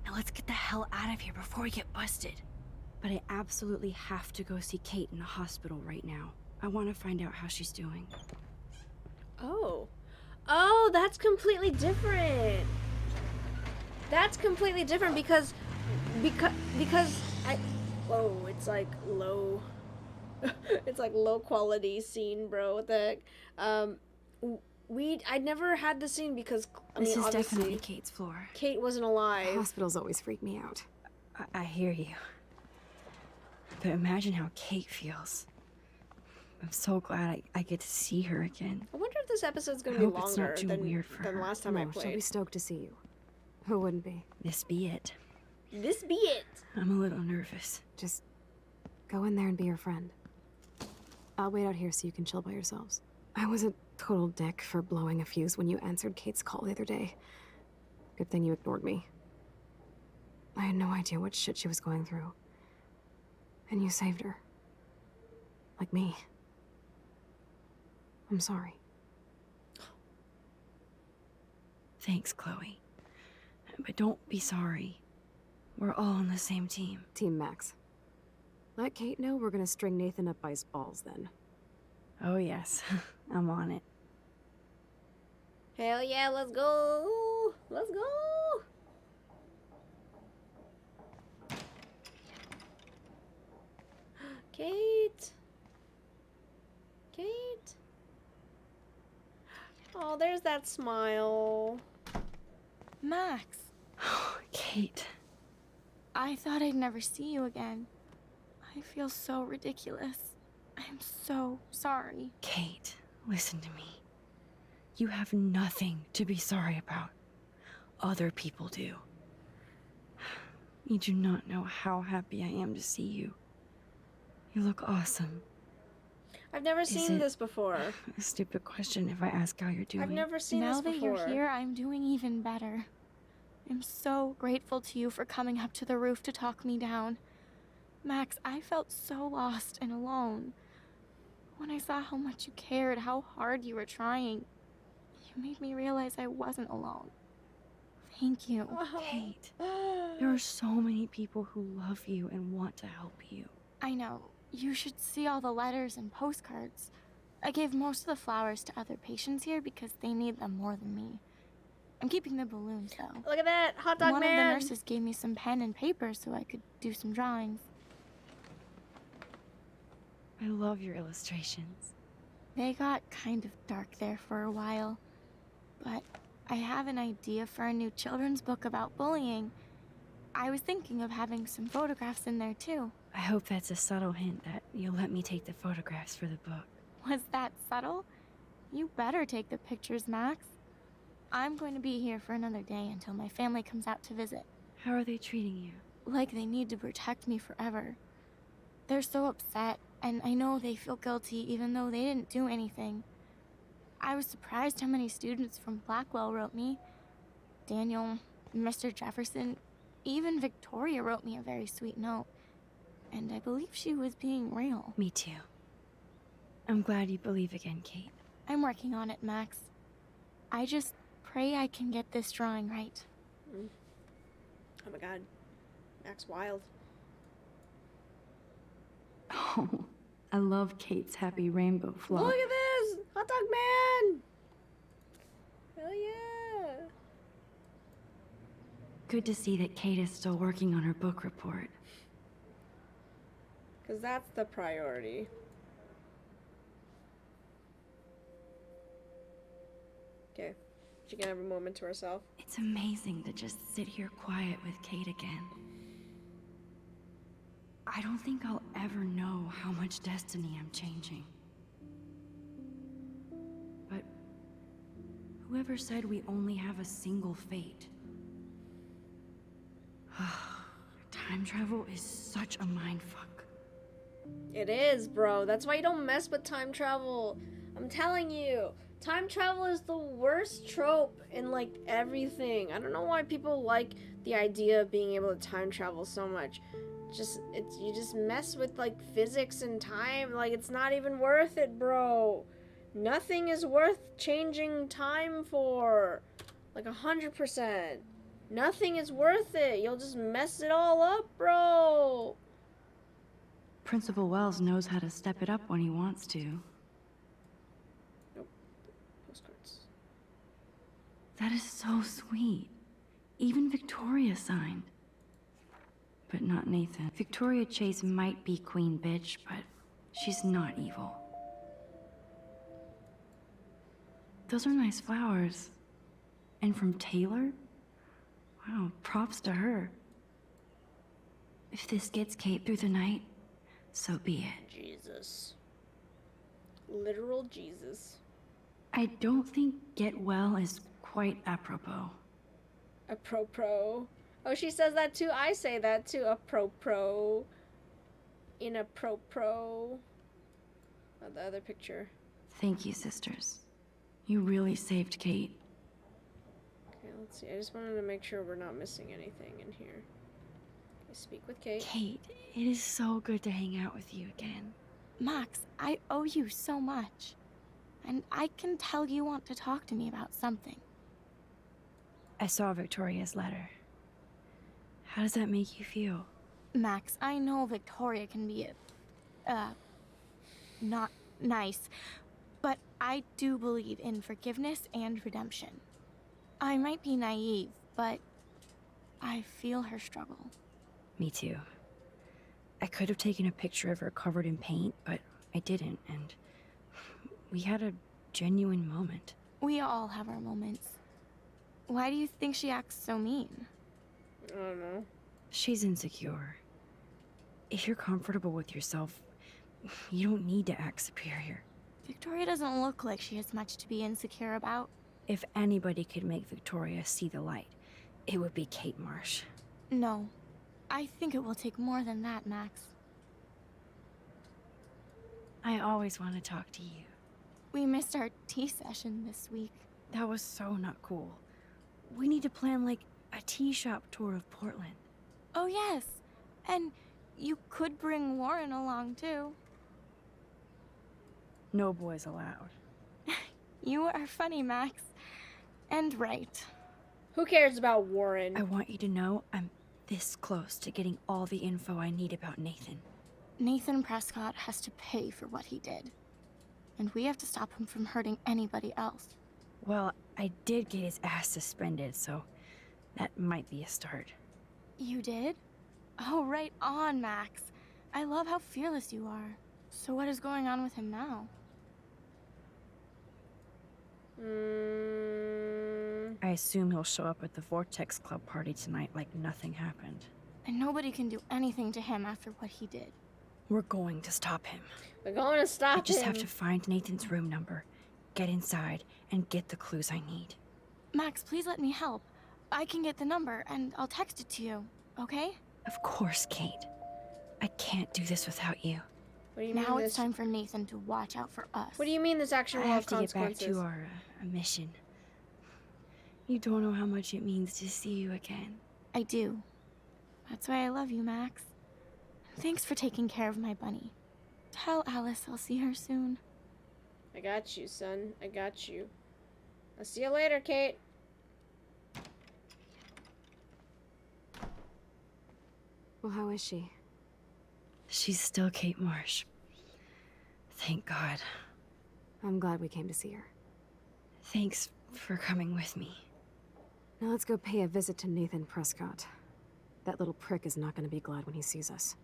Now let's get the hell out of here before we get busted. But I absolutely have to go see Kate in the hospital right now. I want to find out how she's doing. Oh. Oh, that's completely different. That's completely different because I whoa, it's like low it's like low quality scene, bro. What the heck? I never had the scene because This is obviously definitely Kate's floor. Kate wasn't alive. Hospitals always freak me out. I hear you. But imagine how Kate feels. I'm so glad I get to see her again. I wonder if this episode's gonna I be hope it's longer not too than weird for than her. last time I No, she'll played. be stoked to see you. Who wouldn't be? This be it. This be it. I'm a little nervous. Just go in there and be your friend. I'll wait out here so you can chill by yourselves. I was a total dick for blowing a fuse when you answered Kate's call the other day. Good thing you ignored me. I had no idea what shit she was going through. And you saved her. Like me. I'm sorry. Thanks, Chloe. But don't be sorry. We're all on the same team. Team Max. Let Kate know we're gonna string Nathan up by his balls then. Oh yes, I'm on it. Hell yeah, let's go. Let's go. Kate. Kate. Oh, there's that smile. Max, Kate. I thought I'd never see you again. I feel so ridiculous. I'm so sorry. Kate, listen to me. You have nothing to be sorry about. Other people do. You do not know how happy I am to see you. You look awesome. I've never seen it- this before. A stupid question if I ask how you're doing. I've never seen Now this that before. you're here, I'm doing even better. I'm so grateful to you for coming up to the roof to talk me down. Max, I felt so lost and alone. When I saw how much you cared, how hard you were trying, you made me realize I wasn't alone. Thank you. Kate, there are so many people who love you and want to help you. I know. You should see all the letters and postcards. I gave most of the flowers to other patients here because they need them more than me. I'm keeping the balloons, though. Look at that, hot dog One man. of the nurses gave me some pen and paper so I could do some drawings. I love your illustrations. They got kind of dark there for a while. But I have an idea for a new children's book about bullying. I was thinking of having some photographs in there, too. I hope that's a subtle hint that you'll let me take the photographs for the book. Was that subtle? You better take the pictures, Max. I'm going to be here for another day until my family comes out to visit. How are they treating you? Like they need to protect me forever. They're so upset, and I know they feel guilty even though they didn't do anything. I was surprised how many students from Blackwell wrote me. Daniel, Mr. Jefferson, even Victoria wrote me a very sweet note. And I believe she was being real. Me too. I'm glad you believe again, Kate. I'm working on it, Max. I just pray I can get this drawing right. Oh my god. Max Wild. Oh, I love Kate's happy rainbow flock. Look at this! Hot dog man! Hell yeah! Good to see that Kate is still working on her book report. Because that's the priority. Okay. She can have a moment to herself. It's amazing to just sit here quiet with Kate again. I don't think I'll ever know how much destiny I'm changing. But whoever said we only have a single fate? Time travel is such a mindfuck. It is, bro. That's why you don't mess with time travel. I'm telling you. Time travel is the worst trope in like everything. I don't know why people like the idea of being able to time travel so much. You just mess with like physics and time. Like it's not even worth it, bro. Nothing is worth changing time for. Like 100%. Nothing is worth it. You'll just mess it all up, bro. Principal Wells knows how to step it up when he wants to. Postcards. That is so sweet. Even Victoria signed. But not Nathan. Victoria Chase might be queen bitch, but she's not evil. Those are nice flowers. And from Taylor? Wow, props to her. If this gets Kate through the night, so be it. Jesus. Literal Jesus. I don't think get well is quite apropos. Apropos. Oh, she says that too. I say that too. Apropos. Inapropos. Oh, the other picture. Thank you, sisters. You really saved Kate. Okay, let's see. I just wanted to make sure we're not missing anything in here. Okay, speak with Kate. Kate, it is so good to hang out with you again. Max, I owe you so much. And I can tell you want to talk to me about something. I saw Victoria's letter. How does that make you feel? Max, I know Victoria can be not nice, but I do believe in forgiveness and redemption. I might be naive, but I feel her struggle. Me too. I could have taken a picture of her covered in paint, but I didn't, and we had a genuine moment. We all have our moments. Why do you think she acts so mean? I don't know. She's insecure. If you're comfortable with yourself, you don't need to act superior. Victoria doesn't look like she has much to be insecure about. If anybody could make Victoria see the light, it would be Kate Marsh. No. I think it will take more than that, Max. I always want to talk to you. We missed our tea session this week. That was so not cool. We need to plan, like, a tea shop tour of Portland. Oh, yes. And you could bring Warren along, too. No boys allowed. You are funny, Max. And right. Who cares about Warren? I want you to know I'm this close to getting all the info I need about Nathan. Nathan Prescott has to pay for what he did. And we have to stop him from hurting anybody else. Well, I did get his ass suspended, so that might be a start. You did? Oh, right on, Max. I love how fearless you are. So what is going on with him now? I assume he'll show up at the Vortex Club party tonight like nothing happened. And nobody can do anything to him after what he did. We're going to stop him. We're going to stop him. I just have to find Nathan's room number, get inside, and get the clues I need. Max, please let me help. I can get the number, and I'll text it to you, okay? Of course, Kate. I can't do this without you. What do you Now mean it's time for Nathan to watch out for us. What do you mean this action I will have have to get back consequences? to our mission. You don't know how much it means to see you again. I do. That's why I love you, Max. Thanks for taking care of my bunny. Tell Alice I'll see her soon. I got you, son. I got you. I'll see you later, Kate. Well, how is she? She's still Kate Marsh. Thank God. I'm glad we came to see her. Thanks for coming with me. Now let's go pay a visit to Nathan Prescott. That little prick is not going to be glad when he sees us.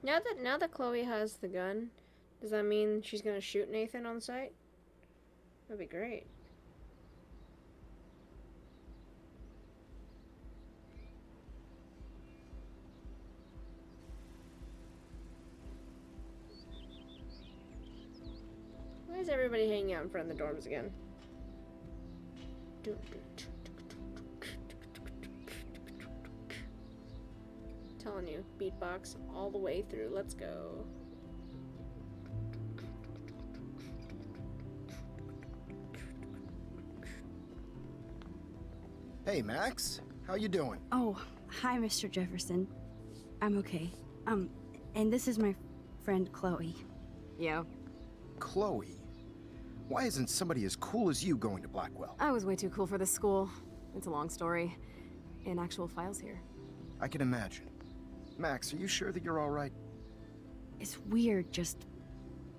Now that Chloe has the gun, does that mean she's gonna shoot Nathan on sight? That'd be great. Why is everybody hanging out in front of the dorms again? Telling you, beatbox all the way through. Let's go. Hey, Max. How you doing? Oh, hi, Mr. Jefferson. I'm okay. And this is my friend Chloe. Yeah. Chloe. Why isn't somebody as cool as you going to Blackwell? I was way too cool for this school. It's a long story. In actual files here. I can imagine. Max, are you sure that you're all right? It's weird just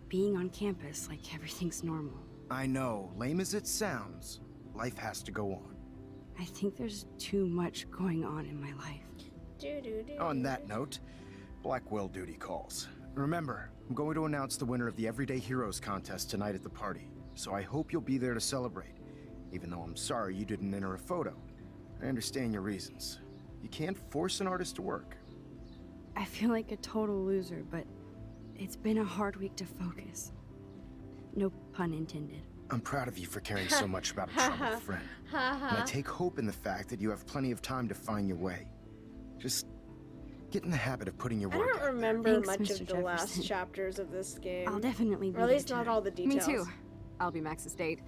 being on campus like everything's normal. I know, lame as it sounds, life has to go on. I think there's too much going on in my life. On that note, Blackwell duty calls. Remember, I'm going to announce the winner of the Everyday Heroes contest tonight at the party, so I hope you'll be there to celebrate, even though I'm sorry you didn't enter a photo. I understand your reasons. You can't force an artist to work. I feel like a total loser, but it's been a hard week to focus. No pun intended. I'm proud of you for caring so much about a troubled friend. And I take hope in the fact that you have plenty of time to find your way. Just get in the habit of putting your I work don't out there. remember Thanks, much Mr. of the last Jefferson. chapters of this game. I'll definitely be Or at least there not to- all the Me details. too. I'll be Max's date.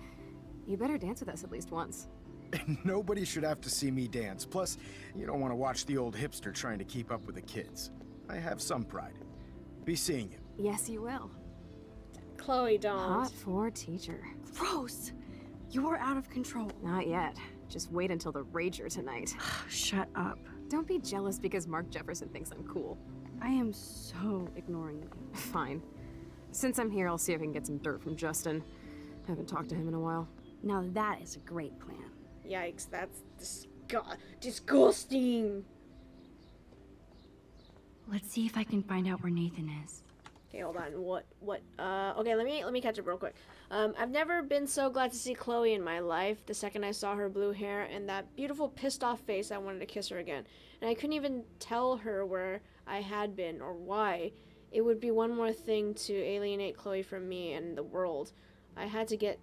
You better dance with us at least once. Nobody should have to see me dance. Plus, you don't want to watch the old hipster trying to keep up with the kids. I have some pride. Be seeing you. Yes, you will. Chloe, don't. Hot for teacher. Gross! You are out of control. Not yet. Just wait until the Rager tonight. Shut up. Don't be jealous because Mark Jefferson thinks I'm cool. I am so ignoring you. Fine. Since I'm here, I'll see if I can get some dirt from Justin. Haven't talked to him in a while. Now that is a great plan. Yikes, that's disgusting. Let's see if I can find out where Nathan is. Okay, hold on. Okay, let me catch up real quick. I've never been so glad to see Chloe in my life. The second I saw her blue hair and that beautiful pissed off face, I wanted to kiss her again. And I couldn't even tell her where I had been or why. It would be one more thing to alienate Chloe from me and the world. I had to get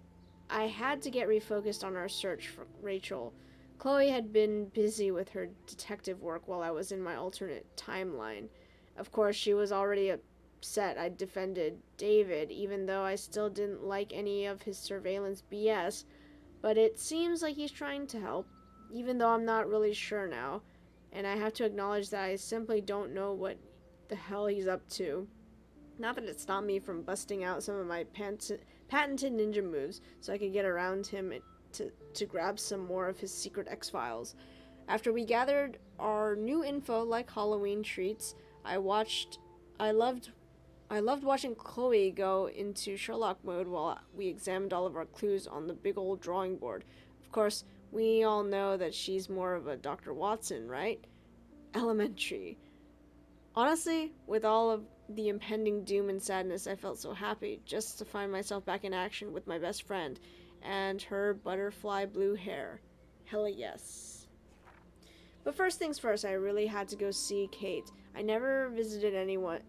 refocused on our search for Rachel. Chloe had been busy with her detective work while I was in my alternate timeline. Of course, she was already upset I defended David, even though I still didn't like any of his surveillance BS. But it seems like he's trying to help, even though I'm not really sure now. And I have to acknowledge that I simply don't know what the hell he's up to. Not that it stopped me from busting out some of my patented ninja moves so I could get around him to grab some more of his secret X-Files. After we gathered our new info like Halloween treats, I loved watching Chloe go into Sherlock mode while we examined all of our clues on the big old drawing board. Of course, we all know that she's more of a Dr. Watson, right? Elementary. Honestly, with all of the impending doom and sadness, I felt so happy just to find myself back in action with my best friend and her butterfly blue hair. Hella yes. But first things first, I really had to go see Kate. I never visited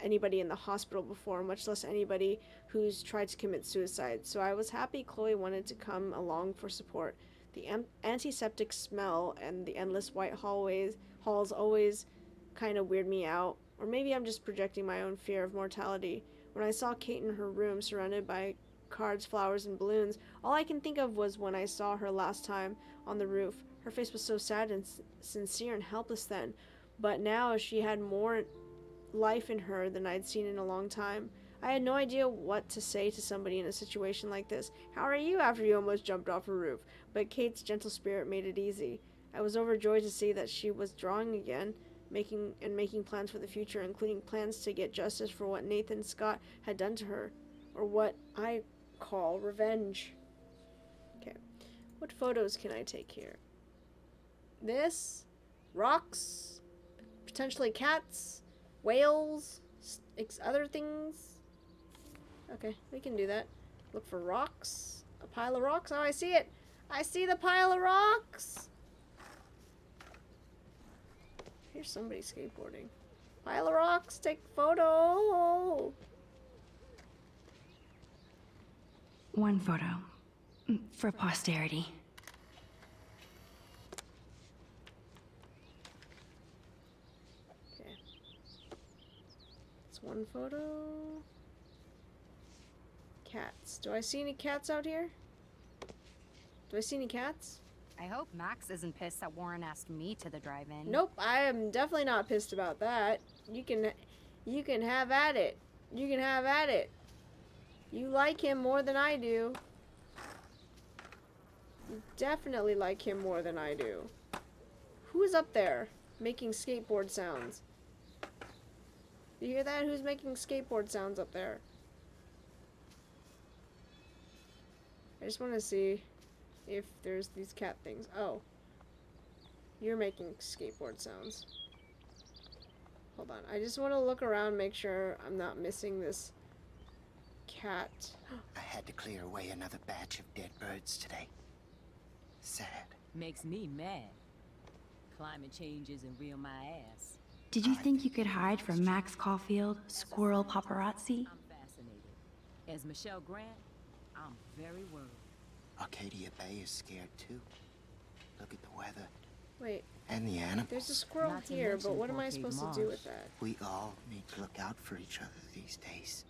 anybody in the hospital before, much less anybody who's tried to commit suicide, so I was happy Chloe wanted to come along for support. The antiseptic smell and the endless white halls always kind of weird me out. Or maybe I'm just projecting my own fear of mortality. When I saw Kate in her room surrounded by cards, flowers, and balloons, all I can think of was when I saw her last time on the roof. Her face was so sad and sincere and helpless then, but now she had more life in her than I'd seen in a long time. I had no idea what to say to somebody in a situation like this. How are you after you almost jumped off a roof? But Kate's gentle spirit made it easy. I was overjoyed to see that she was drawing again, making plans for the future, including plans to get justice for what Nathan Scott had done to her, or what I call revenge. Okay, what photos can I take here? This, rocks, potentially cats, whales, other things. Okay, we can do that. Look for rocks, a pile of rocks. Oh, I see it. I see the pile of rocks. Here's somebody skateboarding. Pile of rocks, take photo. One photo. For posterity. Okay. It's one photo. Cats. Do I see any cats out here? Do I see any cats? I I hope Max isn't pissed that Warren asked me to the drive-in. Nope, I am definitely not pissed about that. You can have at it. You can have at it. You like him more than I do. You definitely like him more than I do. Who's up there making skateboard sounds? You hear that? Who's making skateboard sounds up there? I just want to see if there's these cat things. Oh. You're making skateboard sounds. Hold on. I just want to look around, make sure I'm not missing this cat. I had to clear away another batch of dead birds today. Sad. Makes me mad. Climate change isn't real my ass. Did you think you could hide from Max Caulfield, squirrel paparazzi? I'm fascinated. As Michelle Grant, I'm very worried. Arcadia Bay is scared too. Look at the weather. Wait. And the animals. There's a squirrel Not to here, mention but what am I Portrait supposed Marsh. to do with that? We all need to look out for each other these days.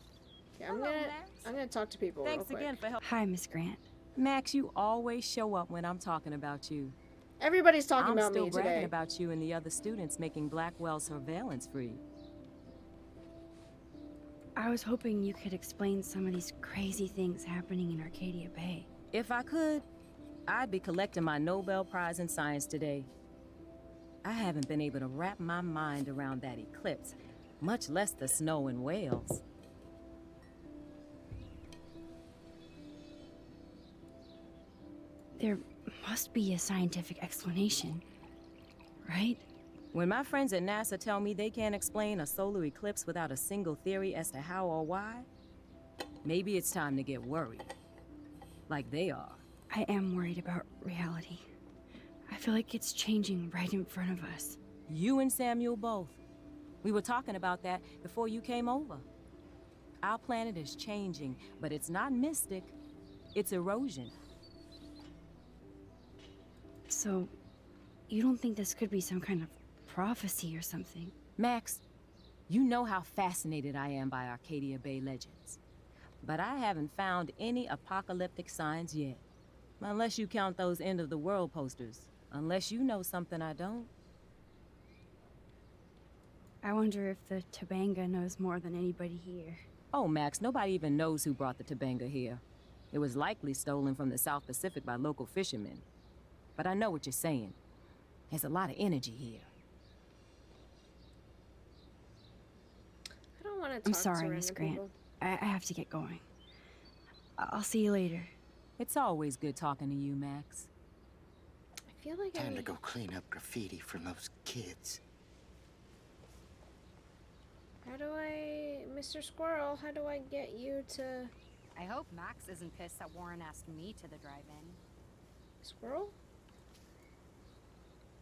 Yeah, Hello, Max. I'm gonna talk to people Thanks real quick. again for help. Hi, Miss Grant. Max, you always show up when I'm talking about you. Everybody's talking I'm about still me bragging today. about you and the other students making Blackwell surveillance free. I was hoping you could explain some of these crazy things happening in Arcadia Bay. If I could, I'd be collecting my Nobel Prize in Science today. I haven't been able to wrap my mind around that eclipse, much less the snow in Wales. There must be a scientific explanation, right? When my friends at NASA tell me they can't explain a solar eclipse without a single theory as to how or why, maybe it's time to get worried. Like they are. I am worried about reality. I feel like it's changing right in front of us. You and Samuel both. We were talking about that before you came over. Our planet is changing, but it's not mystic. It's erosion. So, you don't think this could be some kind of prophecy or something? Max, you know how fascinated I am by Arcadia Bay legends. But I haven't found any apocalyptic signs yet. Unless you count those end-of-the-world posters. Unless you know something I don't. I wonder if the Tabanga knows more than anybody here. Oh, Max, nobody even knows who brought the Tabanga here. It was likely stolen from the South Pacific by local fishermen. But I know what you're saying. There's a lot of energy here. I don't want to talk I'm to sorry, random Miss Grant. people. I have to get going. I'll see you later. It's always good talking to you, Max. I feel like Time to go clean up graffiti from those kids. How do I... Mr. Squirrel, how do I get you to... I hope Max isn't pissed that Warren asked me to the drive-in. Squirrel?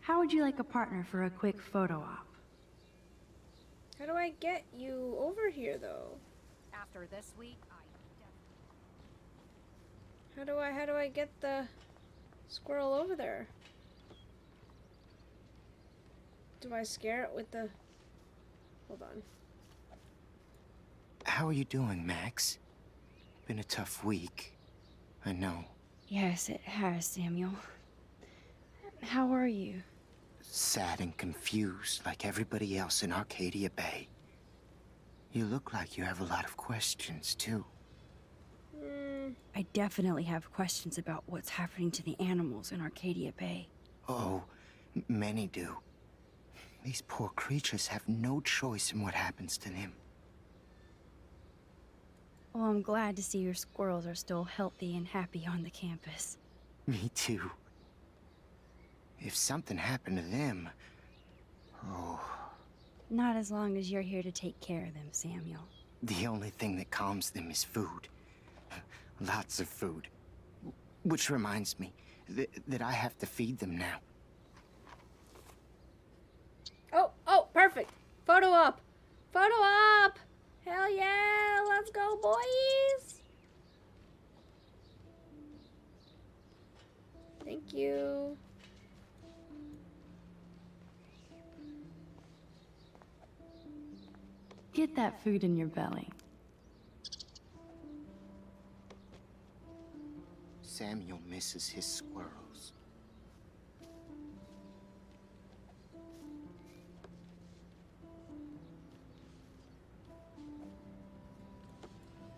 How would you like a partner for a quick photo op? How do I get you over here, though? After this week, How do I get the squirrel over there? Do I scare it with the... Hold on. How are you doing, Max? Been a tough week. I know. Yes, it has, Samuel. How are you? Sad and confused like everybody else in Arcadia Bay. You look like you have a lot of questions, too. I definitely have questions about what's happening to the animals in Arcadia Bay. Oh, many do. These poor creatures have no choice in what happens to them. Well, I'm glad to see your squirrels are still healthy and happy on the campus. Me too. If something happened to them... Oh, Not as long as you're here to take care of them, Samuel. the only thing that calms them is food. Lots of food. Which reminds me that I have to feed them now. Oh, perfect. Photo up. Photo up. Hell yeah. Let's go, boys. Thank you. Get that food in your belly. Samuel misses his squirrels.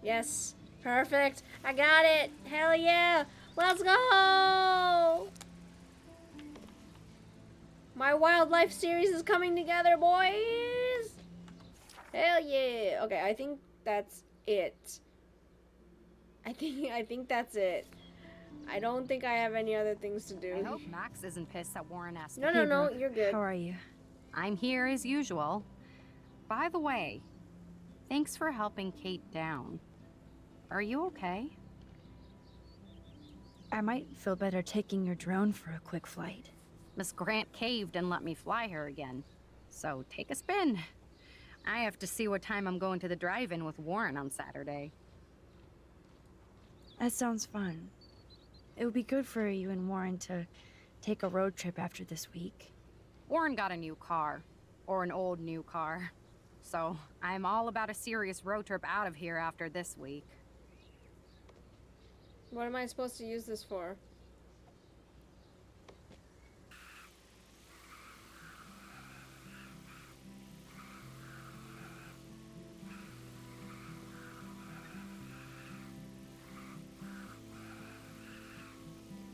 Yes. Perfect. I got it. Hell yeah. Let's go. My wildlife series is coming together, boys. Hell yeah. Okay, I think that's it. I think that's it. I don't think I have any other things to do. I hope Max isn't pissed that Warren asked No, me. no, no, you're good. How are you? I'm here as usual. By the way, thanks for helping Kate down. Are you okay? I might feel better taking your drone for a quick flight. Miss Grant caved and let me fly her again. So take a spin. I have to see what time I'm going to the drive-in with Warren on Saturday. That sounds fun. It would be good for you and Warren to take a road trip after this week. Warren got a new car. Or an old new car. So I'm all about a serious road trip out of here after this week. What am I supposed to use this for?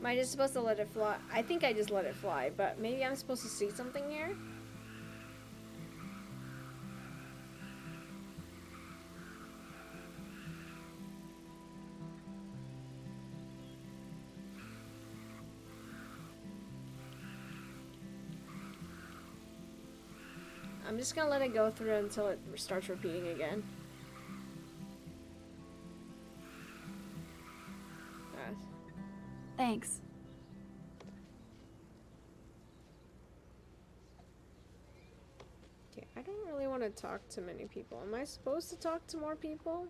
Am I just supposed to let it fly? I think I just let it fly, but maybe I'm supposed to see something here? I'm just gonna let it go through until it starts repeating again. Thanks. Okay, I don't really want to talk to many people. Am I supposed to talk to more people?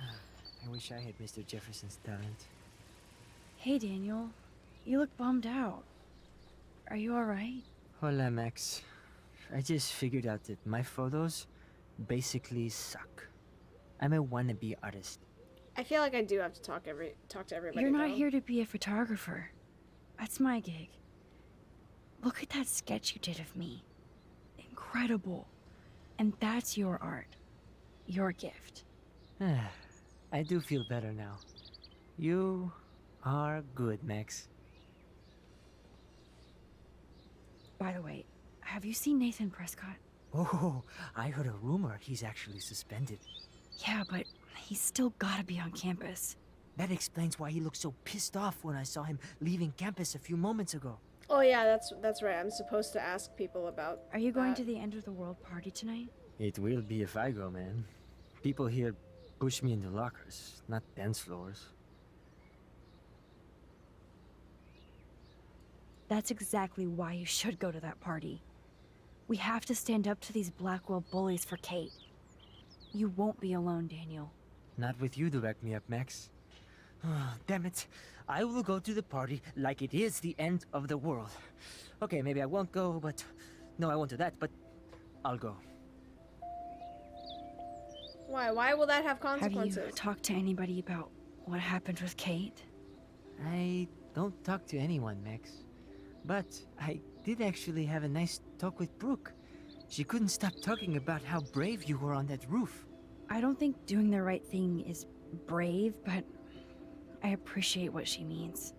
I wish I had Mr. Jefferson's talent. Hey, Daniel. You look bummed out. Are you alright? Hola, Max. I just figured out that my photos basically suck. I'm a wannabe artist. I feel like I do have to talk to everybody. You're not though. here to be a photographer. That's my gig. Look at that sketch you did of me. Incredible. And that's your art. Your gift. I do feel better now. You are good, Max. By the way, have you seen Nathan Prescott? Oh, I heard a rumor he's actually suspended. Yeah, but he's still gotta be on campus. That explains why he looked so pissed off when I saw him leaving campus a few moments ago. Oh yeah, that's right. I'm supposed to ask people about. Are you going to the end of the world party tonight? It will be if I go, man. People here push me into lockers, not dance floors. That's exactly why you should go to that party. We have to stand up to these Blackwell bullies for Kate. You won't be alone, Daniel. Not with you to back me up, Max. Damn it. I will go to the party like it is the end of the world. Okay, maybe I won't go, but... No, I won't do that, but... I'll go. Why? Why will that have consequences? Have you talked to anybody about what happened with Kate? I don't talk to anyone, Max. But I did actually have a nice talk with Brooke. She couldn't stop talking about how brave you were on that roof. I don't think doing the right thing is brave, but I appreciate what she means.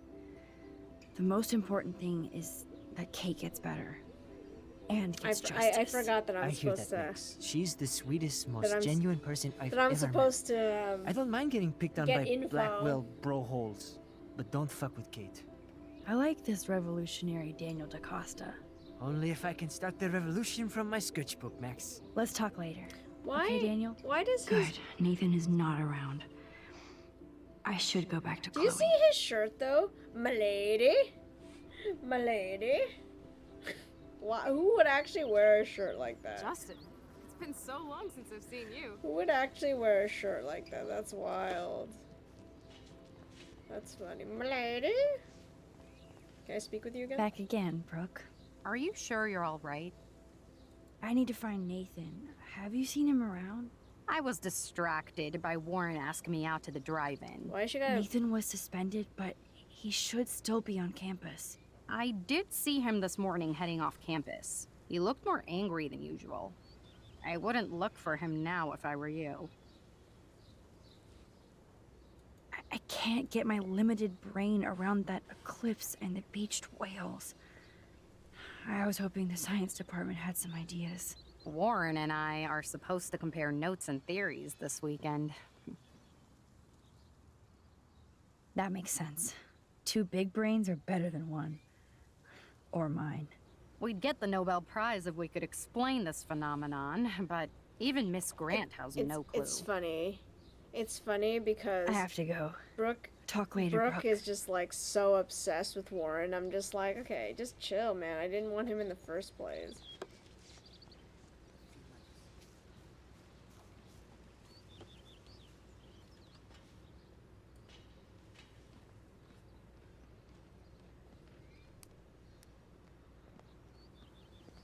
The most important thing is that Kate gets better. And gets justice. I forgot that I'm hear supposed that, to... Max. She's the sweetest, most genuine person I've ever met. That I'm supposed to, I don't mind getting picked on get by info. Blackwell bro holes, but don't fuck with Kate. I like this revolutionary Daniel DaCosta. Only if I can start the revolution from my sketchbook, Max. Let's talk later. Why? Okay, Daniel? Why does Good. Nathan is not around. I should go back to Do Chloe. you see his shirt though, m'lady? M'lady. Why? Who would actually wear a shirt like that? Justin, it's been so long since I've seen you. Who would actually wear a shirt like that? That's wild. That's funny, m'lady. Can I speak with you again? Back again, Brooke. Are you sure you're all right? I need to find Nathan. Have you seen him around? I was distracted by Warren asking me out to the drive-in. Why should I? Nathan was suspended, but he should still be on campus. I did see him this morning heading off campus. He looked more angry than usual. I wouldn't look for him now if I were you. I can't get my limited brain around that eclipse and the beached whales. I was hoping the science department had some ideas. Warren and I are supposed to compare notes and theories this weekend. That makes sense. 2 big brains are better than 1. Or mine. We'd get the Nobel Prize if we could explain this phenomenon, but even Miss Grant has no clue. It's funny. It's funny because I have to go. Brooke Talk later, Brooke Brooke. is just like so obsessed with Warren. I'm just like, okay, just chill, man. I didn't want him in the first place.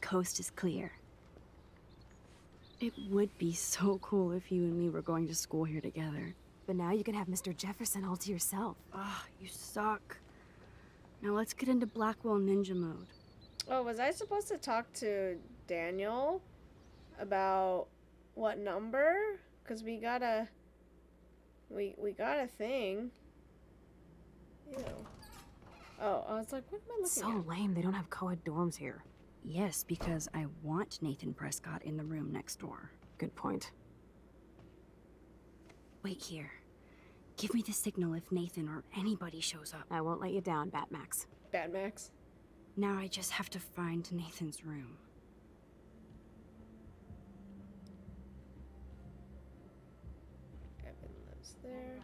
Coast is clear. It would be so cool if you and me were going to school here together. But now you can have Mr. Jefferson all to yourself. Ah, you suck. Now let's get into Blackwell Ninja mode. Oh, was I supposed to talk to Daniel about what number? Because we got a thing. Ew. Oh, I was like, what am I looking So at? lame, they don't have co-ed dorms here. Yes, because I want Nathan Prescott in the room next door. Good point. Wait here. Give me the signal if Nathan or anybody shows up. I won't let you down, Batmax. Batmax. Now I just have to find Nathan's room. Evan lives there.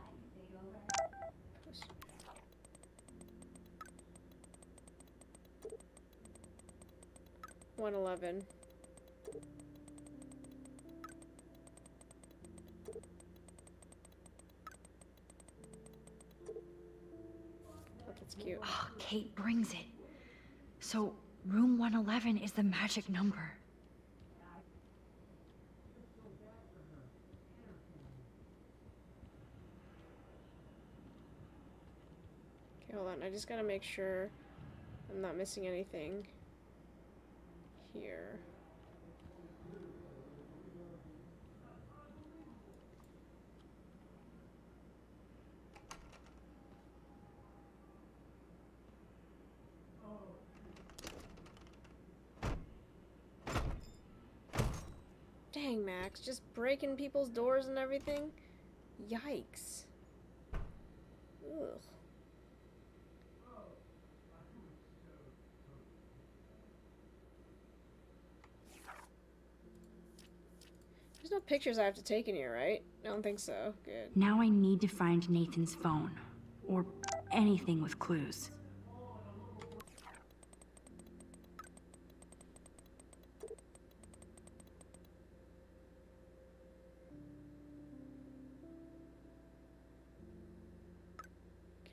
111. Oh, that's cute. Oh, Kate brings it. So, room 111 is the magic number. Okay, hold on. I just gotta make sure I'm not missing anything here. Dang, Max, just breaking people's doors and everything? Yikes. Ugh. There's no pictures I have to take in here, right? I don't think so. Good. Now I need to find Nathan's phone. Or anything with clues.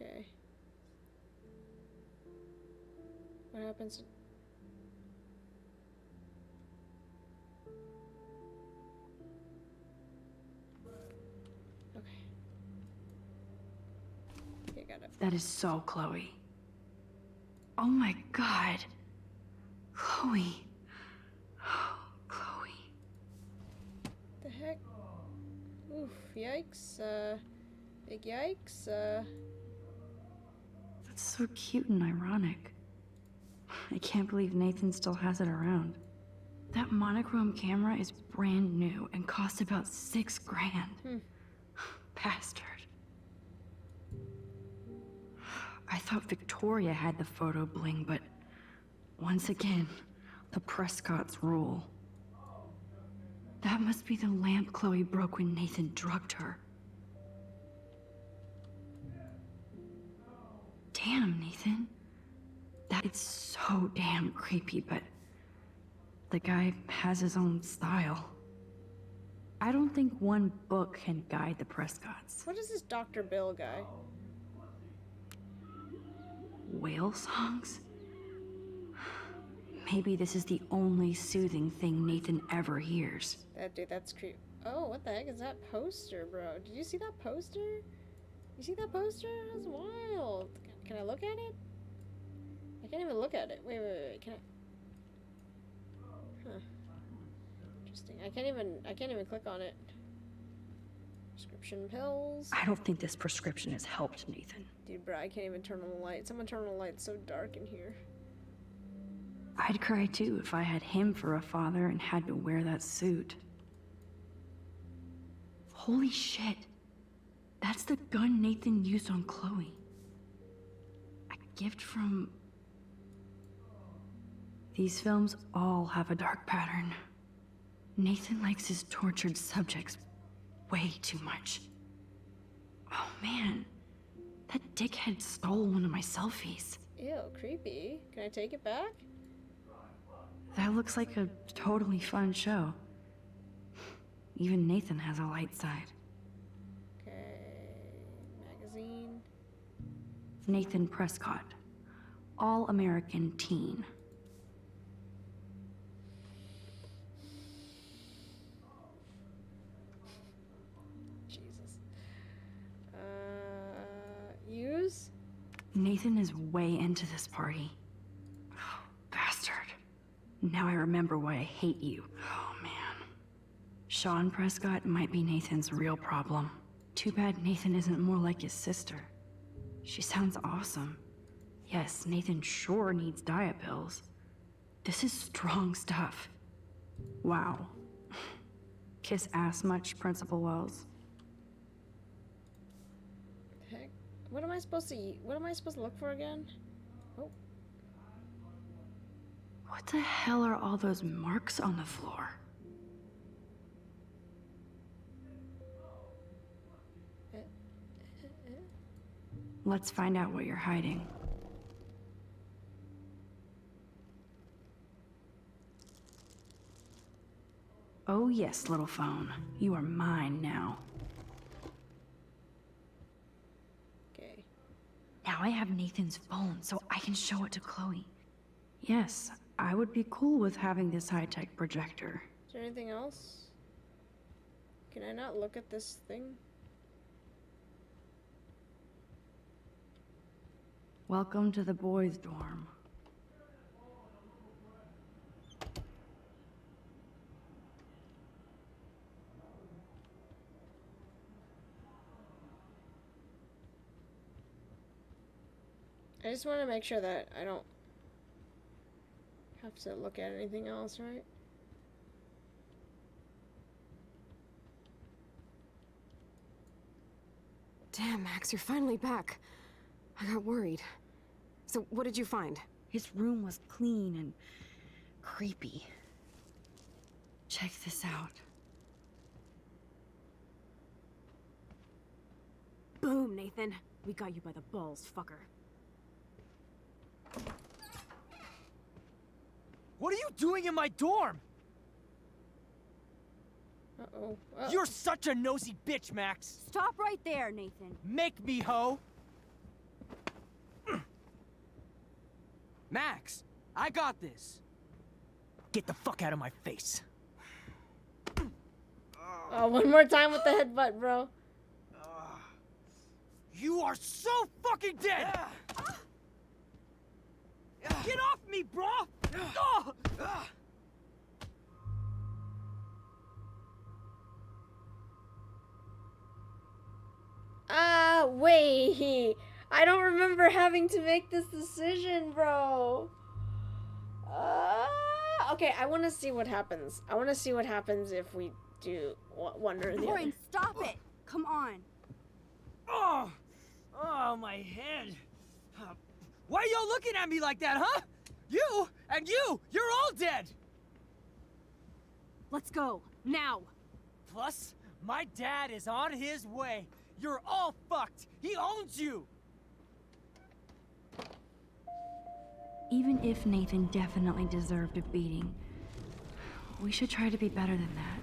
Okay. What happens? Okay. Okay, got it. That is so Chloe. Oh my god. Chloe. Oh, Chloe. The heck? Oof, yikes. Big yikes. That's so cute and ironic. I can't believe Nathan still has it around. That monochrome camera is brand new and cost about $6 grand. Bastard. I thought Victoria had the photo bling, but once again, the Prescotts rule. That must be the lamp Chloe broke when Nathan drugged her. Damn, Nathan. That is so damn creepy, but the guy has his own style. I don't think one book can guide the Prescotts. What is this Dr. Bill guy? Whale songs? Maybe this is the only soothing thing Nathan ever hears. That dude, that's creepy. Oh, what the heck is that poster, bro? Did you see that poster? You see that poster? That's wild. Can I look at it? I can't even look at it. Wait. Can I? Huh. Interesting. I can't even click on it. Prescription pills. I don't think this prescription has helped, Nathan. Dude, bro, I can't even turn on the light. Someone turn on the light. It's so dark in here. I'd cry too if I had him for a father and had to wear that suit. Holy shit. That's the gun Nathan used on Chloe. A gift from... These films all have a dark pattern. Nathan likes his tortured subjects way too much. Oh man, that dickhead stole one of my selfies. Ew, creepy. Can I take it back? That looks like a totally fun show. Even Nathan has a light side. Okay, magazine. Nathan Prescott, All-American Teen. Jesus. Use? Nathan is way into this party. Oh, bastard. Now I remember why I hate you. Oh, man. Sean Prescott might be Nathan's real problem. Too bad Nathan isn't more like his sister. She sounds awesome. Yes, Nathan sure needs diet pills. This is strong stuff. Wow. Kiss ass much, Principal Wells? Heck, what am I supposed to look for again? Oh. What the hell are all those marks on the floor? Let's find out what you're hiding. Oh yes, little phone. You are mine now. Okay. Now I have Nathan's phone, so I can show it to Chloe. Yes, I would be cool with having this high-tech projector. Is there anything else? Can I not look at this thing? Welcome to the boys' dorm. I just want to make sure that I don't have to look at anything else, right? Damn, Max, you're finally back. I got worried. So, what did you find? His room was clean and creepy. Check this out. Boom, Nathan. We got you by the balls, fucker. What are you doing in my dorm? Uh-oh. You're such a nosy bitch, Max. Stop right there, Nathan. Make me, ho. Max, I got this. Get the fuck out of my face. Oh, one more time with the headbutt, bro. You are so fucking dead! Get off me, bro! Wait. I don't remember having to make this decision, bro. Okay, I want to see what happens. I want to see what happens if we do one or the other. Lauren, stop it! Come on. Oh, my head. Why are y'all looking at me like that, huh? You and you're all dead. Let's go, now. Plus, my dad is on his way. You're all fucked. He owns you. Even if Nathan definitely deserved a beating, we should try to be better than that.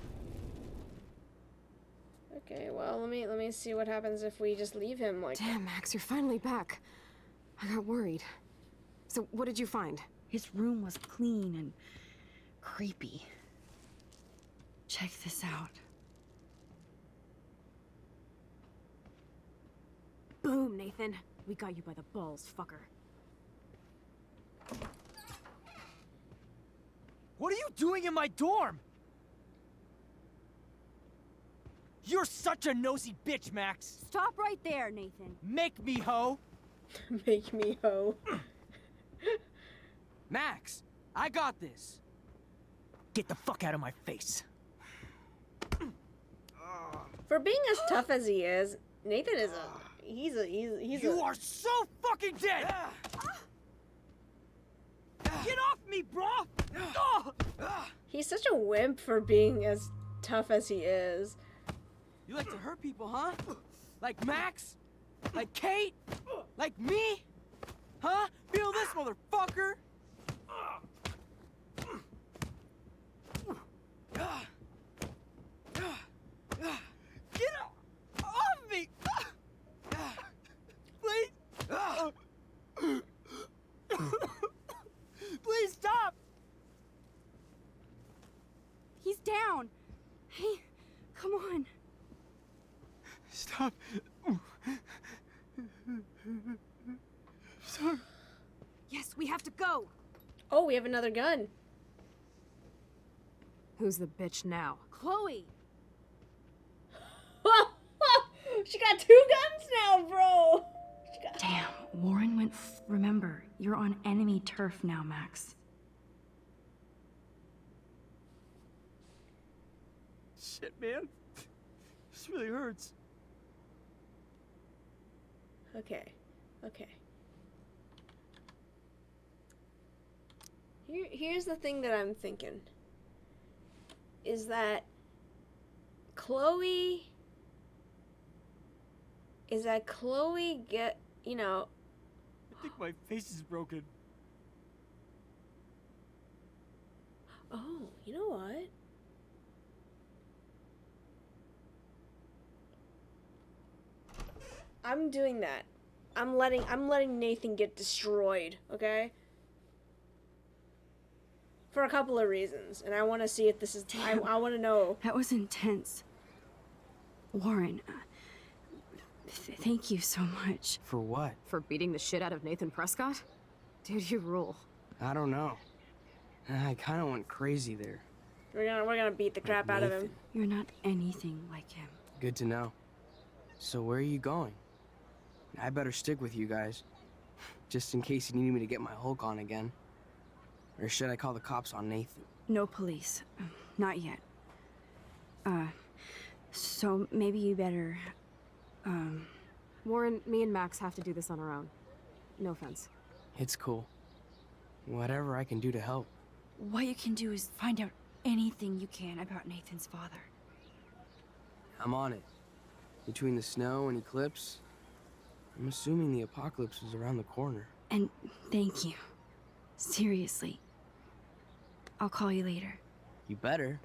Okay, well, let me see what happens if we just leave him like. Damn, Max, you're finally back. I got worried. So, what did you find? His room was clean and creepy. Check this out. Boom, Nathan. We got you by the balls, fucker. What are you doing in my dorm? You're such a nosy bitch, Max. Stop right there, Nathan. Make me, ho. Make me ho. Max, I got this. Get the fuck out of my face. For being as tough as he is, Nathan is he's You are so fucking dead! Get off me, bro! He's such a wimp for being as tough as he is. You like to hurt people, huh? Like Max? Like Kate? Like me? Huh? Feel this, motherfucker! Get off me! Please! Please stop! He's down. Hey, come on. Stop. Sorry. Yes, we have to go. Oh, we have another gun. Who's the bitch now? Chloe. She got 2 guns now, bro. Damn, Warren went remember, you're on enemy turf now, Max. Shit, man. This really hurts. Okay. Here's the thing that I'm thinking. Is that Chloe get, you know... I think my face is broken. Oh, you know what? I'm doing that. I'm letting Nathan get destroyed, okay? For a couple of reasons, and I want to see if this is... I want to know. That was intense. Warren, thank you so much. For what? For beating the shit out of Nathan Prescott? Dude, you rule. I don't know. I kind of went crazy there. We're gonna beat the crap out of him. You're not anything like him. Good to know. So where are you going? I better stick with you guys, just in case you need me to get my Hulk on again. Or should I call the cops on Nathan? No police. Not yet. So maybe you better, Warren, me and Max have to do this on our own. No offense. It's cool. Whatever I can do to help. What you can do is find out anything you can about Nathan's father. I'm on it. Between the snow and eclipse, I'm assuming the apocalypse is around the corner. And thank you. Seriously. I'll call you later. You better.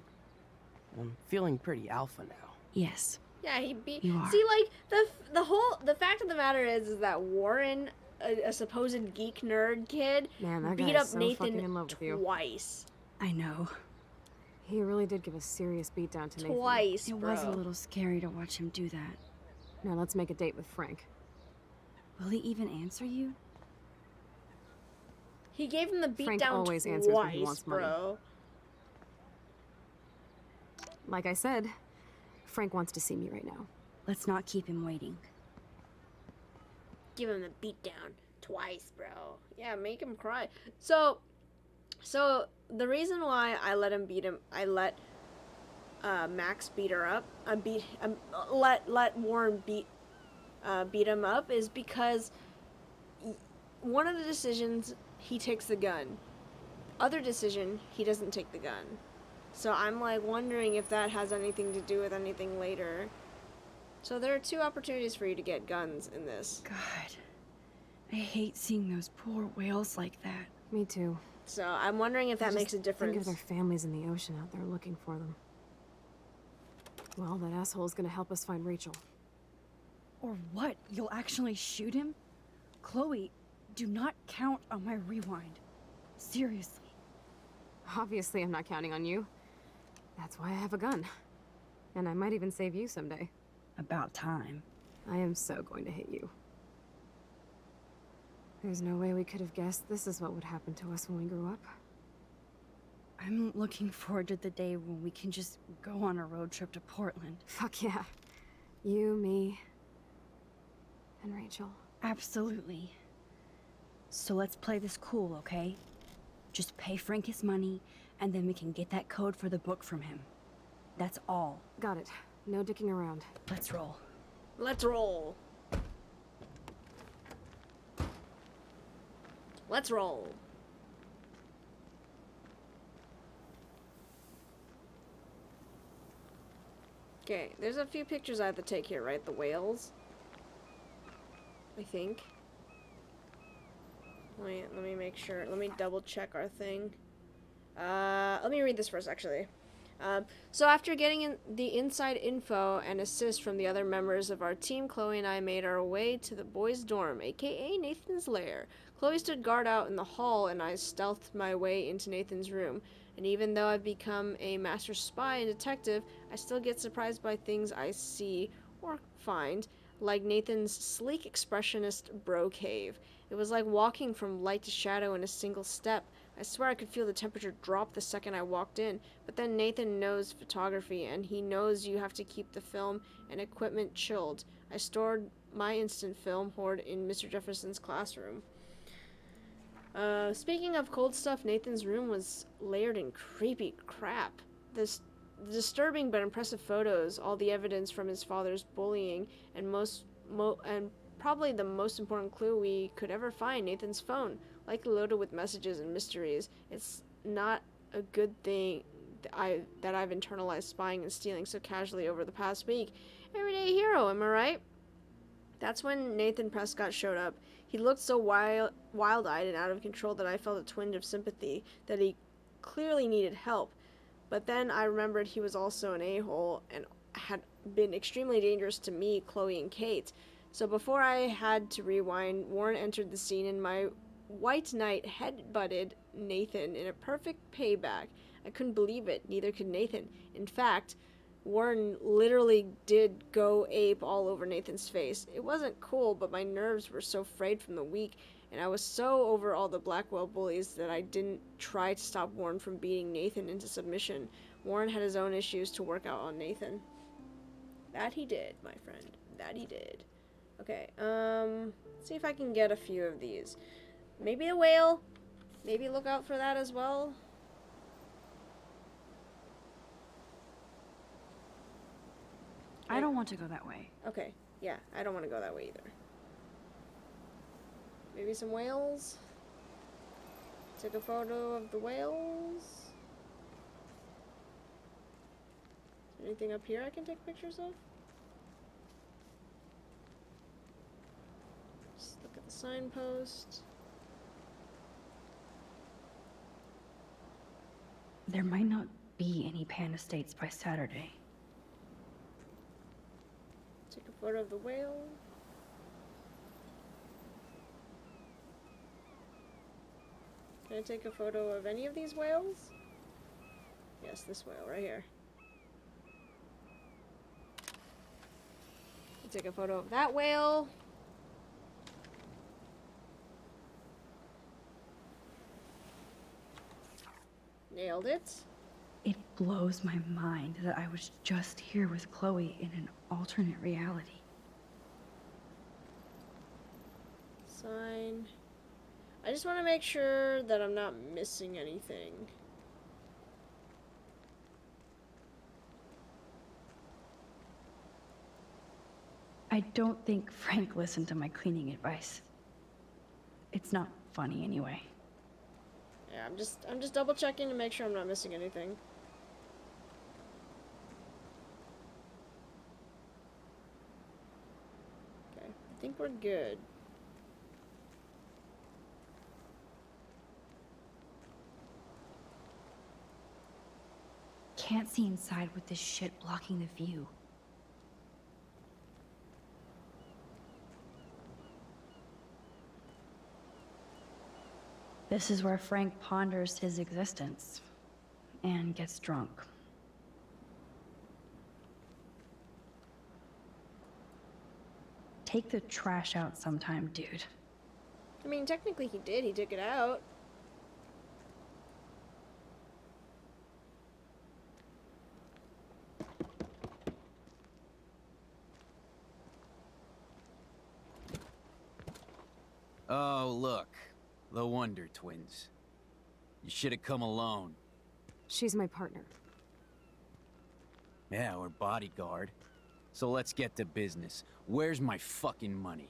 I'm feeling pretty alpha now. Yes. Yeah, he beat... You are. See, like, the fact of the matter is that Warren, a supposed geek nerd kid, Man, that beat guy up is so fucking in love Nathan with you. twice. I know. He really did give a serious beatdown to Nathan. Twice, It bro. was a little scary to watch him do that. Now let's make a date with Frank. Will he even answer you? He gave him the Frank beatdown always answers when he twice, wants money. bro. Like I said, Frank wants to see me right now. Let's not keep him waiting. Give him the beatdown twice, bro. Yeah, make him cry. So the reason why I let him beat him, I let Max beat her up. Let Warren beat him up is because one of the decisions he takes the gun. Other decision he doesn't take the gun. So I'm like wondering if that has anything to do with anything later. So there are 2 opportunities for you to get guns in this. God, I hate seeing those poor whales like that. Me too. So I'm wondering if that makes a Think of difference. their families in the ocean out there looking for them. Well, that asshole's gonna help us find Rachel. Or what? You'll actually shoot him? Chloe, do not count on my rewind. Seriously. Obviously, I'm not counting on you. That's why I have a gun. And I might even save you someday. About time. I am so going to hit you. There's no way we could have guessed this is what would happen to us when we grew up. I'm looking forward to the day when we can just go on a road trip to Portland. Fuck yeah. You, me, and Rachel. Absolutely. So let's play this cool, okay? Just pay Frank his money, and then we can get that code for the book from him. That's all. Got it. No dicking around. Let's roll. Let's roll. Let's roll. Okay, there's a few pictures I have to take here, right? The whales. I think. Let me make sure. Let me double check our thing. Let me read this first, actually. So after getting the inside info and assist from the other members of our team, Chloe and I made our way to the boys' dorm, aka Nathan's lair. Chloe stood guard out in the hall, and I stealthed my way into Nathan's room. And even though I've become a master spy and detective, I still get surprised by things I see or find, like Nathan's sleek expressionist bro cave. It was like walking from light to shadow in a single step. I swear I could feel the temperature drop the second I walked in, but then Nathan knows photography, and he knows you have to keep the film and equipment chilled. I stored my instant film hoard in Mr. Jefferson's classroom. Speaking of cold stuff, Nathan's room was layered in creepy crap. The disturbing but impressive photos, all the evidence from his father's bullying, and probably the most important clue we could ever find, Nathan's phone, likely loaded with messages and mysteries. It's not a good thing that I've internalized spying and stealing so casually over the past week. Everyday hero, am I right? That's when Nathan Prescott showed up. He looked so wild-eyed and out of control that I felt a twinge of sympathy, that he clearly needed help. But then I remembered he was also an a-hole and had been extremely dangerous to me, Chloe, and Kate. So before I had to rewind, Warren entered the scene, and my white knight head-butted Nathan in a perfect payback. I couldn't believe it, neither could Nathan. In fact, Warren literally did go ape all over Nathan's face. It wasn't cool, but my nerves were so frayed from the week, and I was so over all the Blackwell bullies that I didn't try to stop Warren from beating Nathan into submission. Warren had his own issues to work out on Nathan. That he did, my friend. That he did. Okay, let's see if I can get a few of these. Maybe a whale. Maybe look out for that as well. I don't want to go that way. Okay, yeah, I don't want to go that way either. Maybe some whales. Take a photo of the whales. Is there anything up here I can take pictures of? Just look at the signpost. There might not be any Pan Estates by Saturday. Take a photo of the whale. Can I take a photo of any of these whales? Yes, this whale right here. Take a photo of that whale. Nailed it. It blows my mind that I was just here with Chloe in an alternate reality. Sign. I just want to make sure that I'm not missing anything. I don't think Frank listened to my cleaning advice. It's not funny anyway. Yeah, I'm just double checking to make sure I'm not missing anything. Okay, I think we're good. Can't see inside with this shit blocking the view. This is where Frank ponders his existence and gets drunk. Take the trash out sometime, dude. I mean, technically he did. He took it out. Oh, look. The Wonder Twins. You should have come alone. She's my partner. Yeah, or bodyguard. So let's get to business. Where's my fucking money?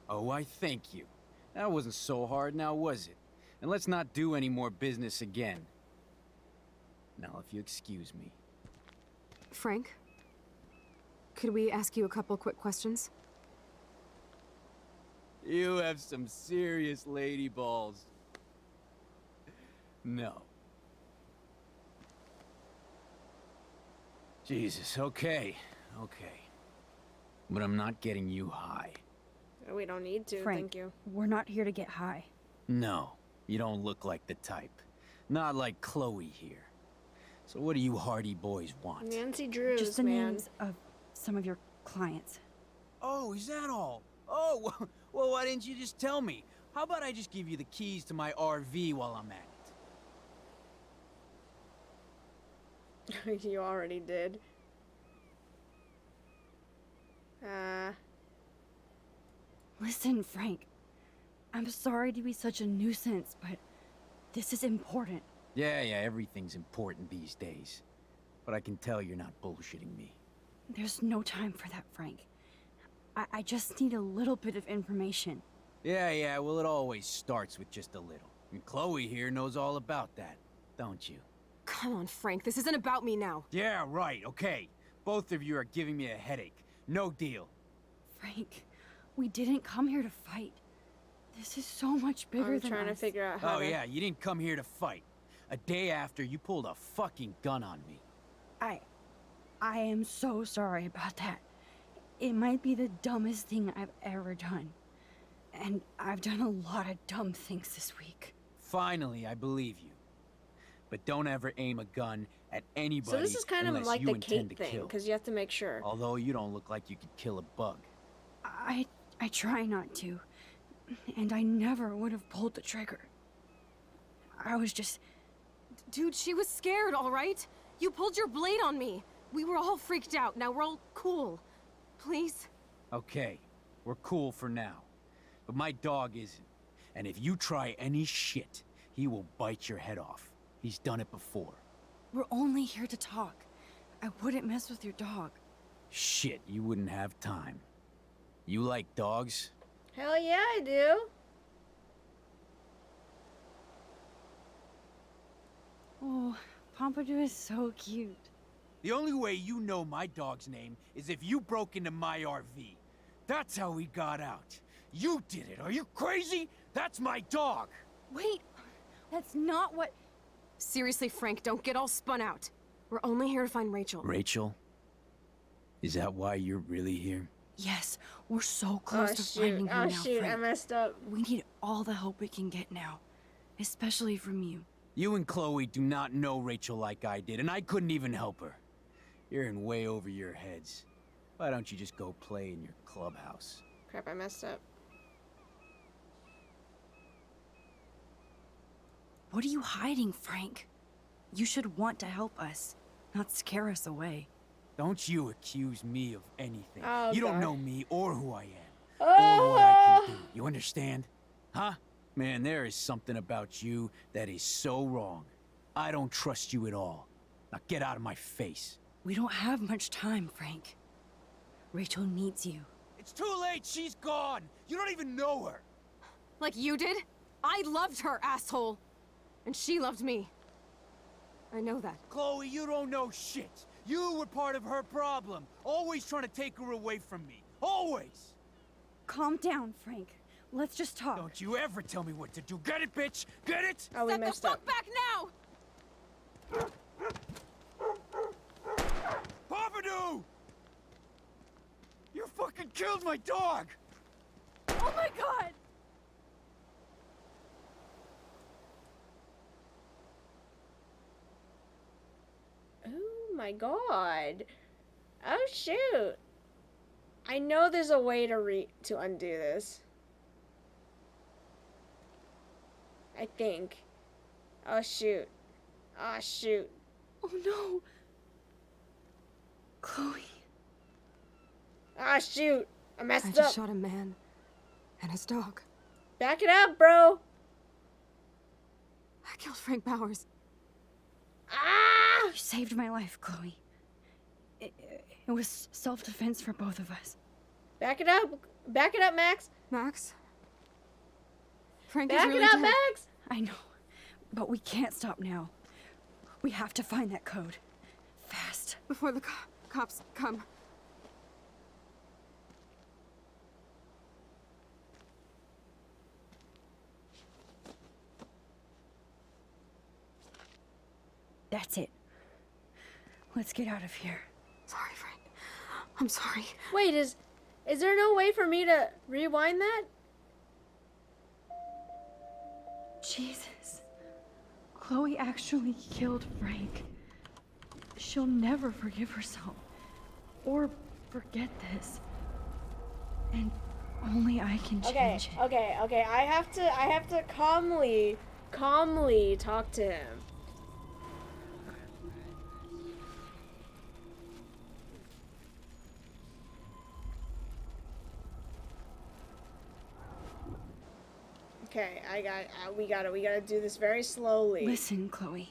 Oh, I thank you. That wasn't so hard now, was it? And let's not do any more business again. Now, if you excuse me. Frank? Could we ask you a couple quick questions? You have some serious lady balls. No. Jesus, okay. Okay. But I'm not getting you high. We don't need to, Frank, thank you. we're not here to get high. No, you don't look like the type. Not like Chloe here. So what do you hardy boys want? Nancy Drews, Just the man. names of some of your clients. Oh, is that all? Oh, well, why didn't you just tell me? How about I just give you the keys to my RV while I'm at it? You already did. Listen, Frank. I'm sorry to be such a nuisance, but this is important. Yeah, everything's important these days. But I can tell you're not bullshitting me. There's no time for that, Frank. I just need a little bit of information. Yeah, well, it always starts with just a little. And Chloe here knows all about that, don't you? Come on, Frank. This isn't about me now. Yeah, right, okay. Both of you are giving me a headache. No deal. Frank, we didn't come here to fight. This is so much bigger than trying to us. figure out how Oh, yeah, you didn't come here to fight. A day after, you pulled a fucking gun on me. I am so sorry about that. It might be the dumbest thing I've ever done. And I've done a lot of dumb things this week. Finally, I believe you. But don't ever aim a gun at anybody So this is kind of unless like you the intend Kate to thing, kill. because you have to make sure. Although you don't look like you could kill a bug. I try not to. And I never would have pulled the trigger. I was just... Dude, she was scared, all right? You pulled your blade on me. We were all freaked out. Now we're all cool. Please? Okay, we're cool for now. But my dog isn't. And if you try any shit, he will bite your head off. He's done it before. We're only here to talk. I wouldn't mess with your dog. Shit, you wouldn't have time. You like dogs? Hell yeah, I do. Oh, Pompadour is so cute. The only way you know my dog's name is if you broke into my RV. That's how we got out. You did it. Are you crazy? That's my dog. Wait, that's not what... Seriously, Frank, don't get all spun out. We're only here to find Rachel. Rachel? Is that why you're really here? Yes, we're so close to shoot. finding her Oh now, shoot, I Frank. messed up. We need all the help we can get now. Especially from you. You and Chloe do not know Rachel like I did, and I couldn't even help her. You're in way over your heads. Why don't you just go play in your clubhouse? Crap, I messed up. What are you hiding, Frank? You should want to help us, not scare us away. Don't you accuse me of anything. Oh, you don't God. know me or who I am. Oh! Or what I can do. You understand? Huh? Man, there is something about you that is so wrong. I don't trust you at all. Now get out of my face. We don't have much time, Frank. Rachel needs you. It's too late. She's gone. You don't even know her. Like you did? I loved her, asshole. And she loved me. I know that. Chloe, you don't know shit. You were part of her problem. Always trying to take her away from me. Always. Calm down, Frank. Let's just talk. Don't you ever tell me what to do. Get it, bitch? Get it? Oh, we Step the messed fuck up. back now! Pompadour! You fucking killed my dog! Oh my god! Oh my god. Oh shoot. I know there's a way to undo this. I think. Oh shoot. Oh shoot. Oh no. Chloe. Ah shoot. I I messed just up. shot a man and his dog. Back it up, bro. I killed Frank Bowers. Ah! You saved my life, Chloe. It was self-defense for both of us. Back it up. Back it up, Max. Max? Frank Back is really it up, dead. Max. I know, but we can't stop now. We have to find that code. Fast. Before the cops come. That's it. Let's get out of here. Sorry, Frank. I'm sorry. Wait, is there no way for me to rewind that? Jesus. Chloe actually killed Frank. She'll never forgive herself. Or forget this. And only I can change it. Okay. I have to calmly talk to him. Okay, we gotta do this very slowly. Listen, Chloe.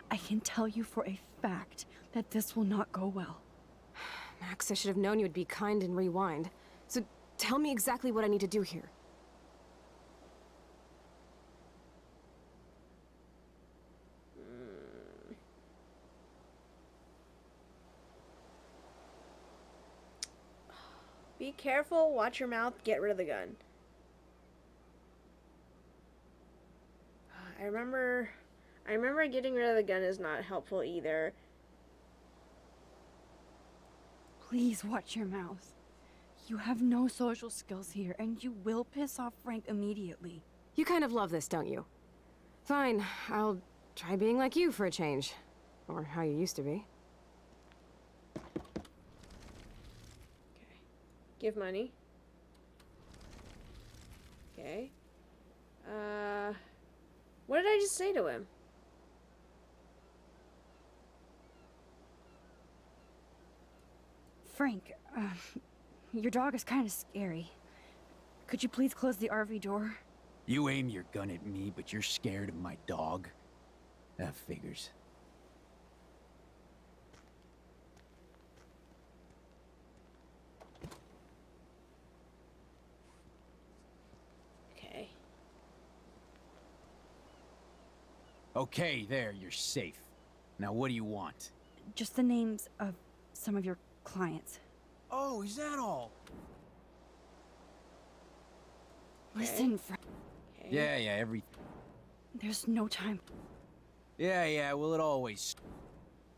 I can tell you for a fact that this will not go well. Max, I should have known you would be kind and rewind. So tell me exactly what I need to do here. Be careful, watch your mouth, get rid of the gun. I remember getting rid of the gun is not helpful either. Please watch your mouth. You have no social skills here, and you will piss off Frank immediately. You kind of love this, don't you? Fine, I'll try being like you for a change. Or how you used to be. Give money. Okay. What did I just say to him? Frank, your dog is kind of scary. Could you please close the RV door? You aim your gun at me, but you're scared of my dog? That figures. Okay. Okay, there, you're safe. Now what do you want? Just the names of some of your clients. Oh, is that all? Listen, Frank. Yeah, everything. There's no time. Yeah, well, it always...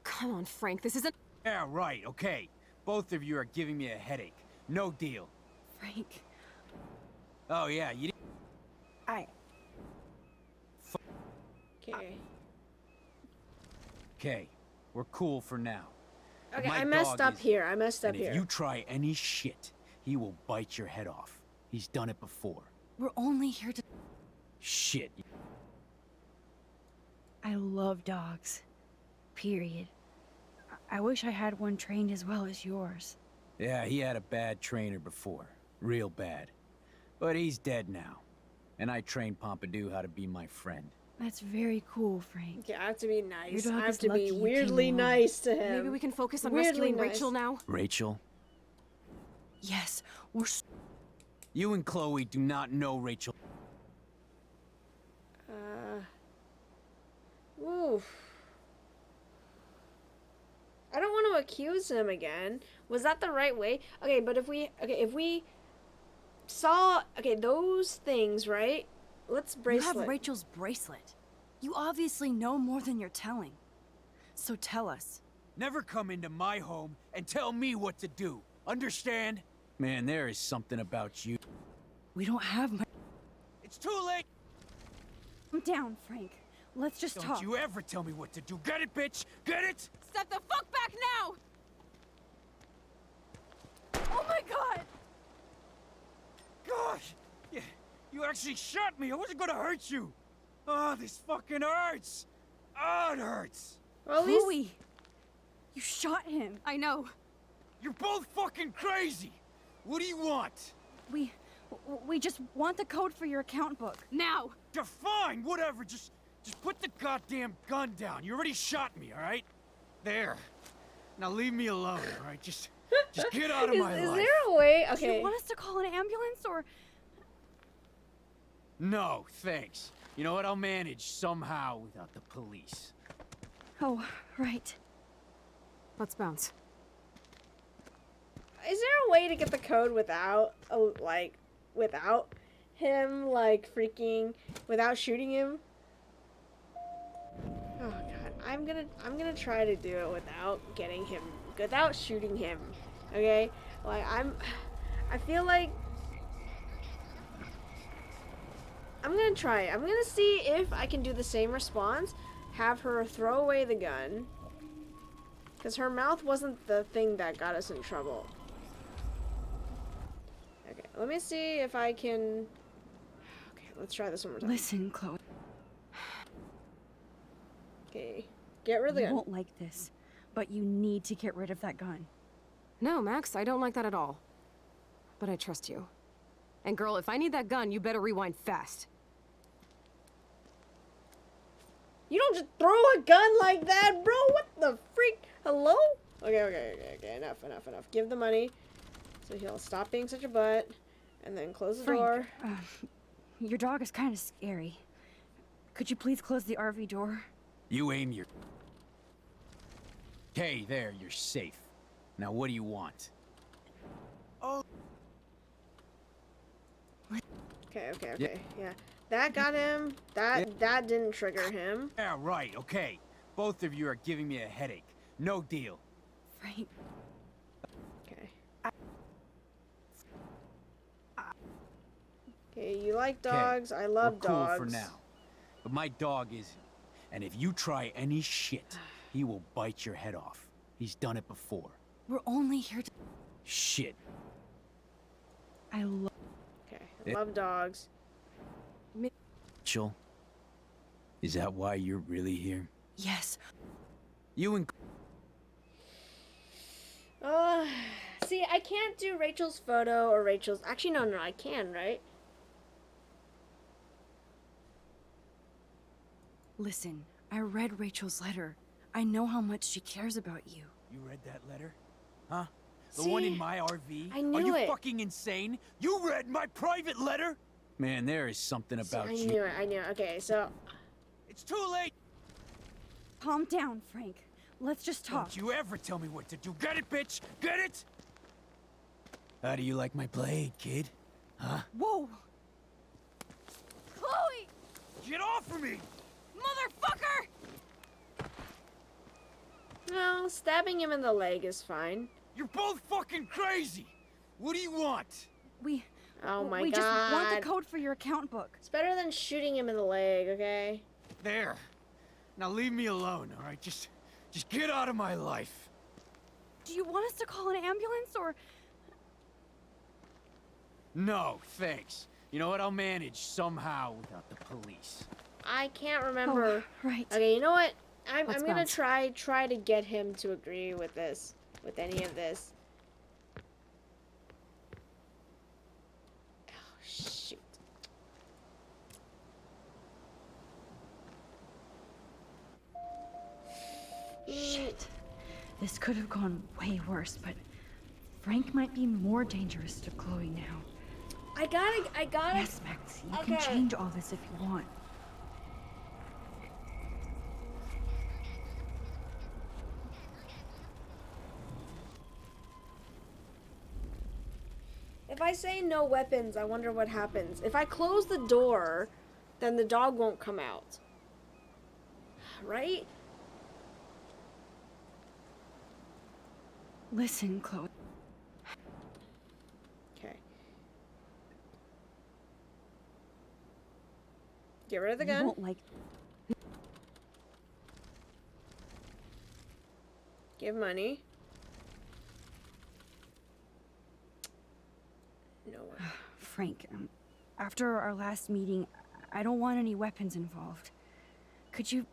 Come on, Frank, this isn't... Yeah, right, okay. Both of you are giving me a headache. No deal. Frank. Oh, yeah, you... Okay. Okay, we're cool for now. Okay, My I messed dog up here. I messed up and here. if you try any shit, he will bite your head off. He's done it before. We're only here to... Shit. I love dogs. Period. I wish I had one trained as well as yours. Yeah, he had a bad trainer before. Real bad. But he's dead now. And I trained Pompidou how to be my friend. That's very cool, Frank. Okay, I have to be nice. Your dog I have is to lucky be you came weirdly along. nice to him. Maybe we can focus on Weirdly rescuing nice. Rachel now? Rachel? Yes, we're... You and Chloe do not know Rachel. Oof. I don't want to accuse him again. Was that the right way? Okay, but if we saw, those things, right? Let's bracelet. You have Rachel's bracelet. You obviously know more than you're telling. So tell us. Never come into my home and tell me what to do. Understand? Man, there is something about you. We don't have much... It's too late! Calm down, Frank. Let's just Don't talk. you ever tell me what to do. Get it, bitch? Get it? Step the fuck back now! Oh my god! Gosh! You actually shot me! I wasn't gonna hurt you! Oh, this fucking hurts! Oh, it hurts! Well, at least... Chloe! You shot him. I know. You're both fucking crazy! What do you want? We just want the code for your account book. Now! You're fine, whatever, just put the goddamn gun down. You already shot me, alright? There. Now leave me alone, alright? Just get out of my life. Is there a way? Do Okay. you want us to call an ambulance or... No, thanks. You know what? I'll manage somehow without the police. Oh, right. Let's bounce. Is there a way to get the code without, without him, without shooting him? Oh god, I'm gonna try to do it without shooting him. Okay, I feel like I'm gonna try it. I'm gonna see if I can do the same response. Have her throw away the gun, because her mouth wasn't the thing that got us in trouble. Okay, let me see if I can... Okay, let's try this one more time. Listen, Chloe. Okay, get rid of the You gun. won't like this, but you need to get rid of that gun. No, Max, I don't like that at all. But I trust you. And girl, if I need that gun, you better rewind fast. You don't just throw a gun like that, bro! What the freak? Hello? Okay, enough. Give the money, so he'll stop being such a butt, and then close the door. Your dog is kind of scary. Could you please close the RV door? You aim your... Okay, there, you're safe. Now what do you want? Oh. Okay, yeah. That got him. That didn't trigger him. Yeah, right, okay. Both of you are giving me a headache. No deal. Frank. Okay. Okay, you like dogs. I love we're cool dogs. for now. But my dog isn't. And if you try any shit, he will bite your head off. He's done it before. We're only here to... Shit. I love... Okay, I love dogs. Mitchell, is that why you're really here? Yes. You and... See, I can't do Rachel's photo or Rachel's... Actually, no, I can, right? Listen, I read Rachel's letter. I know how much she cares about you. You read that letter? Huh? The one in my RV? I knew Are you it. fucking insane? You read my private letter? Man, there is something about I you. knew it. Okay, so... It's too late! Calm down, Frank. Let's just talk. Don't you ever tell me what to do. Get it, bitch? Get it? How do you like my blade, kid? Huh? Whoa! Chloe! Get off of me! Motherfucker! No, stabbing him in the leg is fine. You're both fucking crazy! What do you want? Oh my god. We just want the code for your account book. It's better than shooting him in the leg, okay? There. Now leave me alone, alright? Just get out of my life. Do you want us to call an ambulance or... No, thanks. You know what? I'll manage somehow without the police. I can't remember. Oh, right. Okay, you know what? I'm Let's gonna bounce. try to get him to agree with this, with any of this. Oh shoot. Shit. This could have gone way worse, but Frank might be more dangerous to Chloe now. I gotta. Yes, Max, you can change all this if you want. If I say no weapons, I wonder what happens. If I close the door, then the dog won't come out. Right? Listen, Chloe. Okay. Get rid of the You gun. won't like... Give money. No way. Frank, after our last meeting, I don't want any weapons involved. Could you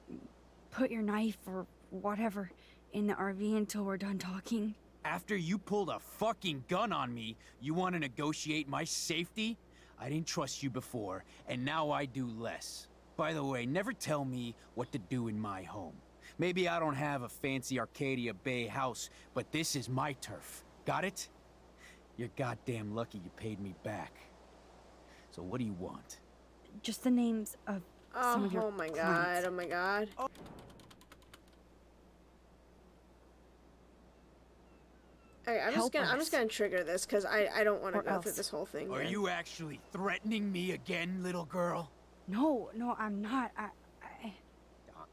put your knife or whatever in the RV until we're done talking? After you pulled a fucking gun on me, you want to negotiate my safety? I didn't trust you before, and now I do less. By the way, never tell me what to do in my home. Maybe I don't have a fancy Arcadia Bay house, but this is my turf. Got it? You're goddamn lucky you paid me back. So what do you want? Just the names of some of your Oh my god, clients. oh my god. Okay, I'm just gonna trigger this because I don't want to go through this whole thing. Are again. you actually threatening me again, little girl? No, I'm not. Oh,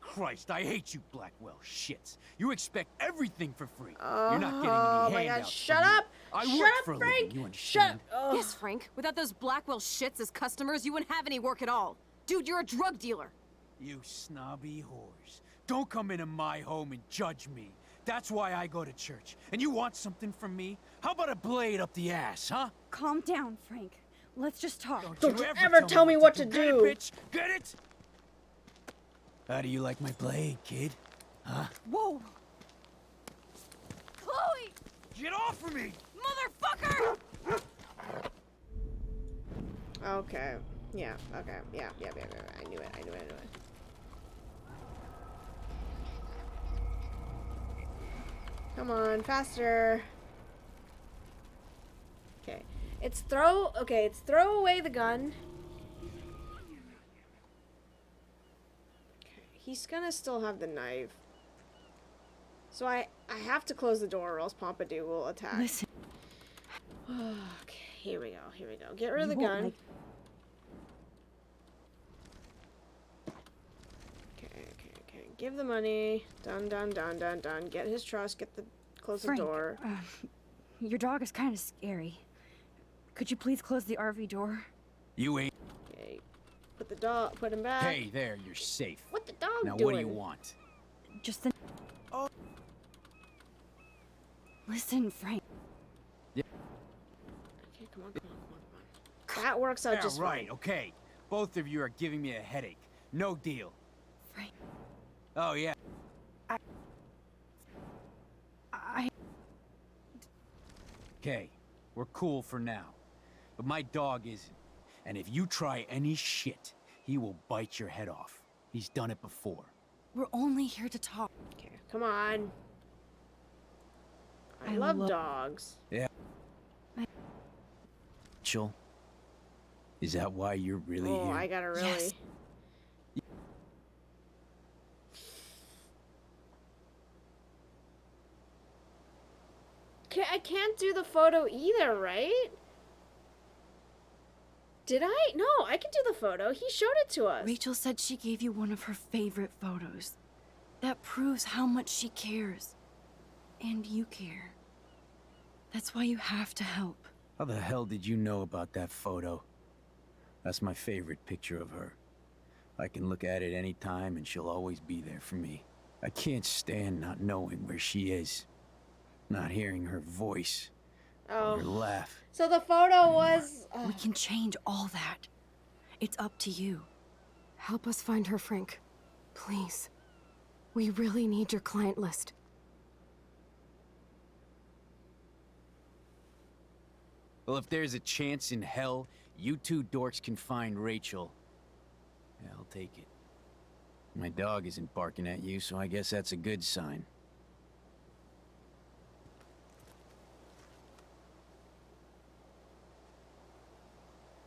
Christ, I hate you Blackwell shits. You expect everything for free. Oh, You're not getting oh any my god, handouts shut from me. up! I Shut work up, for a Frank! living, you understand? Yes, Frank. Without those Blackwell shits as customers, you wouldn't have any work at all. Dude, you're a drug dealer. You snobby whores. Don't come into my home and judge me. That's why I go to church. And you want something from me? How about a blade up the ass, huh? Calm down, Frank. Let's just talk. Don't you ever tell me what to Get it, do! bitch? Get it? How do you like my blade, kid? Huh? Whoa! Chloe! Get off of me! Motherfucker! Okay. Yeah, okay. Yeah. I knew it. Come on, faster. Okay. It's throw away the gun. Okay. He's gonna still have the knife. So I have to close the door or else Pompidou will attack. Listen. Okay, here we go. Get rid of the gun. Okay. Give the money. Done. Get his trust. Close Frank, the door. Your dog is kind of scary. Could you please close the RV door? You ain't. Okay. Put him back. Hey, there, you're safe. What the dog Now, doing? what do you want? Just the... Oh. Listen, Frank. Okay, come on. That works out just right, fine. okay. Both of you are giving me a headache. No deal. Frank. Oh, yeah. Okay, we're cool for now. But my dog isn't. And if you try any shit, he will bite your head off. He's done it before. We're only here to talk. Okay, come on. I love dogs. Yeah. Rachel, is that why you're really Oh, here? I gotta really. Yes. I can't do the photo either, right? Did I? No, I can do the photo. He showed it to us. Rachel said she gave you one of her favorite photos. That proves how much she cares. And you care. That's why you have to help. How the hell did you know about that photo? That's my favorite picture of her. I can look at it any time and she'll always be there for me. I can't stand not knowing where she is. Not hearing her voice. Or her laugh. So the photo was... We can change all that. It's up to you. Help us find her, Frank. Please. We really need your client list. Well, if there's a chance in hell, you two dorks can find Rachel. Yeah, I'll take it. My dog isn't barking at you, so I guess that's a good sign.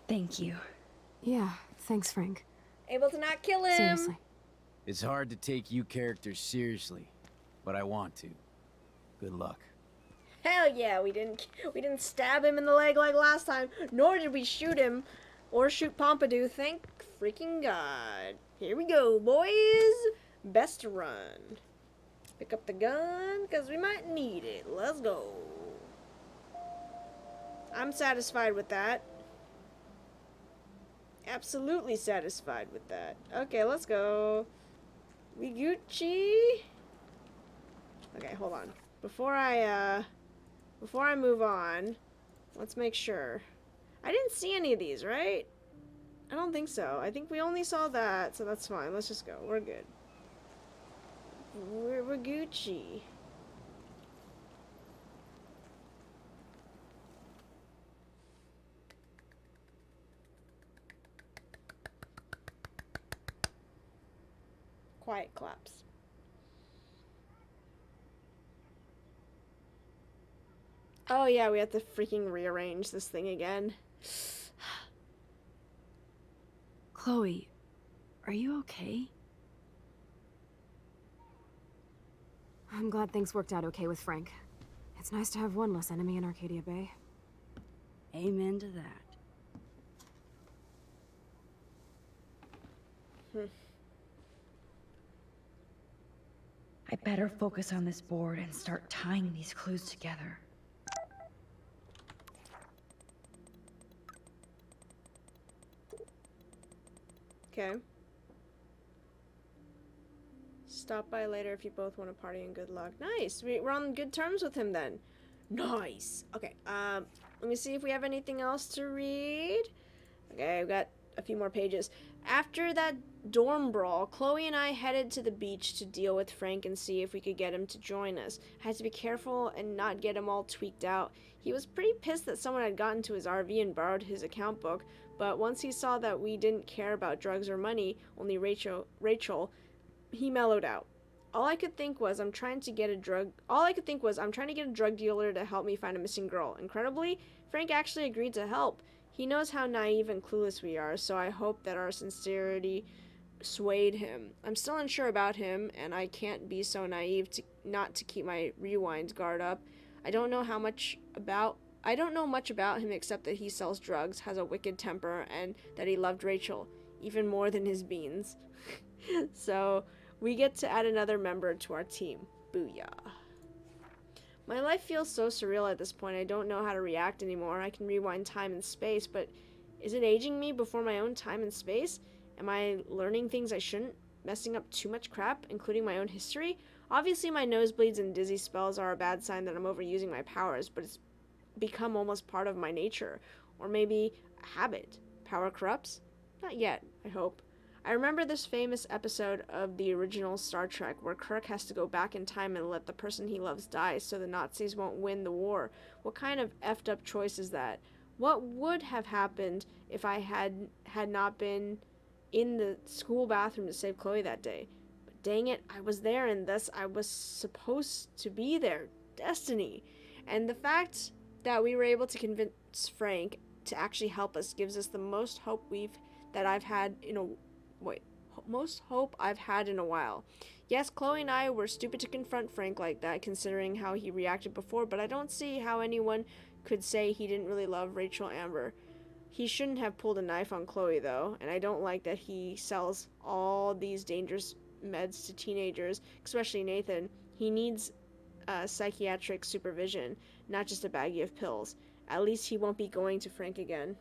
Thank you. Yeah, thanks, Frank. Able to not kill him. Seriously. It's hard to take you characters seriously, but I want to. Good luck. Hell yeah, we didn't stab him in the leg like last time, nor did we shoot him or shoot Pompidou. Thank freaking God. Here we go, boys. Best run. Pick up the gun, because we might need it. Let's go. I'm satisfied with that. Absolutely satisfied with that. Okay, let's go. We Gucci. Okay, hold on. Before I move on, let's make sure. I didn't see any of these, right? I don't think so. I think we only saw that, so that's fine. Let's just go. We're good. We're Gucci. Quiet claps. Oh yeah, we have to freaking rearrange this thing again. Chloe, are you okay? I'm glad things worked out okay with Frank. It's nice to have one less enemy in Arcadia Bay. Amen to that. I better focus on this board and start tying these clues together. Okay. Stop by later if you both want to party and good luck. Nice. We're on good terms with him then. Nice. Okay. Let me see if we have anything else to read. Okay, I've got a few more pages. After that dorm brawl, Chloe and I headed to the beach to deal with Frank and see if we could get him to join us. I had to be careful and not get him all tweaked out. He was pretty pissed that someone had gotten to his RV and borrowed his account book, but once he saw that we didn't care about drugs or money, only Rachel, he mellowed out. All I could think was I'm trying to get a drug dealer to help me find a missing girl. Incredibly, Frank actually agreed to help. He knows how naive and clueless we are, so I hope that our sincerity swayed him. I'm still unsure about him, and I can't be so naive not to keep my rewind guard up. I don't know much about him except that he sells drugs, has a wicked temper, and that he loved Rachel, even more than his beans. So, we get to add another member to our team. Booyah. My life feels so surreal at this point. I don't know how to react anymore. I can rewind time and space, but is it aging me before my own time and space? Am I learning things I shouldn't? Messing up too much crap, including my own history? Obviously, my nosebleeds and dizzy spells are a bad sign that I'm overusing my powers, but it's become almost part of my nature. Or maybe a habit. Power corrupts? Not yet, I hope. I remember this famous episode of the original Star Trek where Kirk has to go back in time and let the person he loves die so the Nazis won't win the war. What kind of effed up choice is that? What would have happened if I had not been in the school bathroom to save Chloe that day? But dang it, I was there, and thus I was supposed to be there. Destiny. And the fact that we were able to convince Frank to actually help us gives us the most hope I've had in a while. Yes, Chloe and I were stupid to confront Frank like that, considering how he reacted before, but I don't see how anyone could say he didn't really love Rachel Amber. He shouldn't have pulled a knife on Chloe, though, and I don't like that he sells all these dangerous meds to teenagers, especially Nathan. He needs psychiatric supervision, not just a baggie of pills. At least he won't be going to Frank again.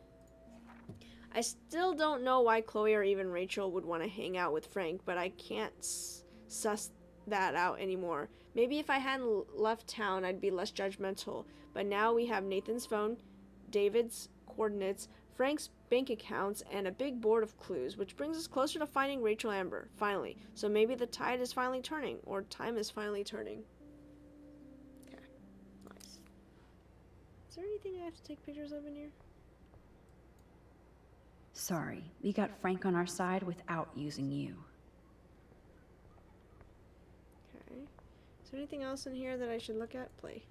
I still don't know why Chloe or even Rachel would want to hang out with Frank, but I can't suss that out anymore. Maybe if I hadn't left town, I'd be less judgmental, but now we have Nathan's phone, David's coordinates, Frank's bank accounts, and a big board of clues, which brings us closer to finding Rachel Amber, finally. So maybe the tide is finally turning, or time is finally turning. Okay, nice. Is there anything I have to take pictures of in here? Sorry, we got Frank on our side without using you. Okay. Is there anything else in here that I should look at? Play.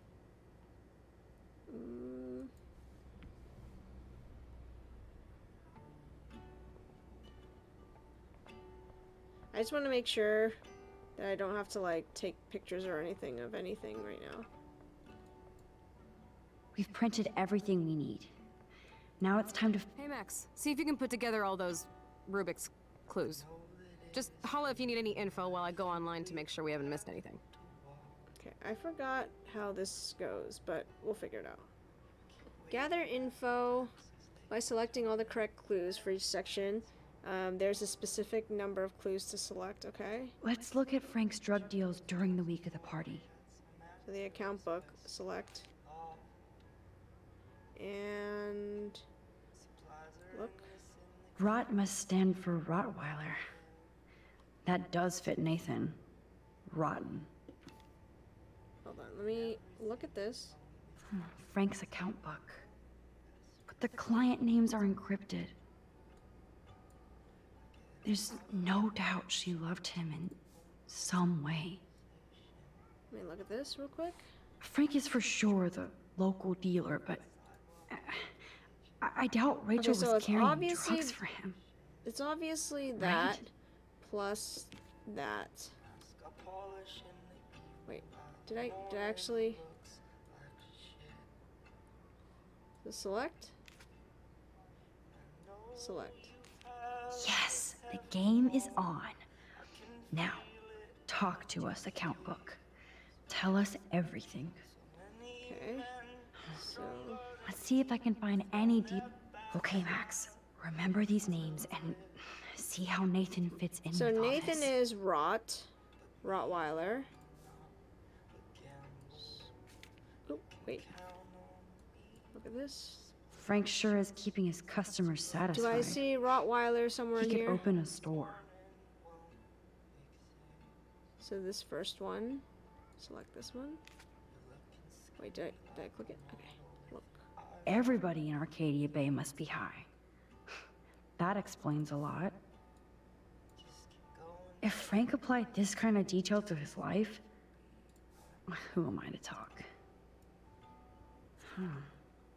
I just want to make sure that I don't have to, like, take pictures or anything of anything right now. We've printed everything we need. Now it's time to... Hey, Max. See if you can put together all those Rubik's clues. Just holla if you need any info while I go online to make sure we haven't missed anything. Okay, I forgot how this goes, but we'll figure it out. Gather info by selecting all the correct clues for each section. There's a specific number of clues to select, okay? Let's look at Frank's drug deals during the week of the party. So the account book, select. And look. Rot must stand for Rottweiler. That does fit Nathan. Rotten. Hold on, let me look at this. Frank's account book. But the client names are encrypted. There's no doubt she loved him in some way. Let me look at this real quick. Frank is for sure the local dealer, but I doubt Rachel Okay, so was it's carrying obviously drugs for him. It's obviously that plus that. Wait, did I actually select? Select. Yes, the game is on. Now, talk to us, account book. Tell us everything. Okay. So Let's see if I can find any deep. Okay, Max. Remember these names and see how Nathan fits in. So with all Nathan this. is Rottweiler. Oh, wait. Look at this. Frank sure is keeping his customers satisfied. Do I see Rottweiler somewhere He in could here? open a store. So this first one. Select this one. Wait, did I click it? Okay. Look. Everybody in Arcadia Bay must be high. That explains a lot. If Frank applied this kind of detail to his life, who am I to talk?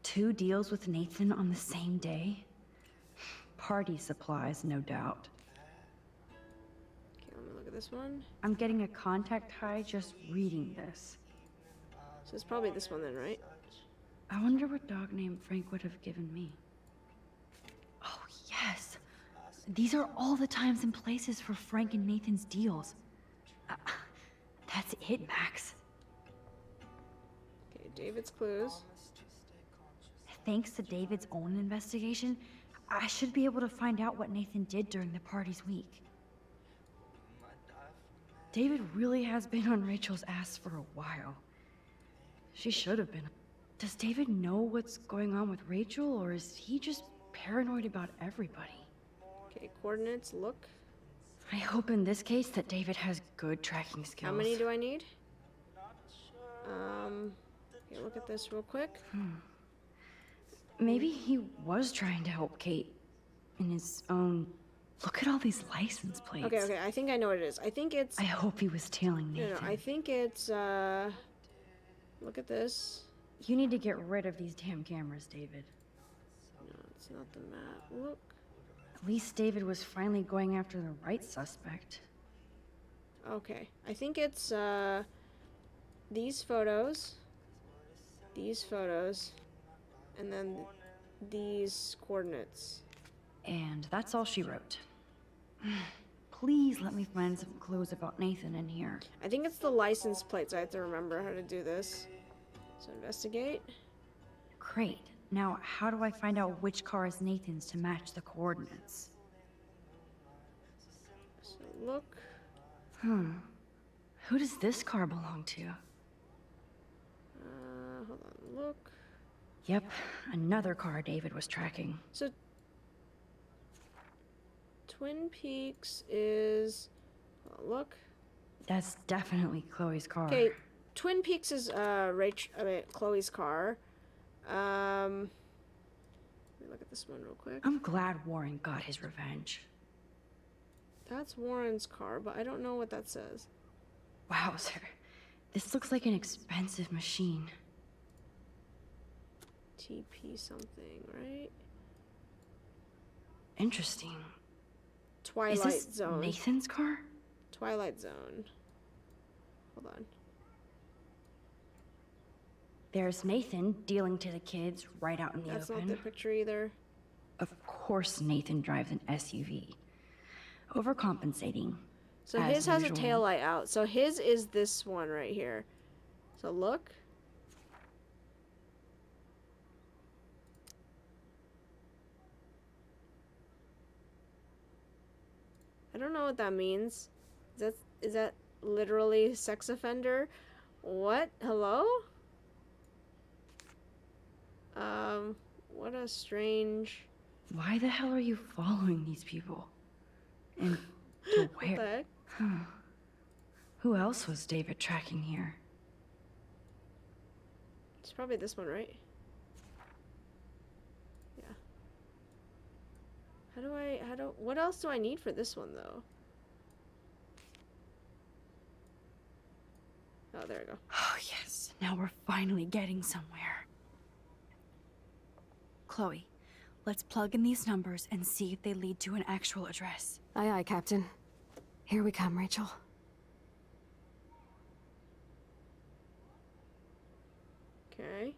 2 deals with Nathan on the same day? Party supplies, no doubt. Okay, let me look at this one. I'm getting a contact high just reading this. So it's probably this one then, right? I wonder what dog name Frank would have given me. Oh, yes. These are all the times and places for Frank and Nathan's deals. That's it, Max. Okay, David's clues. Thanks to David's own investigation, I should be able to find out what Nathan did during the party's week. David really has been on Rachel's ass for a while. She should have been. Does David know what's going on with Rachel, or is he just paranoid about everybody? Okay, coordinates, look. I hope in this case that David has good tracking skills. How many do I need? Okay, look at this real quick. Maybe he was trying to help Kate in his own... Look at all these license plates. Okay, I think I know what it is. I think it's... I hope he was tailing Nathan. No, I think it's, look at this. You need to get rid of these damn cameras, David. No, it's not the map. Look. At least David was finally going after the right suspect. Okay, I think it's, these photos, and then these coordinates. And that's all she wrote. Please let me find some clues about Nathan in here. I think it's the license plates. I have to remember how to do this. So investigate. Great. Now, how do I find out which car is Nathan's to match the coordinates? So look. Who does this car belong to? Hold on, look. Yep, another car David was tracking. So Twin Peaks is, look. That's definitely Chloe's car. Okay, Twin Peaks is Chloe's car. Let me look at this one real quick. I'm glad Warren got his revenge. That's Warren's car, but I don't know what that says. Wowzer. This looks like an expensive machine. TP something, right? Interesting. Twilight Is this Zone. Nathan's car? Twilight Zone. Hold on. There's Nathan dealing to the kids right out in the That's open. not the picture either. Of course Nathan drives an SUV. Overcompensating. So as his has usual. a taillight out. So his is this one right here. So look. I don't know what that means. Is that literally sex offender? What? Hello? What a strange... Why the hell are you following these people? And to What the where? heck? Huh. Who else was David tracking here? It's probably this one, right? Yeah. What else do I need for this one, though? Oh, there we go. Oh, yes. Now we're finally getting somewhere. Chloe, let's plug in these numbers and see if they lead to an actual address. Aye, aye, Captain. Here we come, Rachel. Okay.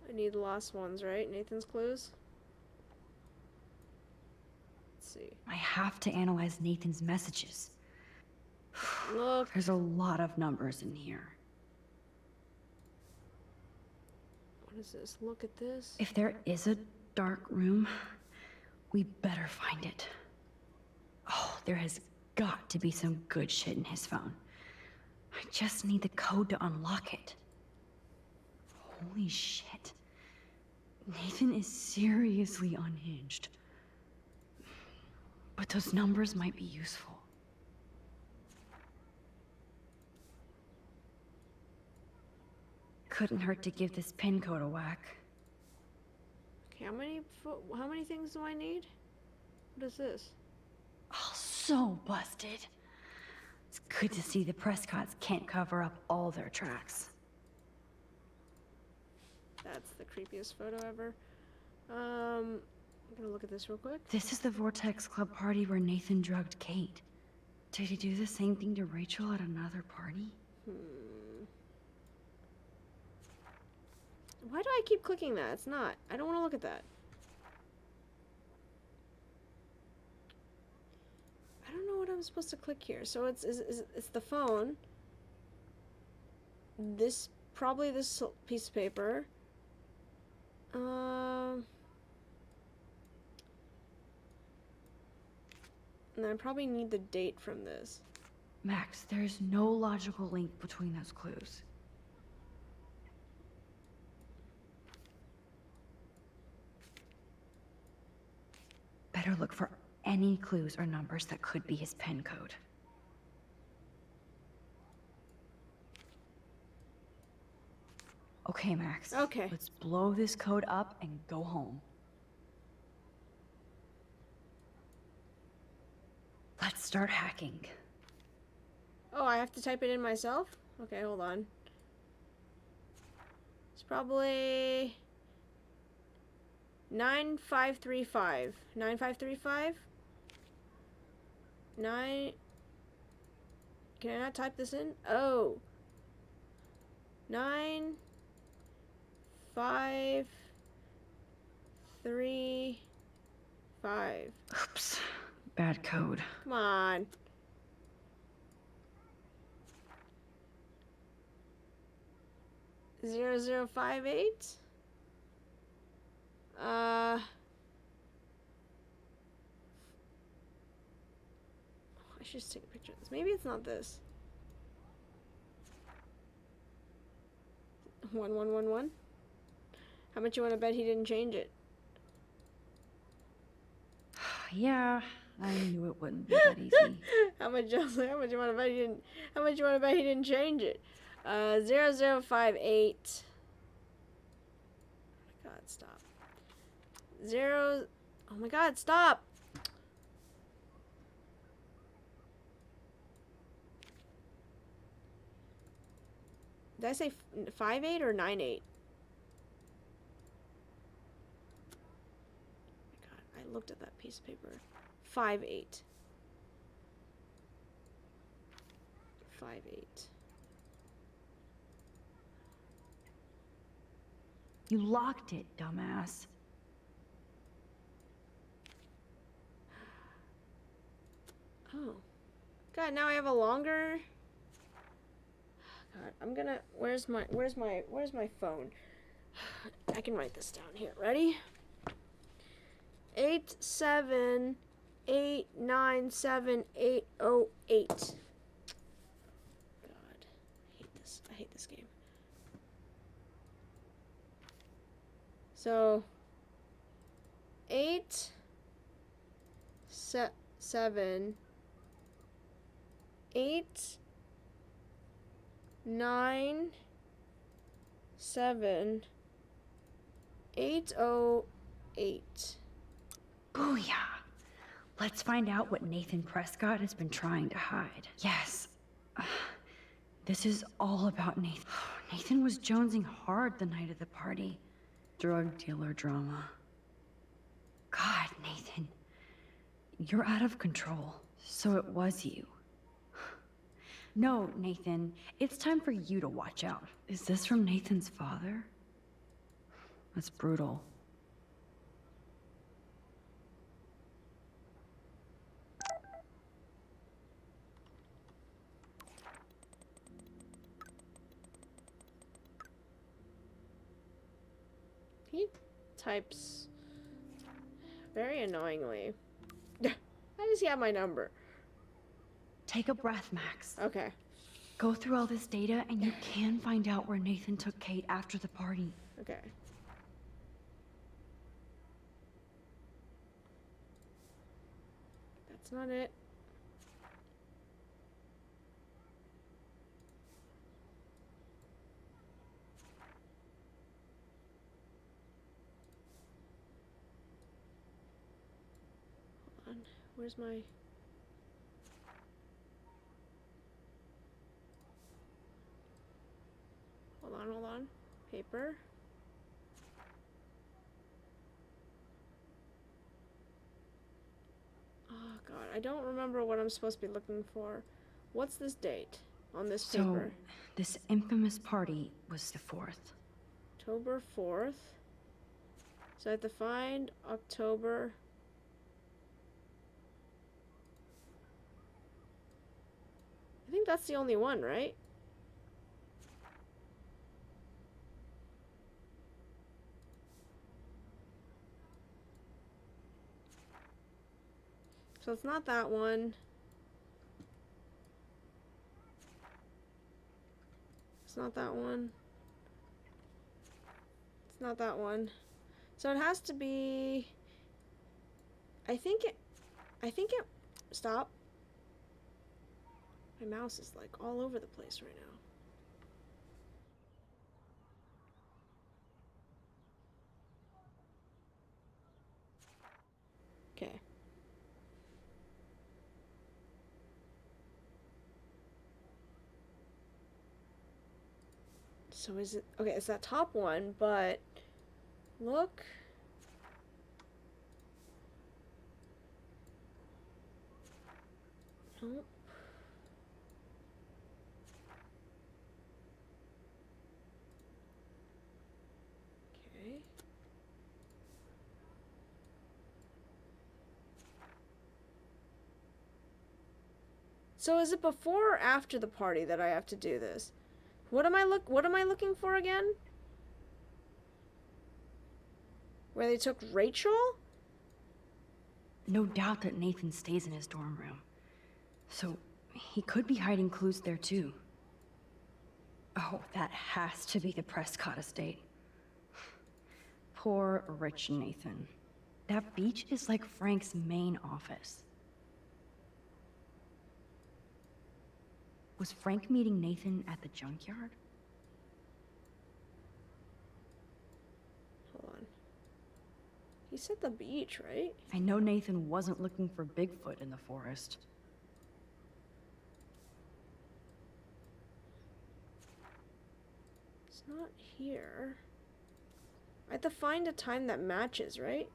I need the last ones, right? Nathan's clues? Let's see. I have to analyze Nathan's messages. Look. There's a lot of numbers in here. What is this? Look at this. If there is a dark room, we better find it. Oh, there has got to be some good shit in his phone. I just need the code to unlock it. Holy shit. Nathan is seriously unhinged. But those numbers might be useful. Couldn't hurt to give this pin code a whack. Okay, how many things do I need? What is this? Oh, so busted. It's good to see the Prescotts can't cover up all their tracks. That's the creepiest photo ever. I'm gonna look at this real quick. This is the Vortex Club party where Nathan drugged Kate. Did he do the same thing to Rachel at another party? Why do I keep clicking that? It's not. I don't want to look at that. I don't know what I'm supposed to click here. So it's the phone. Probably this piece of paper. And I probably need the date from this. Max, there's no logical link between those clues. Better look for any clues or numbers that could be his pen code. Okay, Max. Okay. Let's blow this code up and go home. Let's start hacking. Oh, I have to type it in myself? Okay, hold on. It's probably 9535. 9535? 9. Can I not type this in? Oh. 9 5 3 5. Oops. Bad code. Come on. Zero zero 58. I should just take a picture of this. Maybe it's not this. 1111. How much you want to bet he didn't change it? Yeah, I knew it wouldn't be that easy. How much you want to bet he didn't? How much you want to bet he didn't change it? 0058. Oh my God! Stop. 0. Oh my God! Stop. Did I say 58 or 98? Oh my God! I looked at that piece of paper. 58. 58. You locked it, dumbass. Oh. God, now I have a longer. God, I'm gonna. Where's my phone? I can write this down here. Ready? 878978808. God, I hate this game. So 8, 7, 8, 9, 7, 808. Booyah! Let's find out what Nathan Prescott has been trying to hide. Yes. This is all about Nathan. Nathan was jonesing hard the night of the party. Drug dealer drama. God, Nathan. You're out of control. So it was you. No, Nathan. It's time for you to watch out. Is this from Nathan's father? That's brutal. He types very annoyingly. How does he have my number? Take a breath, Max. Okay. Go through all this data and you can find out where Nathan took Kate after the party. Okay. That's not it. Hold on. Where's my... Hold on. Paper. Oh god, I don't remember what I'm supposed to be looking for. What's this date on this paper? So, this infamous party was the 4th. October 4th. So I have to find October. I think that's the only one, right? So it's not that one. It's not that one. It's not that one. So it has to be... I think it... Stop. My mouse is like all over the place right now. Okay. So is it... Okay, it's that top one, but... Look... Nope. Okay. So is it before or after the party that I have to do this? What am I looking for again? Where they took Rachel? No doubt that Nathan stays in his dorm room. So, he could be hiding clues there too. Oh, that has to be the Prescott estate. Poor rich Nathan. That beach is like Frank's main office. Was Frank meeting Nathan at the junkyard? Hold on. He said the beach, right? I know Nathan wasn't looking for Bigfoot in the forest. It's not here. I have to find a time that matches, right?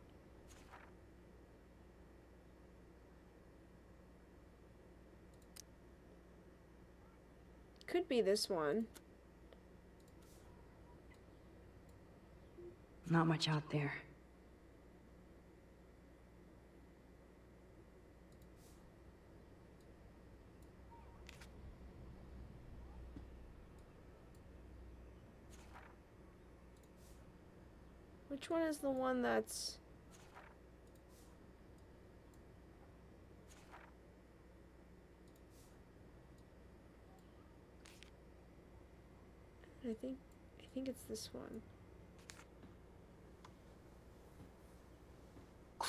Could be this one. Not much out there. Which one is the one that's... I think it's this one.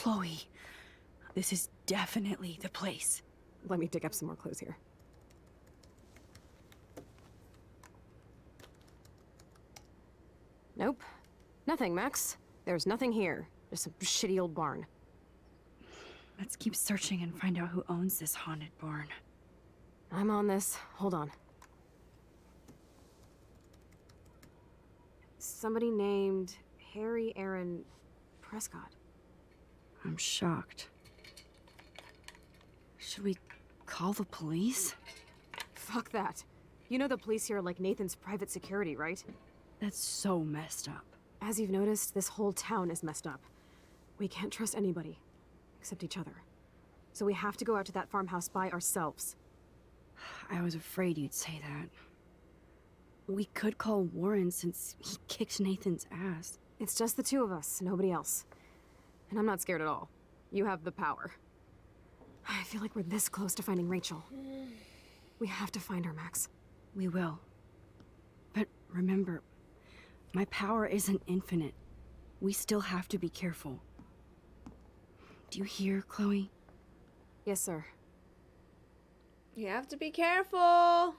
Chloe, this is definitely the place. Let me dig up some more clues here. Nope. Nothing, Max. There's nothing here. Just some shitty old barn. Let's keep searching and find out who owns this haunted barn. I'm on this. Hold on. Somebody named Harry Aaron Prescott. I'm shocked. Should we call the police? Fuck that. You know the police here are like Nathan's private security, right? That's so messed up. As you've noticed, this whole town is messed up. We can't trust anybody, except each other. So we have to go out to that farmhouse by ourselves. I was afraid you'd say that. We could call Warren since he kicked Nathan's ass. It's just the two of us, nobody else. And I'm not scared at all. You have the power. I feel like we're this close to finding Rachel. We have to find her, Max. We will. But remember, my power isn't infinite. We still have to be careful. Do you hear, Chloe? Yes, sir. You have to be careful.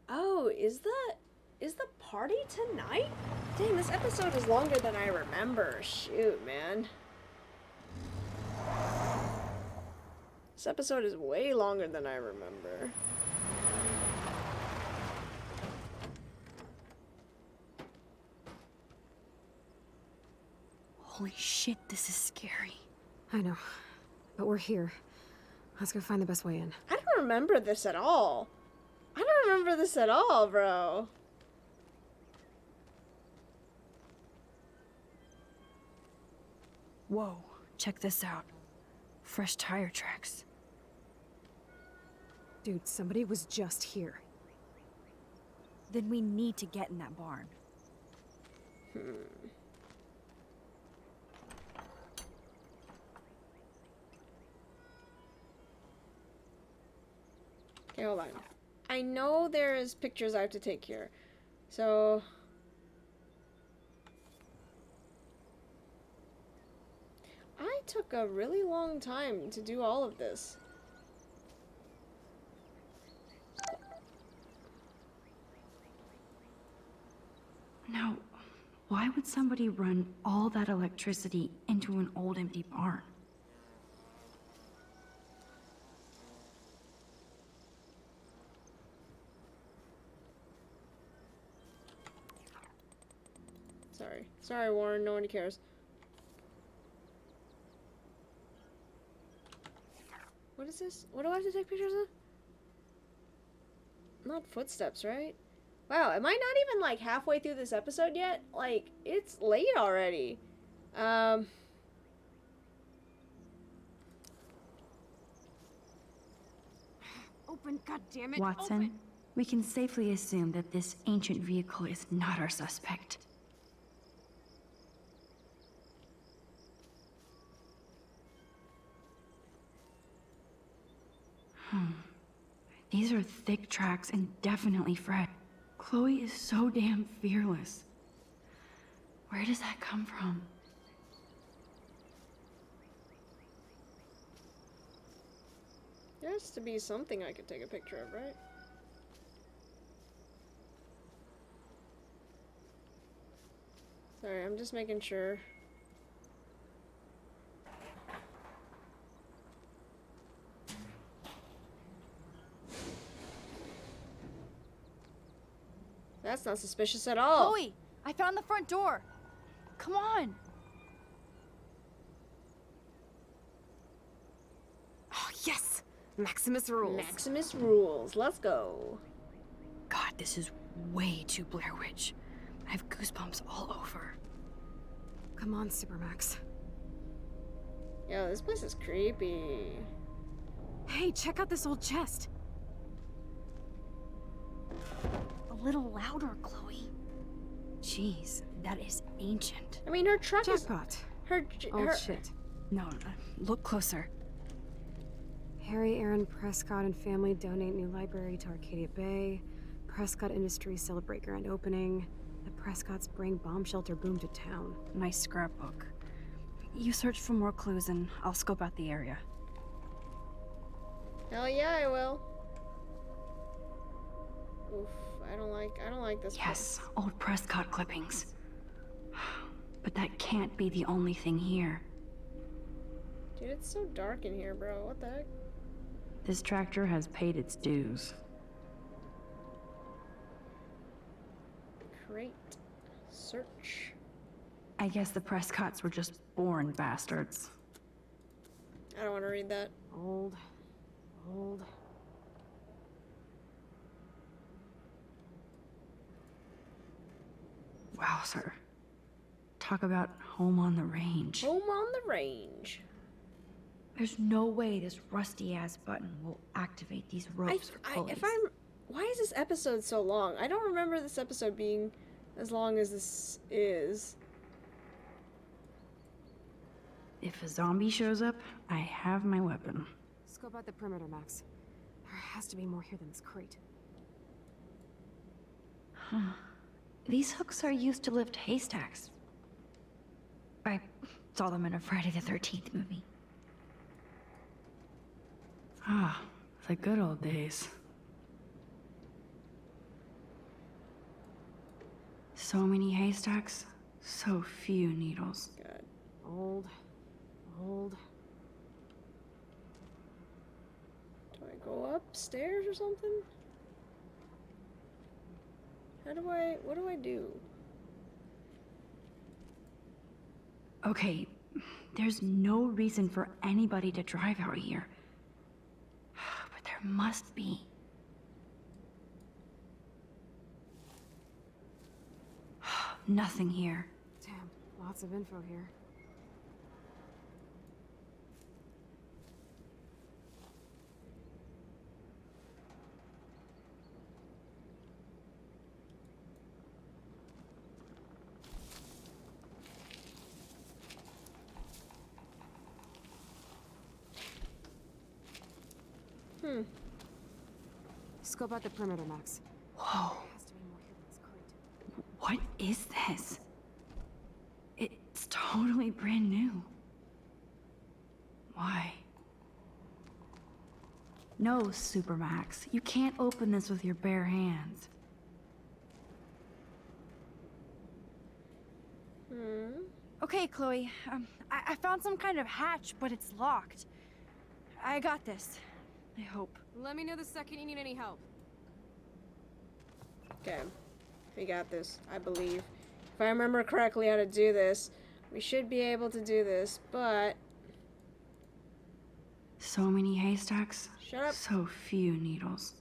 Oh, is the party tonight? Dang, this episode is longer than I remember. Shoot, man. This episode is way longer than I remember. Holy shit, this is scary. I know, but we're here. Let's go find the best way in. I don't remember this at all. I don't remember this at all, bro. Whoa, check this out. Fresh tire tracks. Dude, somebody was just here. Then we need to get in that barn. Okay, hold on. I know there's pictures I have to take here. So... I took a really long time to do all of this. Now, why would somebody run all that electricity into an old empty barn? Sorry, Warren, no one cares. What is this? What do I have to take pictures of? Not footsteps, right? Wow, am I not even like halfway through this episode yet? Like, it's late already. Open, goddammit! Watson, Open. we can safely assume that this ancient vehicle is not our suspect. These are thick tracks and definitely Fred. Chloe is so damn fearless. Where does that come from? There has to be something I could take a picture of, right? Sorry, I'm just making sure. That's not suspicious at all. Chloe, I found the front door. Come on. Oh, yes. Maximus rules. Maximus rules. Let's go. God, this is way too Blair Witch. I have goosebumps all over. Come on, Supermax. Yo, this place is creepy. Hey, check out this old chest. A little louder, Chloe. Jeez, that is ancient. I mean, her truck Jackpot. is... Old shit. No, look closer. Harry Aaron Prescott and family donate new library to Arcadia Bay. Prescott Industries celebrate grand opening. The Prescotts bring bomb shelter boom to town. Nice scrapbook. You search for more clues and I'll scope out the area. Hell yeah, I will. Oof, I don't like this. Yes, old Prescott clippings. But that can't be the only thing here. Dude, it's so dark in here, bro. What the heck? This tractor has paid its dues. Crate. Search. I guess the Prescotts were just born bastards. I don't want to read that. Old. Wow, sir. Talk about home on the range. Home on the range. There's no way this rusty-ass button will activate these ropes for pulleys. Why is this episode so long? I don't remember this episode being as long as this is. If a zombie shows up, I have my weapon. Scope out the perimeter, Max. There has to be more here than this crate. Huh. These hooks are used to lift haystacks. I saw them in a Friday the 13th movie. Ah, the good old days. So many haystacks, so few needles. God. Old. Do I go upstairs or something? What do I do? Okay, there's no reason for anybody to drive out here. But there must be. Nothing here. Damn, lots of info here. Scope out the perimeter, Max. Whoa. There has to be more here than this crate. What is this? It's totally brand new. Why? No, Supermax. You can't open this with your bare hands. Okay, Chloe. I found some kind of hatch, but it's locked. I got this. I hope. Let me know the second you need any help. Okay. We got this, I believe. If I remember correctly how to do this, we should be able to do this, but... So many haystacks, Shut up. so few needles.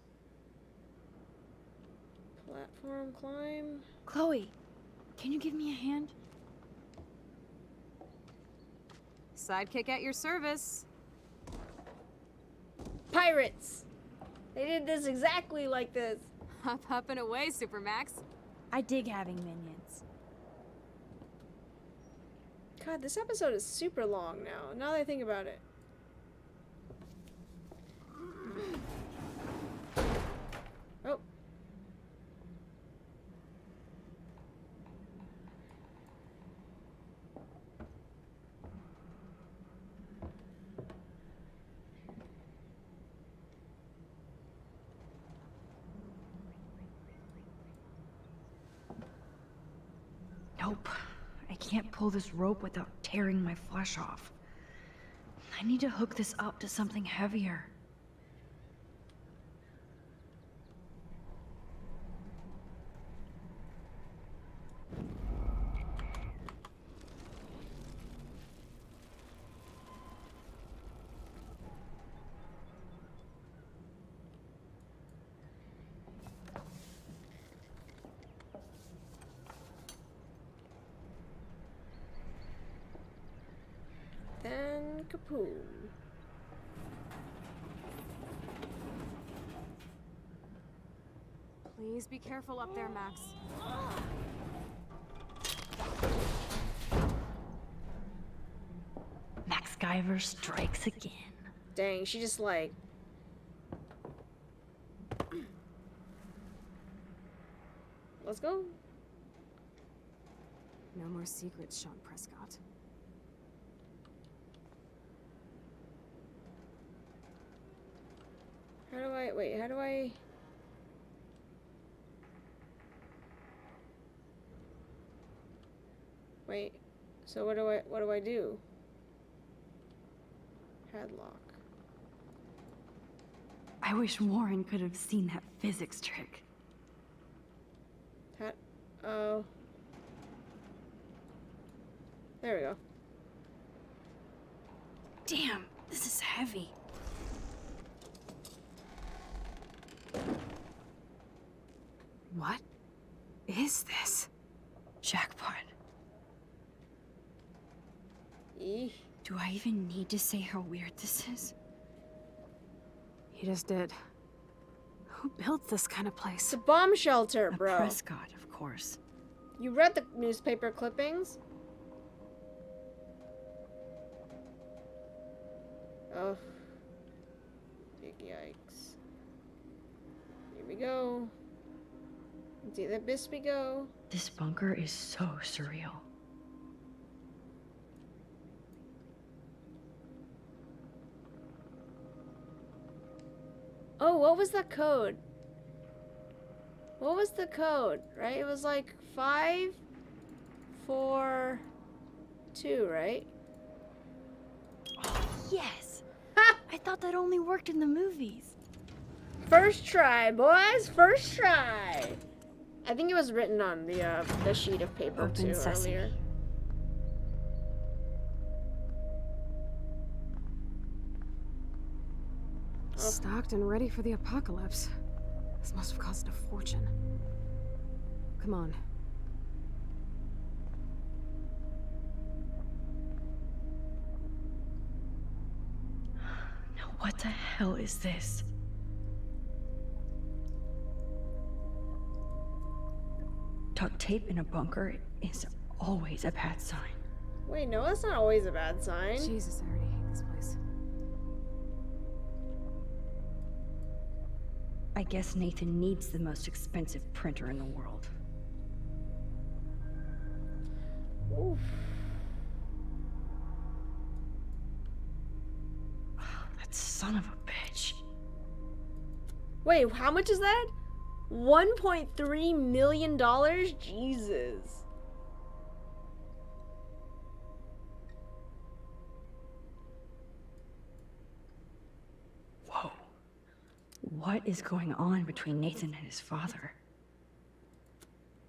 Platform climb? Chloe, can you give me a hand? Sidekick at your service. Pirates! They did this exactly like this. Up and away, Supermax. I dig having minions. God, this episode is super long now that I think about it. Oh. Nope. I can't pull this rope without tearing my flesh off. I need to hook this up to something heavier. Then kapoom. Please be careful up there, Max. Max Guyver strikes again. Dang, she just like... Let's go. No more secrets, Sean Prescott. How do I... Wait, how do I... Wait. So what do I do? Padlock. I wish Warren could have seen that physics trick. Oh. There we go. Damn, this is heavy. What is this? Jackpot. Eesh. Do I even need to say how weird this is? You just did. Who built this kind of place? It's a bomb shelter, bro. Prescott, of course. You read the newspaper clippings? Oh. Big yikes. Here we go. See the abyss we go. This bunker is so surreal. Oh, what was the code? What was the code, right? It was like 5, 4, 2, right? Yes! I thought that only worked in the movies. First try, boys! First try! I think it was written on the sheet of paper Open too sesame. earlier. Stocked and ready for the apocalypse. This must have cost a fortune. Come on. Now what the hell is this? Duct tape in a bunker is always a bad sign. Wait, no, that's not always a bad sign. Jesus, I already hate this place. I guess Nathan needs the most expensive printer in the world. Oof. That son of a bitch. Wait, how much is that? $1.3 million? Jesus. Whoa. What is going on between Nathan and his father?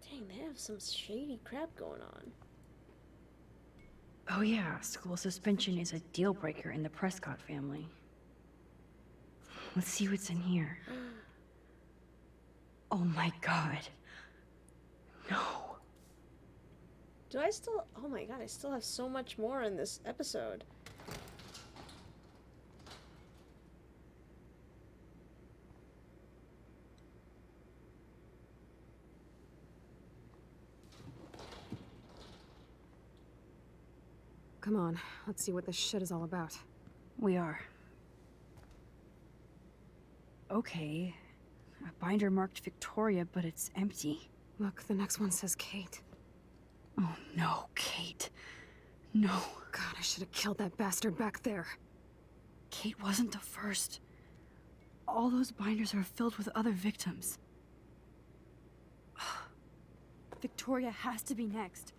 Dang, they have some shady crap going on. Oh yeah, school suspension is a deal breaker in the Prescott family. Let's see what's in here. Oh my god. No. Do I still... Oh my god, I still have so much more in this episode. Come on, let's see what this shit is all about. We are. Okay. A binder marked Victoria, but it's empty. Look, the next one says Kate. Oh no, Kate. No. God, I should have killed that bastard back there. Kate wasn't the first. All those binders are filled with other victims. Victoria has to be next.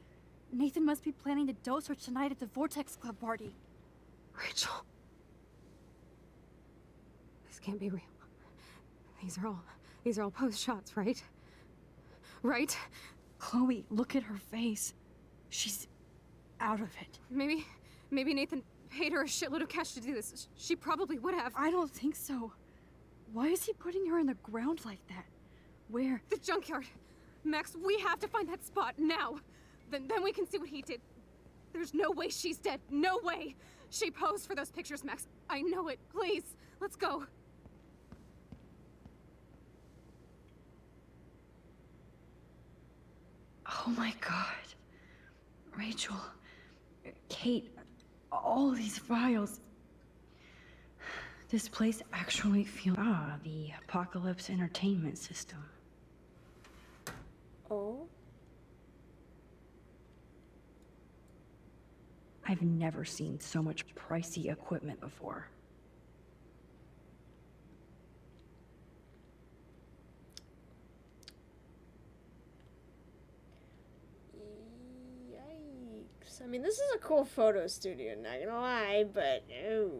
Nathan must be planning to dose her tonight at the Vortex Club party. Rachel. This can't be real. These are all post shots, right? Right? Chloe, look at her face. She's out of it. Maybe Nathan paid her a shitload of cash to do this. She probably would have. I don't think so. Why is he putting her in the ground like that? Where? The junkyard. Max, we have to find that spot now. Then we can see what he did. There's no way she's dead. No way. She posed for those pictures, Max. I know it. Please, let's go. Oh my god. Rachel. Kate. All these files. This place actually feels... the Apocalypse Entertainment System. Oh? I've never seen so much pricey equipment before. I mean, this is a cool photo studio, not gonna lie, but no.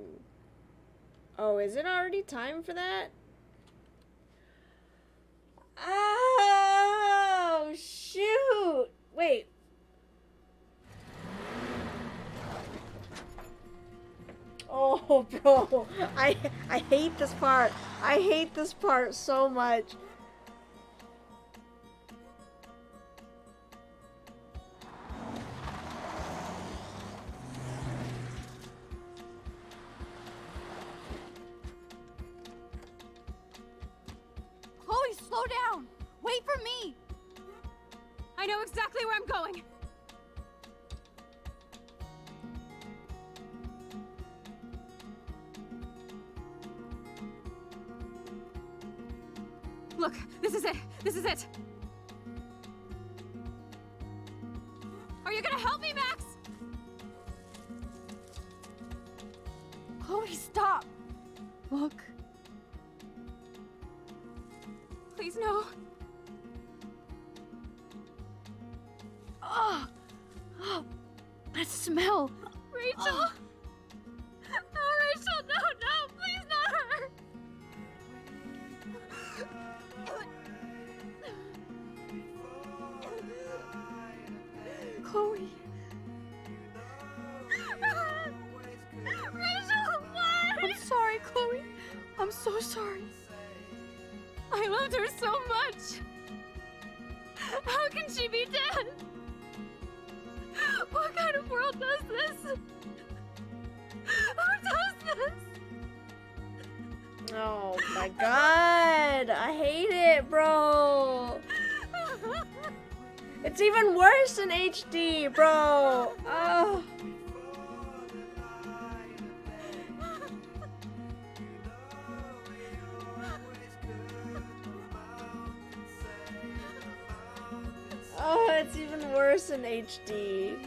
Oh, is it already time for that? Oh, shoot! Wait. Oh, bro. I hate this part. I hate this part so much. Chloe, slow down! Wait for me! I know exactly where I'm going. Look, this is it. This is it. Are you gonna help me, Max? Chloe, stop. Look. Please, no. Oh, that smell. Rachel. Oh, Rachel, no, please not her. Chloe. Rachel, why? I'm sorry, Chloe. I'm so sorry. I loved her so much. How can she be dead? What kind of world does this? Who does this? Oh my god. I hate it, bro. It's even worse in HD, bro. Oh. Oh, it's even worse in HD.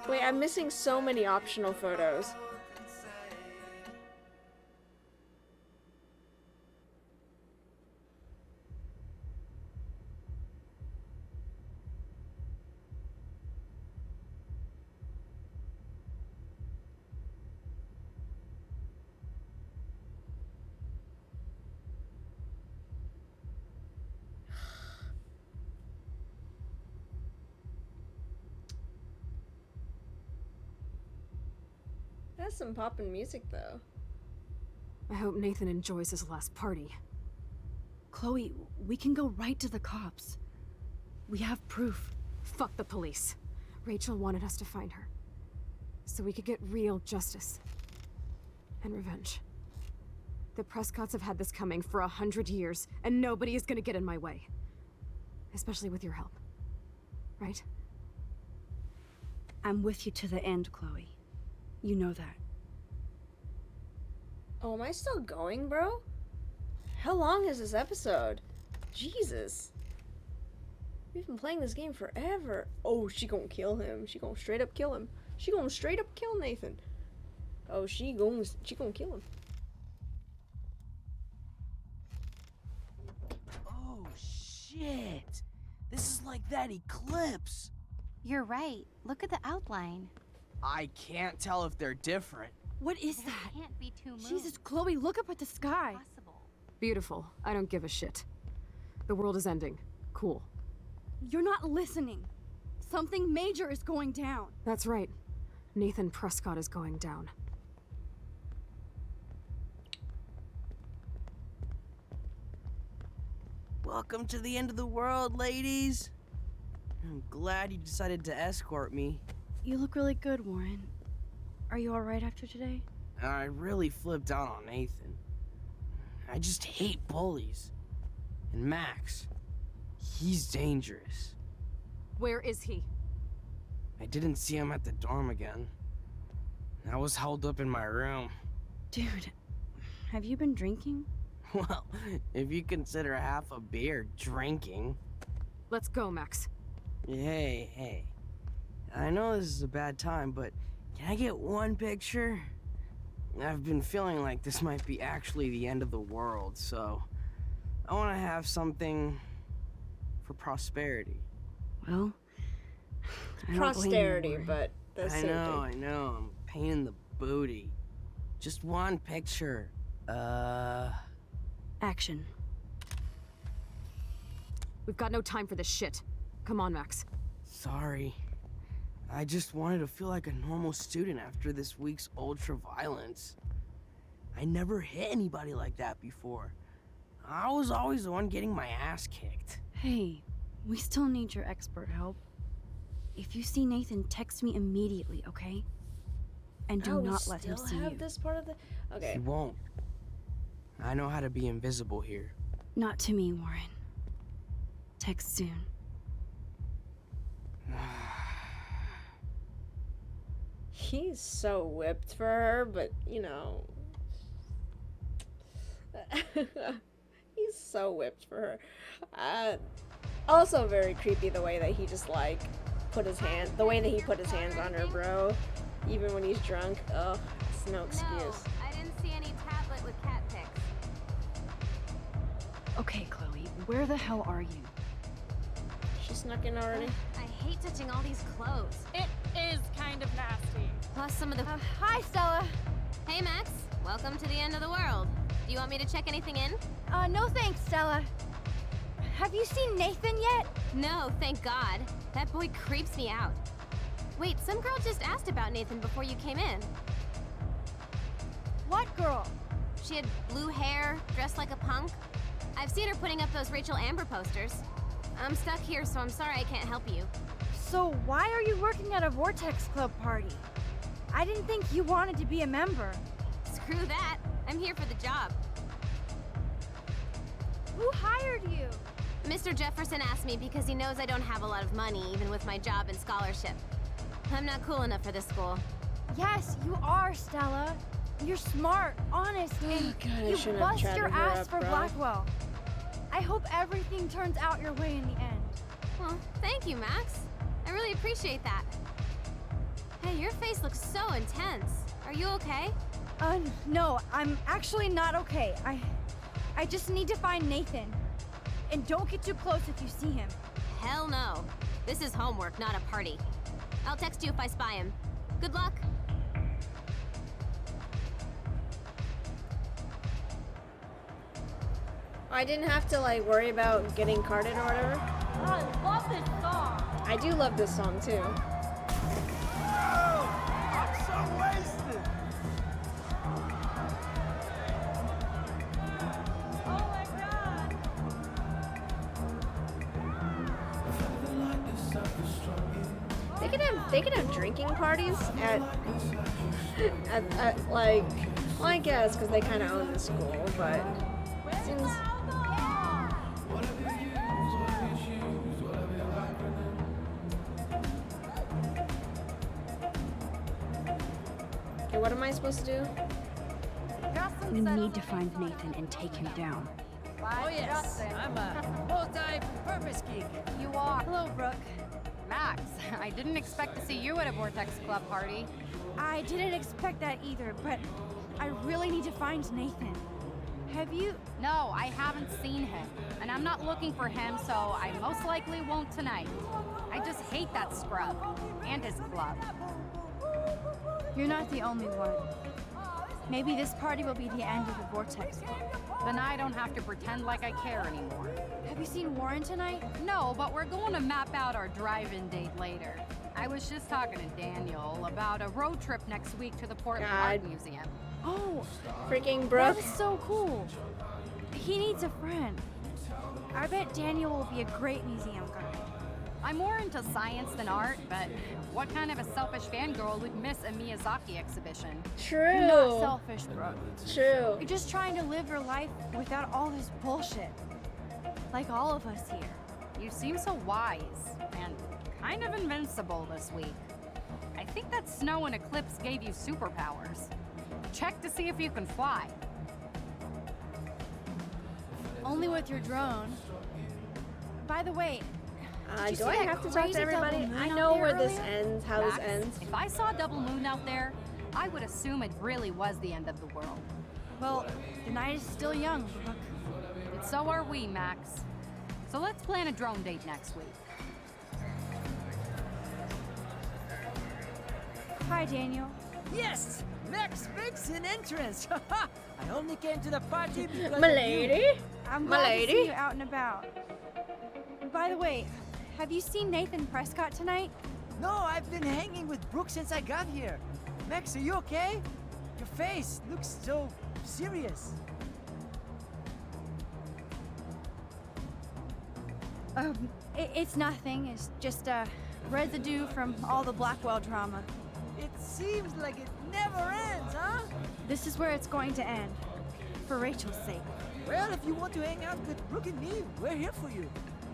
Wait, I'm missing so many optional photos. That's some poppin' music, though. I hope Nathan enjoys his last party. Chloe, we can go right to the cops. We have proof. Fuck the police. Rachel wanted us to find her. So we could get real justice. And revenge. The Prescotts have had this coming for 100 years, and nobody is gonna get in my way. Especially with your help. Right? I'm with you to the end, Chloe. You know that. Oh, am I still going, bro? How long is this episode? Jesus. We've been playing this game forever. Oh, she gonna kill him. She gonna straight up kill him. She gonna straight up kill Nathan. Oh, she gonna kill him. Oh, shit. This is like that eclipse. You're right. Look at the outline. I can't tell if they're different. What is that? Can't be two moons. Jesus, Chloe, look up at the sky. Beautiful. I don't give a shit. The world is ending. Cool. You're not listening. Something major is going down. That's right. Nathan Prescott is going down. Welcome to the end of the world, ladies. I'm glad you decided to escort me. You look really good, Warren. Are you alright after today? I really flipped out on Nathan. I just hate bullies. And Max, he's dangerous. Where is he? I didn't see him at the dorm again. I was held up in my room. Dude, have you been drinking? Well, if you consider half a beer drinking. Let's go, Max. Hey. I know this is a bad time, but can I get one picture? I've been feeling like this might be actually the end of the world, so I want to have something for prosperity. Well, I don't blame you, Posterity, Warren. but the same thing. I know. I'm a pain in the booty. Just one picture. Action. We've got no time for this shit. Come on, Max. Sorry. I just wanted to feel like a normal student after this week's ultra-violence. I never hit anybody like that before. I was always the one getting my ass kicked. Hey, we still need your expert help. If you see Nathan, text me immediately, okay? And do not let him see you. This part of the... Okay. He won't. I know how to be invisible here. Not to me, Warren. Text soon. He's so whipped for her, but, you know... He's so whipped for her. Also very creepy the way that he just, like, put his hand... The way that he put his hands on her, bro. Even when he's drunk. Ugh, it's no excuse. No, I didn't see any tablet with cat pics. Okay, Chloe, where the hell are you? She snuck in already? I hate touching all these clothes. It is kind of nasty. Plus some of the... Hi, Stella. Hey, Max. Welcome to the end of the world. Do you want me to check anything in? No thanks, Stella. Have you seen Nathan yet? No, thank God. That boy creeps me out. Wait, some girl just asked about Nathan before you came in. What girl? She had blue hair, dressed like a punk. I've seen her putting up those Rachel Amber posters. I'm stuck here, so I'm sorry I can't help you. So why are you working at a Vortex Club party? I didn't think you wanted to be a member. Screw that. I'm here for the job. Who hired you? Mr. Jefferson asked me because he knows I don't have a lot of money, even with my job and scholarship. I'm not cool enough for this school. Yes, you are, Stella. You're smart, honest, and God, you bust your ass for Blackwell. I hope everything turns out your way in the end. Well, thank you, Max. I really appreciate that. Hey, your face looks so intense. Are you okay? No, I'm actually not okay. I just need to find Nathan. And don't get too close if you see him. Hell no. This is homework, not a party. I'll text you if I spy him. Good luck. I didn't have to, like, worry about getting carded or whatever. I love this song. I do love this song, too. I'm so wasted. Oh my God. They could have drinking parties at like, well, I guess because they kind of own the school, but it seems. Okay, what am I supposed to do? We need to find Nathan and take him down. Oh yes, I'm a multi-purpose geek. You are. Hello, Brooke. Max, I didn't expect to see you at a Vortex Club party. I didn't expect that either, but I really need to find Nathan. Have you? No, I haven't seen him. And I'm not looking for him, so I most likely won't tonight. I just hate that scrub. And his club. You're not the only one. Maybe this party will be the end of the Vortex Club. Then I don't have to pretend like I care anymore. Have you seen Warren tonight? No, but we're going to map out our drive-in date later. I was just talking to Daniel about a road trip next week to the Portland Art Museum. Oh, freaking Brooke. That is so cool. He needs a friend. I bet Daniel will be a great museum guy. I'm more into science than art, but what kind of a selfish fangirl would miss a Miyazaki exhibition? True. You're not selfish, Brooke. True. You're just trying to live your life without all this bullshit. Like all of us here. You seem so wise and kind of invincible this week. I think that snow and eclipse gave you superpowers. Check to see if you can fly. Only with your drone. By the way, do I have to talk to everybody? I know where this ends, how this ends. If I saw a double moon out there, I would assume it really was the end of the world. Well, the night is still young, Brooke. And so are we, Max. So let's plan a drone date next week. Hi, Daniel. Yes! Max makes an entrance! I only came to the party because My of lady? you. I'm My glad to lady? see you out and about. By the way, have you seen Nathan Prescott tonight? No, I've been hanging with Brooke since I got here. Max, are you okay? Your face looks so serious. It's nothing. It's just residue from all the Blackwell drama. It seems like it never ends, huh? This is where it's going to end. For Rachel's sake. Well, if you want to hang out with Brooke and me, we're here for you.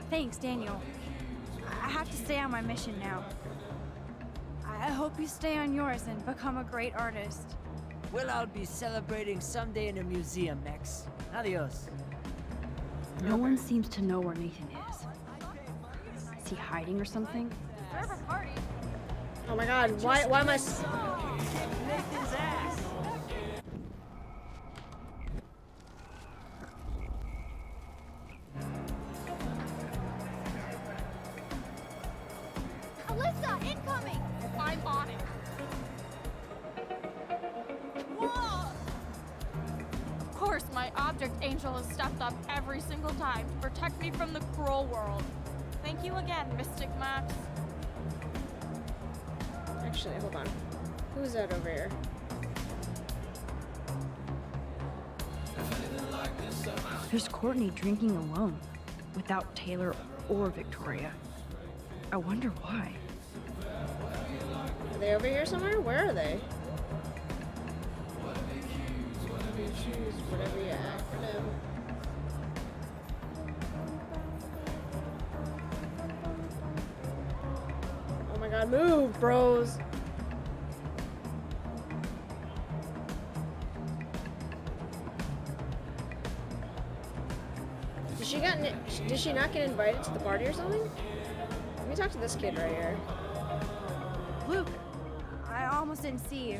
Thanks, Daniel. I have to stay on my mission now. I hope you stay on yours and become a great artist. Well, I'll be celebrating someday in a museum, Max. Adios. No one seems to know where Nathan is. Is he hiding or something? Oh my god, why am I... Nathan's ass. Alyssa, incoming! I'm on it. Whoa! Of course, my object angel has stepped up every single time to protect me from the cruel world. Thank you again, Mystic Max. Actually, hold on. Who's that over here? There's Courtney drinking alone, without Taylor or Victoria. I wonder why. Are they over here somewhere? Where are they? Choose whatever your acronym. Oh my god, move, bros! Did she not get invited to the party or something? Let me talk to this kid right here. Luke, I almost didn't see you.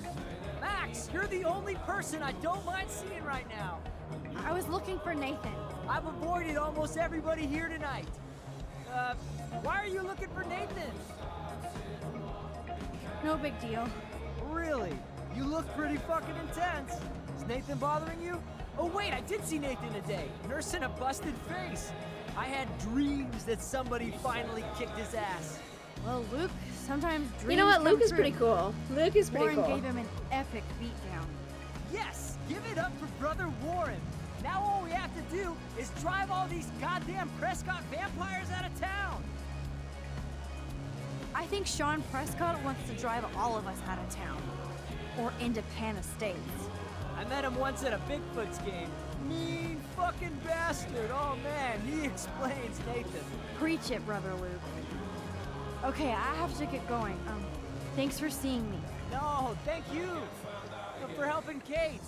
Max, you're the only person I don't mind seeing right now. I was looking for Nathan. I've avoided almost everybody here tonight. Why are you looking for Nathan? No big deal. Really? You look pretty fucking intense. Is Nathan bothering you? Oh wait, I did see Nathan today, nursing a busted face. I had dreams that somebody finally kicked his ass. Well, Luke, sometimes dreams You know what? come Luke is true. pretty cool. Luke is pretty Warren cool. gave him an epic beatdown. Yes, give it up for Brother Warren. Now all we have to do is drive all these goddamn Prescott vampires out of town. I think Sean Prescott wants to drive all of us out of town. Or into Pan Estates. I met him once at a Bigfoot's game. Mean fucking bastard. Oh man, he explains Nathan. Preach it, Brother Luke. Okay, I have to get going. Thanks for seeing me. No, thank you for helping Kate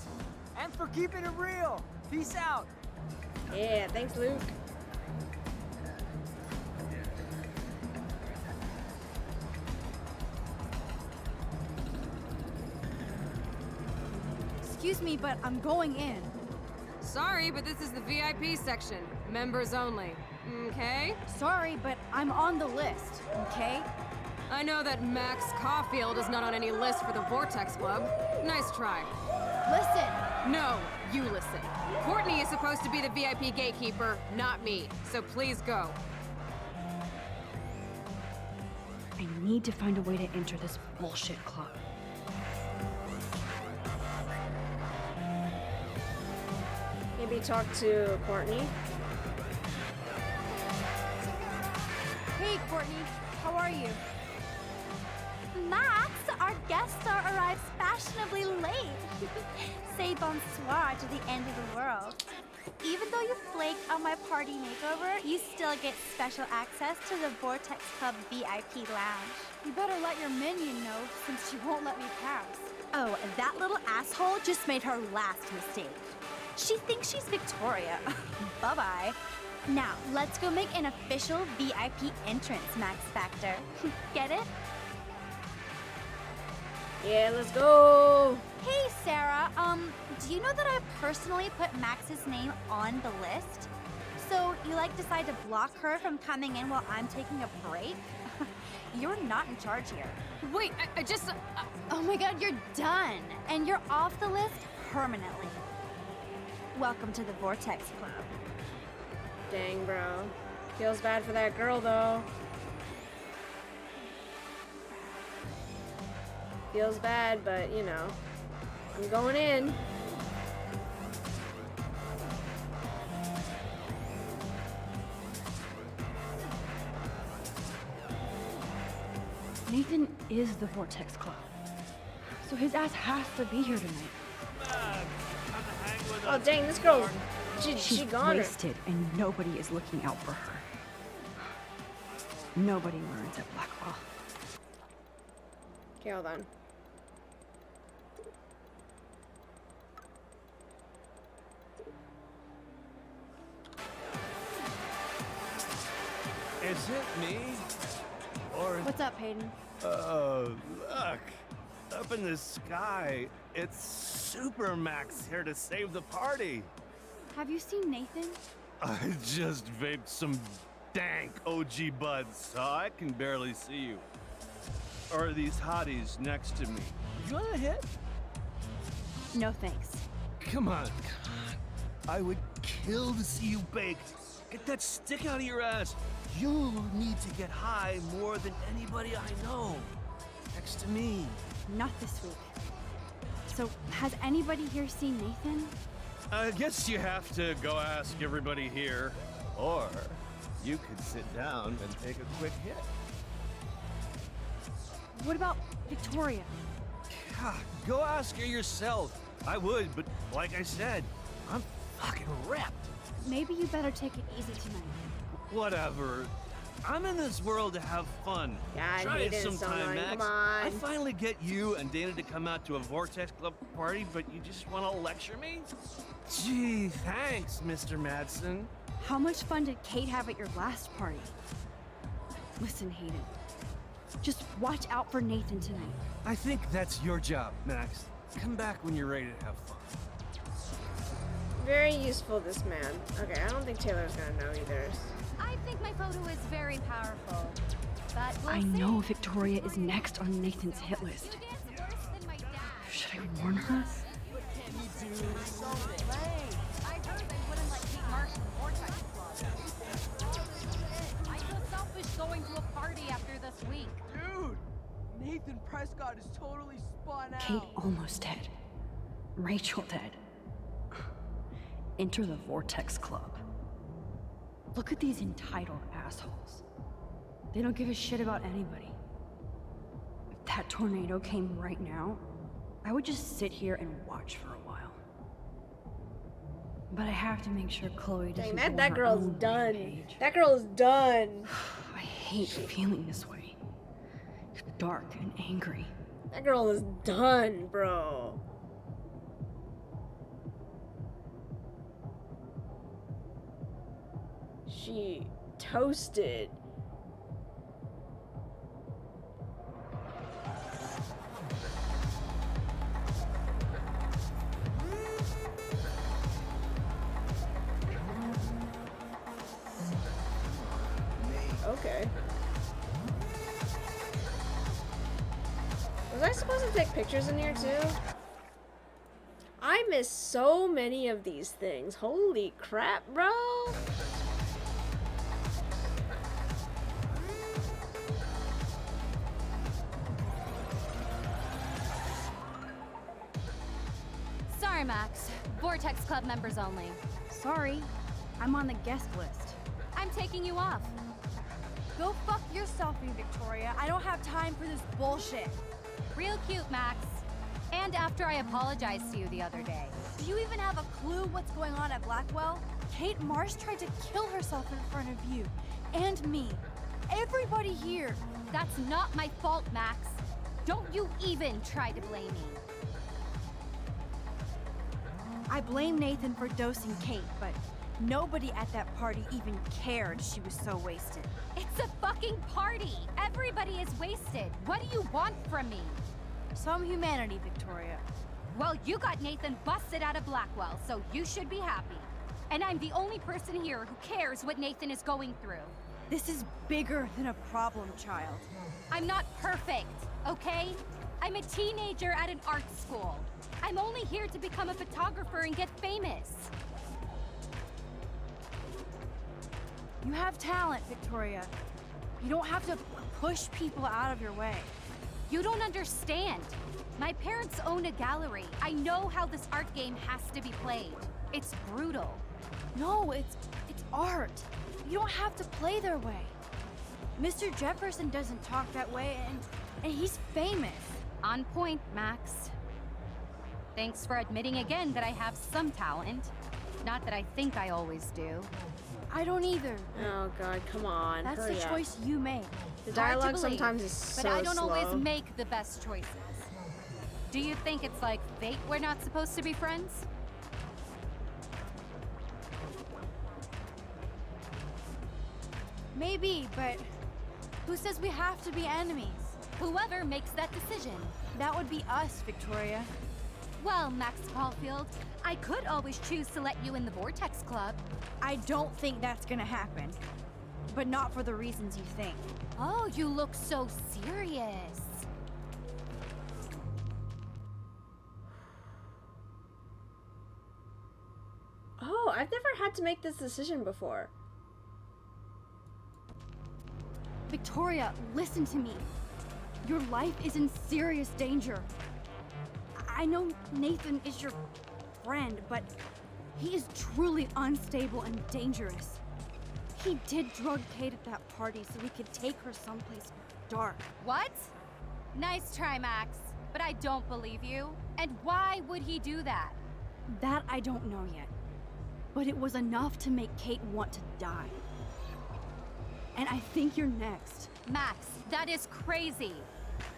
and for keeping it real. Peace out. Yeah, thanks, Luke. Excuse me, but I'm going in. Sorry, but this is the VIP section. Members only. Okay? Sorry, but I'm on the list, okay? I know that Max Caulfield is not on any list for the Vortex Club. Nice try. Listen! No, you listen. Courtney is supposed to be the VIP gatekeeper, not me. So please go. I need to find a way to enter this bullshit club. Maybe talk to Courtney. Hey, Courtney. How are you? Max, our guest star arrives fashionably late. Say bonsoir to the end of the world. Even though you flaked on my party makeover, you still get special access to the Vortex Club VIP lounge. You better let your minion know, since she won't let me pass. Oh, that little asshole just made her last mistake. She thinks she's Victoria. Bye-bye. Now, let's go make an official VIP entrance, Max Factor. Get it? Yeah, let's go. Hey, Sarah. Do you know that I personally put Max's name on the list? So you like decide to block her from coming in while I'm taking a break? You're not in charge here. Wait, I just... Oh my god, you're done. And you're off the list permanently. Welcome to the Vortex Club. Dang, bro. Feels bad for that girl, though. Feels bad, but, you know, I'm going in. Nathan is the Vortex Club. So his ass has to be here tonight. Oh, dang, this girl, she She's gone. wasted, and nobody is looking out for her. Nobody learns at Blackwell. Okay, hold on. Is it me? Or... What's up, Hayden? Look. Up in the sky, it's Super Max here to save the party. Have you seen Nathan? I just vaped some dank OG buds, so I can barely see you. Or these hotties next to me. You want a hit? No thanks. Come on. I would kill to see you baked. Get that stick out of your ass. You need to get high more than anybody I know. Next to me. Not this week. So, has anybody here seen Nathan? I guess you have to go ask everybody here. Or you could sit down and take a quick hit. What about Victoria? God, go ask her yourself. I would, but like I said, I'm fucking ripped. Maybe you better take it easy tonight. Whatever. I'm in this world to have fun. God, Try it Hayden, sometime, someone, Max. come on. I finally get you and Dana to come out to a Vortex Club party, but you just want to lecture me? Gee, thanks, Mr. Madsen. How much fun did Kate have at your last party? Listen, Hayden. Just watch out for Nathan tonight. I think that's your job, Max. Come back when you're ready to have fun. Very useful, this man. Okay, I don't think Taylor's gonna know either. I think my photo is very powerful. But we'll I see. know Victoria is next on Nathan's hit list. Should I warn her? I heard they wouldn't let Kate Marsh in the Vortex Club. I feel selfish going to a party after this week. Dude, Nathan Prescott is totally spun out. Kate almost dead. Rachel dead. Enter the Vortex Club. Look at these entitled assholes. They don't give a shit about anybody. If that tornado came right now, I would just sit here and watch for a while. But I have to make sure Chloe doesn't Dang, go that on her girl's own done. rampage. That girl is done. I hate feeling this way. Dark and angry. That girl is done, bro. She toasted. Okay. Was I supposed to take pictures in here too? I missed so many of these things. Holy crap, bro. Sorry, Max. Vortex Club members only. Sorry. I'm on the guest list. I'm taking you off. Go fuck yourself, you Victoria. I don't have time for this bullshit. Real cute, Max. And after I apologized to you the other day. Do you even have a clue what's going on at Blackwell? Kate Marsh tried to kill herself in front of you. And me. Everybody here. That's not my fault, Max. Don't you even try to blame me. I blame Nathan for dosing Kate, but nobody at that party even cared she was so wasted. It's a fucking party. Everybody is wasted. What do you want from me? some humanity, Victoria. Well, you got Nathan busted out of Blackwell, so you should be happy. And I'm the only person here who cares what Nathan is going through. This is bigger than a problem, child. I'm not perfect, okay? I'm a teenager at an art school. I'm only here to become a photographer and get famous. You have talent, Victoria. You don't have to push people out of your way. You don't understand. My parents own a gallery. I know how this art game has to be played. It's brutal. No, it's art. You don't have to play their way. Mr. Jefferson doesn't talk that way, and he's famous. On point, Max. Thanks for admitting again that I have some talent. Not that I think I always do. I don't either. Oh god, come on. That's hurry the up. choice you made. The Hard to dialogue believe, sometimes is so but I don't slow. always make the best choices. Do you think it's like fate we're not supposed to be friends? Maybe, but who says we have to be enemies? Whoever makes that decision. That would be us, Victoria. Well, Max Caulfield, I could always choose to let you in the Vortex Club. I don't think that's gonna happen. But not for the reasons you think. Oh, you look so serious. Oh, I've never had to make this decision before. Victoria, listen to me. Your life is in serious danger. I know Nathan is your friend, but he is truly unstable and dangerous. He did drug Kate at that party so we could take her someplace dark. What? Nice try, Max. But I don't believe you. And why would he do that? That I don't know yet. But it was enough to make Kate want to die. And I think you're next. Max, that is crazy.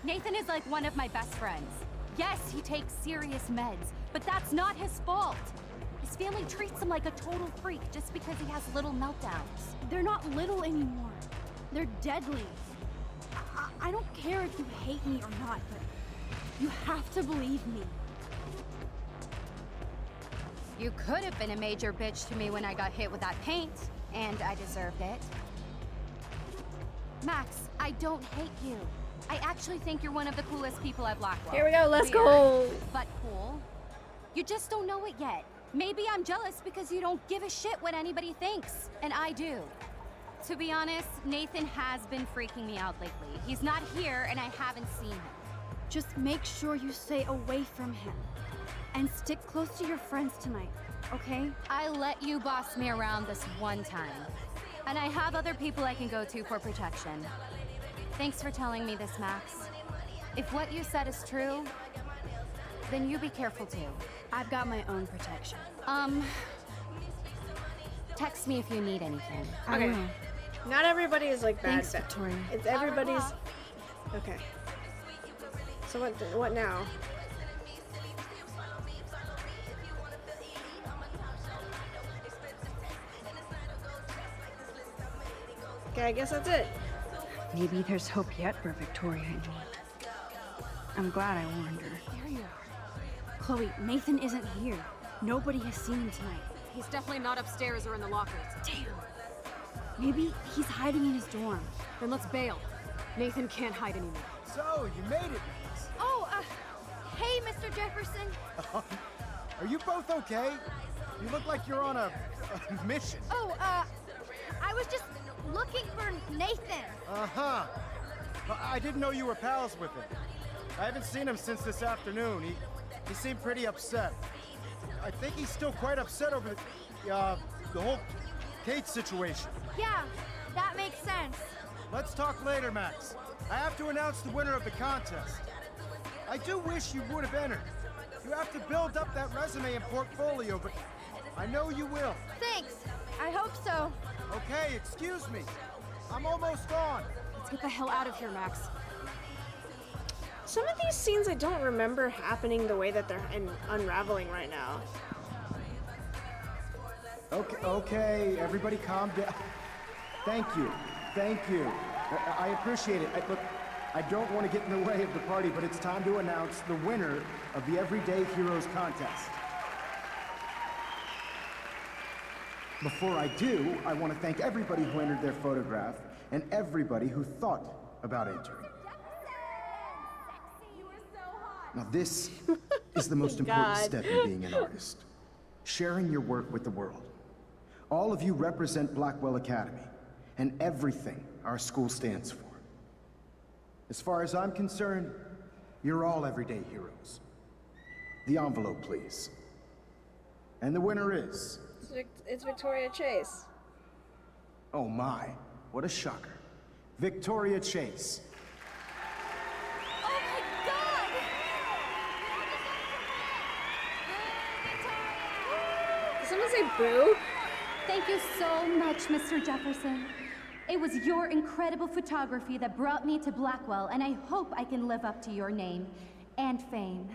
Nathan is like one of my best friends. Yes, he takes serious meds, but that's not his fault. His family treats him like a total freak just because he has little meltdowns. They're not little anymore. They're deadly. I don't care if you hate me or not, but you have to believe me. You could have been a major bitch to me when I got hit with that paint, and I deserved it. Max, I don't hate you. I actually think you're one of the coolest people at Blackwell. Here we go, let's Weird, go. But cool. You just don't know it yet. Maybe I'm jealous because you don't give a shit what anybody thinks, and I do. To be honest, Nathan has been freaking me out lately. He's not here, and I haven't seen him. Just make sure you stay away from him. And stick close to your friends tonight, okay? I let you boss me around this one time. And I have other people I can go to for protection. Thanks for telling me this, Max. If what you said is true, then you be careful too. I've got my own protection. Text me if you need anything. Okay. Not everybody is like bad. Thanks, Victoria. It's everybody's. Okay. So what now? Okay, I guess that's it. Maybe there's hope yet for Victoria and me. I'm glad I warned her. There you are. Chloe, Nathan isn't here. Nobody has seen him tonight. He's definitely not upstairs or in the lockers. Damn. Maybe he's hiding in his dorm. Then let's bail. Nathan can't hide anymore. So, you made it, Max. Oh, hey, Mr. Jefferson. Are you both okay? You look like you're on a mission. Oh, I was just looking for Nathan. Uh-huh. I didn't know you were pals with him. I haven't seen him since this afternoon. He seemed pretty upset. I think he's still quite upset over the whole Kate situation. Yeah, that makes sense. Let's talk later, Max. I have to announce the winner of the contest. I do wish you would have entered. You have to build up that resume and portfolio, but I know you will. Thanks. I hope so. Okay, excuse me. I'm almost on. Let's get the hell out of here, Max. Some of these scenes I don't remember happening the way that they're unraveling right now. Okay, everybody calm down. Thank you. I appreciate it. Look, I don't want to get in the way of the party, but it's time to announce the winner of the Everyday Heroes contest. Before I do, I want to thank everybody who entered their photograph and everybody who thought about entering. Now this is the most important step in being an artist. Sharing your work with the world. All of you represent Blackwell Academy and everything our school stands for. As far as I'm concerned, you're all everyday heroes. The envelope, please. And the winner is... It's Victoria Chase. Oh my, what a shocker. Victoria Chase. Oh my god! Did someone say boo? Thank you so much, Mr. Jefferson. It was your incredible photography that brought me to Blackwell, and I hope I can live up to your name and fame.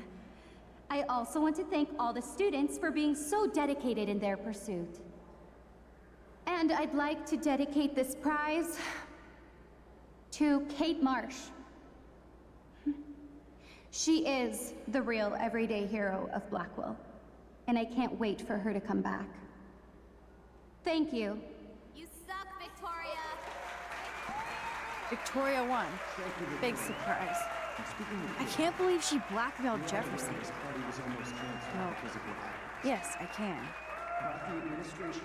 I also want to thank all the students for being so dedicated in their pursuit. And I'd like to dedicate this prize to Kate Marsh. She is the real everyday hero of Blackwell, and I can't wait for her to come back. Thank you. You suck, Victoria. Victoria won. Big surprise. I can't believe she blackmailed Jefferson. No. Yes, I can.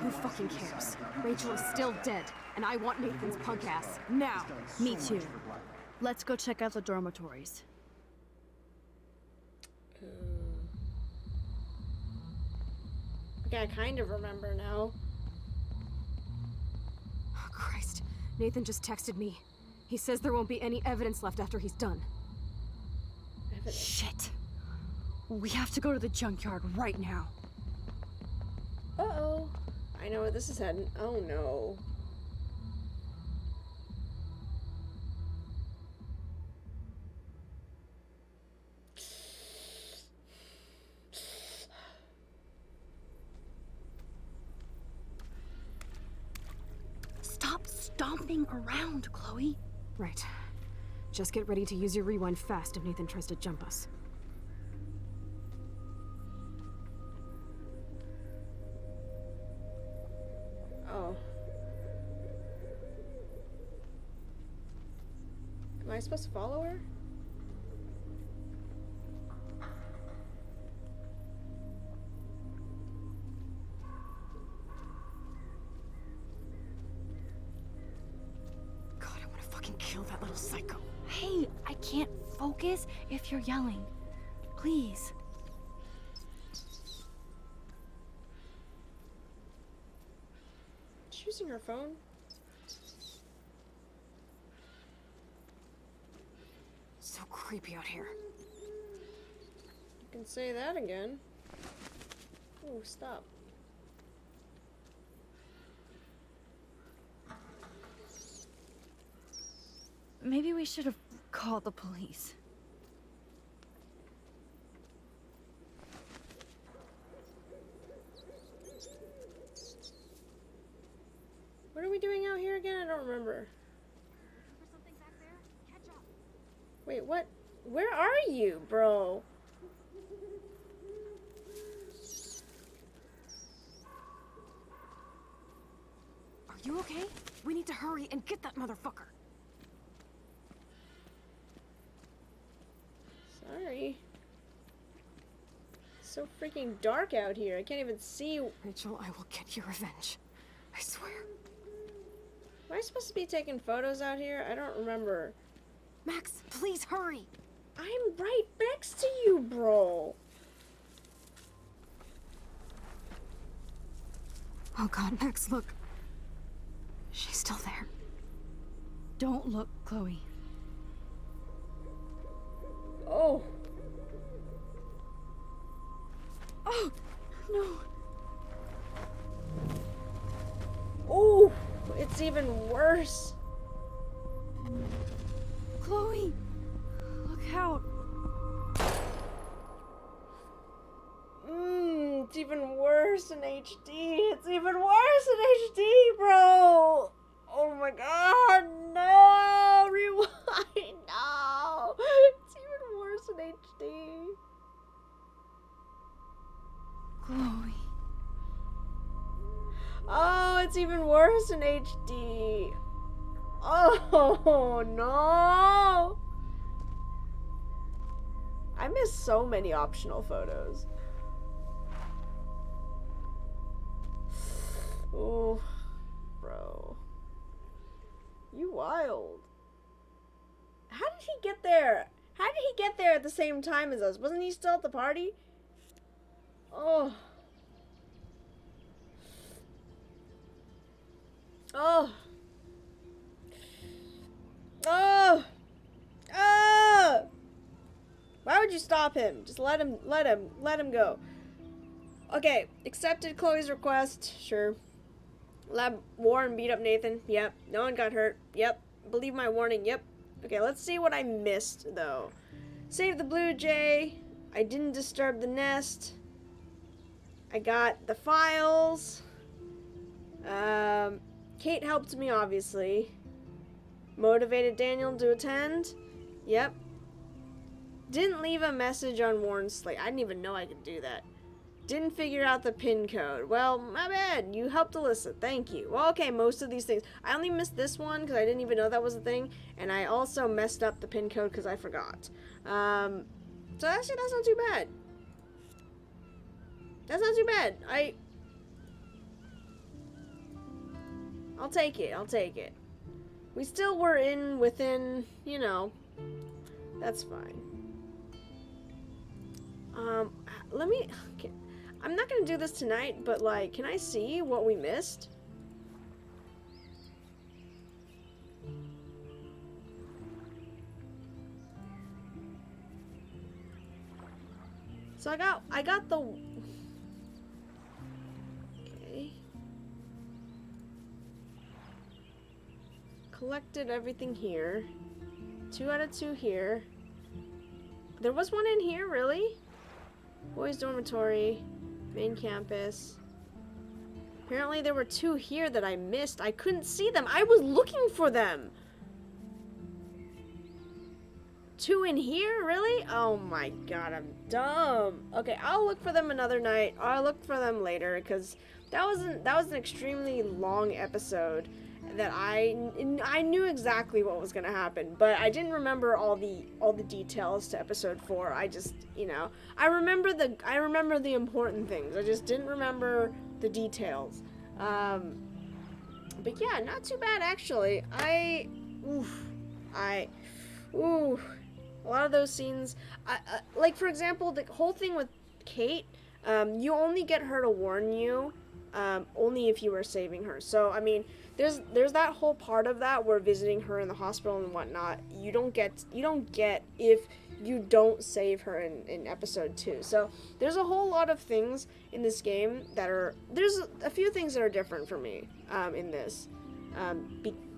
Who fucking cares? Rachel is still dead, and I want Nathan's punk ass now. Me too. Let's go check out the dormitories. Okay, I kind of remember now. Oh, Christ. Nathan just texted me. He says there won't be any evidence left after he's done. Shit. We have to go to the junkyard right now. Uh-oh. I know where this is heading. Oh no. Stop stomping around, Chloe. Right. Just get ready to use your rewind fast if Nathan tries to jump us. Oh. Am I supposed to follow her? God, I want to fucking kill that little psycho. Hey, I can't focus if you're yelling. Please. She's using her phone. So creepy out here. You can say that again. Oh, stop. Maybe we should have called the police. What are we doing out here again? I don't remember. Wait, what? Where are you, bro? Are you okay? We need to hurry and get that motherfucker. Sorry. It's so freaking dark out here. I can't even see. Rachel, I will get your revenge. I swear. Am I supposed to be taking photos out here? I don't remember. Max, please hurry. I'm right next to you, bro. Oh God, Max, look. She's still there. Don't look, Chloe. Oh. Oh, no. Oh, it's even worse. Chloe, look out. It's even worse in HD. It's even worse in HD, bro. Oh my God, no. Rewind, no. it's even worse in HD. Oh no! I missed so many optional photos. Oh, bro. You wild. How did he get there? How did he get there at the same time as us? Wasn't he still at the party? Oh. Oh. Oh. Oh. Why would you stop him? Just let him go. Okay, accepted Chloe's request. Sure. Let Warren beat up Nathan. Yep. No one got hurt. Yep. Believe my warning. Yep. Okay, let's see what I missed, though. Save the blue jay. I didn't disturb the nest. I got the files. Kate helped me, obviously. Motivated Daniel to attend. Yep. Didn't leave a message on Warren's slate. I didn't even know I could do that. Didn't figure out the pin code. Well, my bad. You helped Alyssa. Thank you. Well, okay, most of these things. I only missed this one because I didn't even know that was a thing. And I also messed up the pin code because I forgot. So actually, that's not too bad. That's not too bad. I'll take it. I'll take it. We still were within, you know. That's fine. Let me... Okay. I'm not gonna do this tonight, but like, can I see what we missed? So I got the... Okay. Collected everything here. 2 out of 2 here. There was one in here, really? Boys dormitory. Main campus. Apparently there were 2 here that I missed. I couldn't see them. I was looking for them. 2 in here? Really? Oh my god, I'm dumb. Okay, I'll look for them another night. I'll look for them later because that was an extremely long episode that I knew exactly what was gonna happen, but I didn't remember all the details to episode 4. I just, you know, I remember the important things. I just didn't remember the details. But yeah, not too bad actually. A lot of those scenes, like for example, the whole thing with Kate, you only get her to warn you, only if you are saving her. So I mean, there's that whole part of that where visiting her in the hospital and whatnot, you don't get if you don't save her in episode 2. So there's a whole lot of things in this game there's a few things that are different for me in this,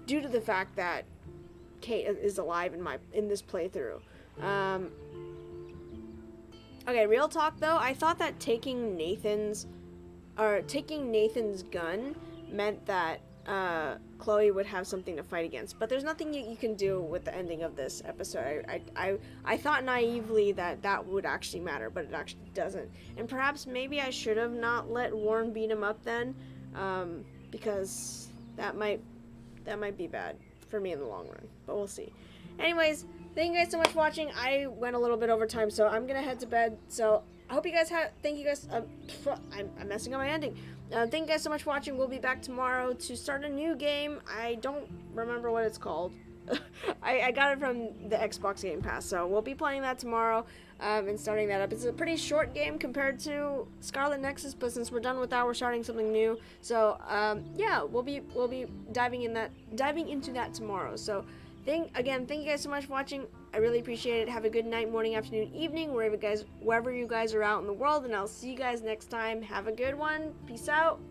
due to the fact that Kate is alive in this playthrough. Okay, real talk though, I thought that taking Nathan's gun meant that Chloe would have something to fight against, but there's nothing you can do with the ending of this episode. I thought naively that would actually matter, but it actually doesn't. And perhaps maybe I should have not let Warren beat him up then, because that might be bad for me in the long run, but we'll see. Anyways, thank you guys so much for watching. I went a little bit over time, so I'm gonna head to bed. So I hope you guys thank you guys. I'm messing up my ending. Thank you guys so much for watching. We'll be back tomorrow to start a new game. I don't remember what it's called. I got it from the Xbox Game Pass, so we'll be playing that tomorrow and starting that up. It's a pretty short game compared to Scarlet Nexus, but since we're done with that, we're starting something new. So yeah, we'll be diving into that tomorrow. So thank you guys so much for watching. I really appreciate it. Have a good night, morning, afternoon, evening, wherever you guys are out in the world, and I'll see you guys next time. Have a good one. Peace out.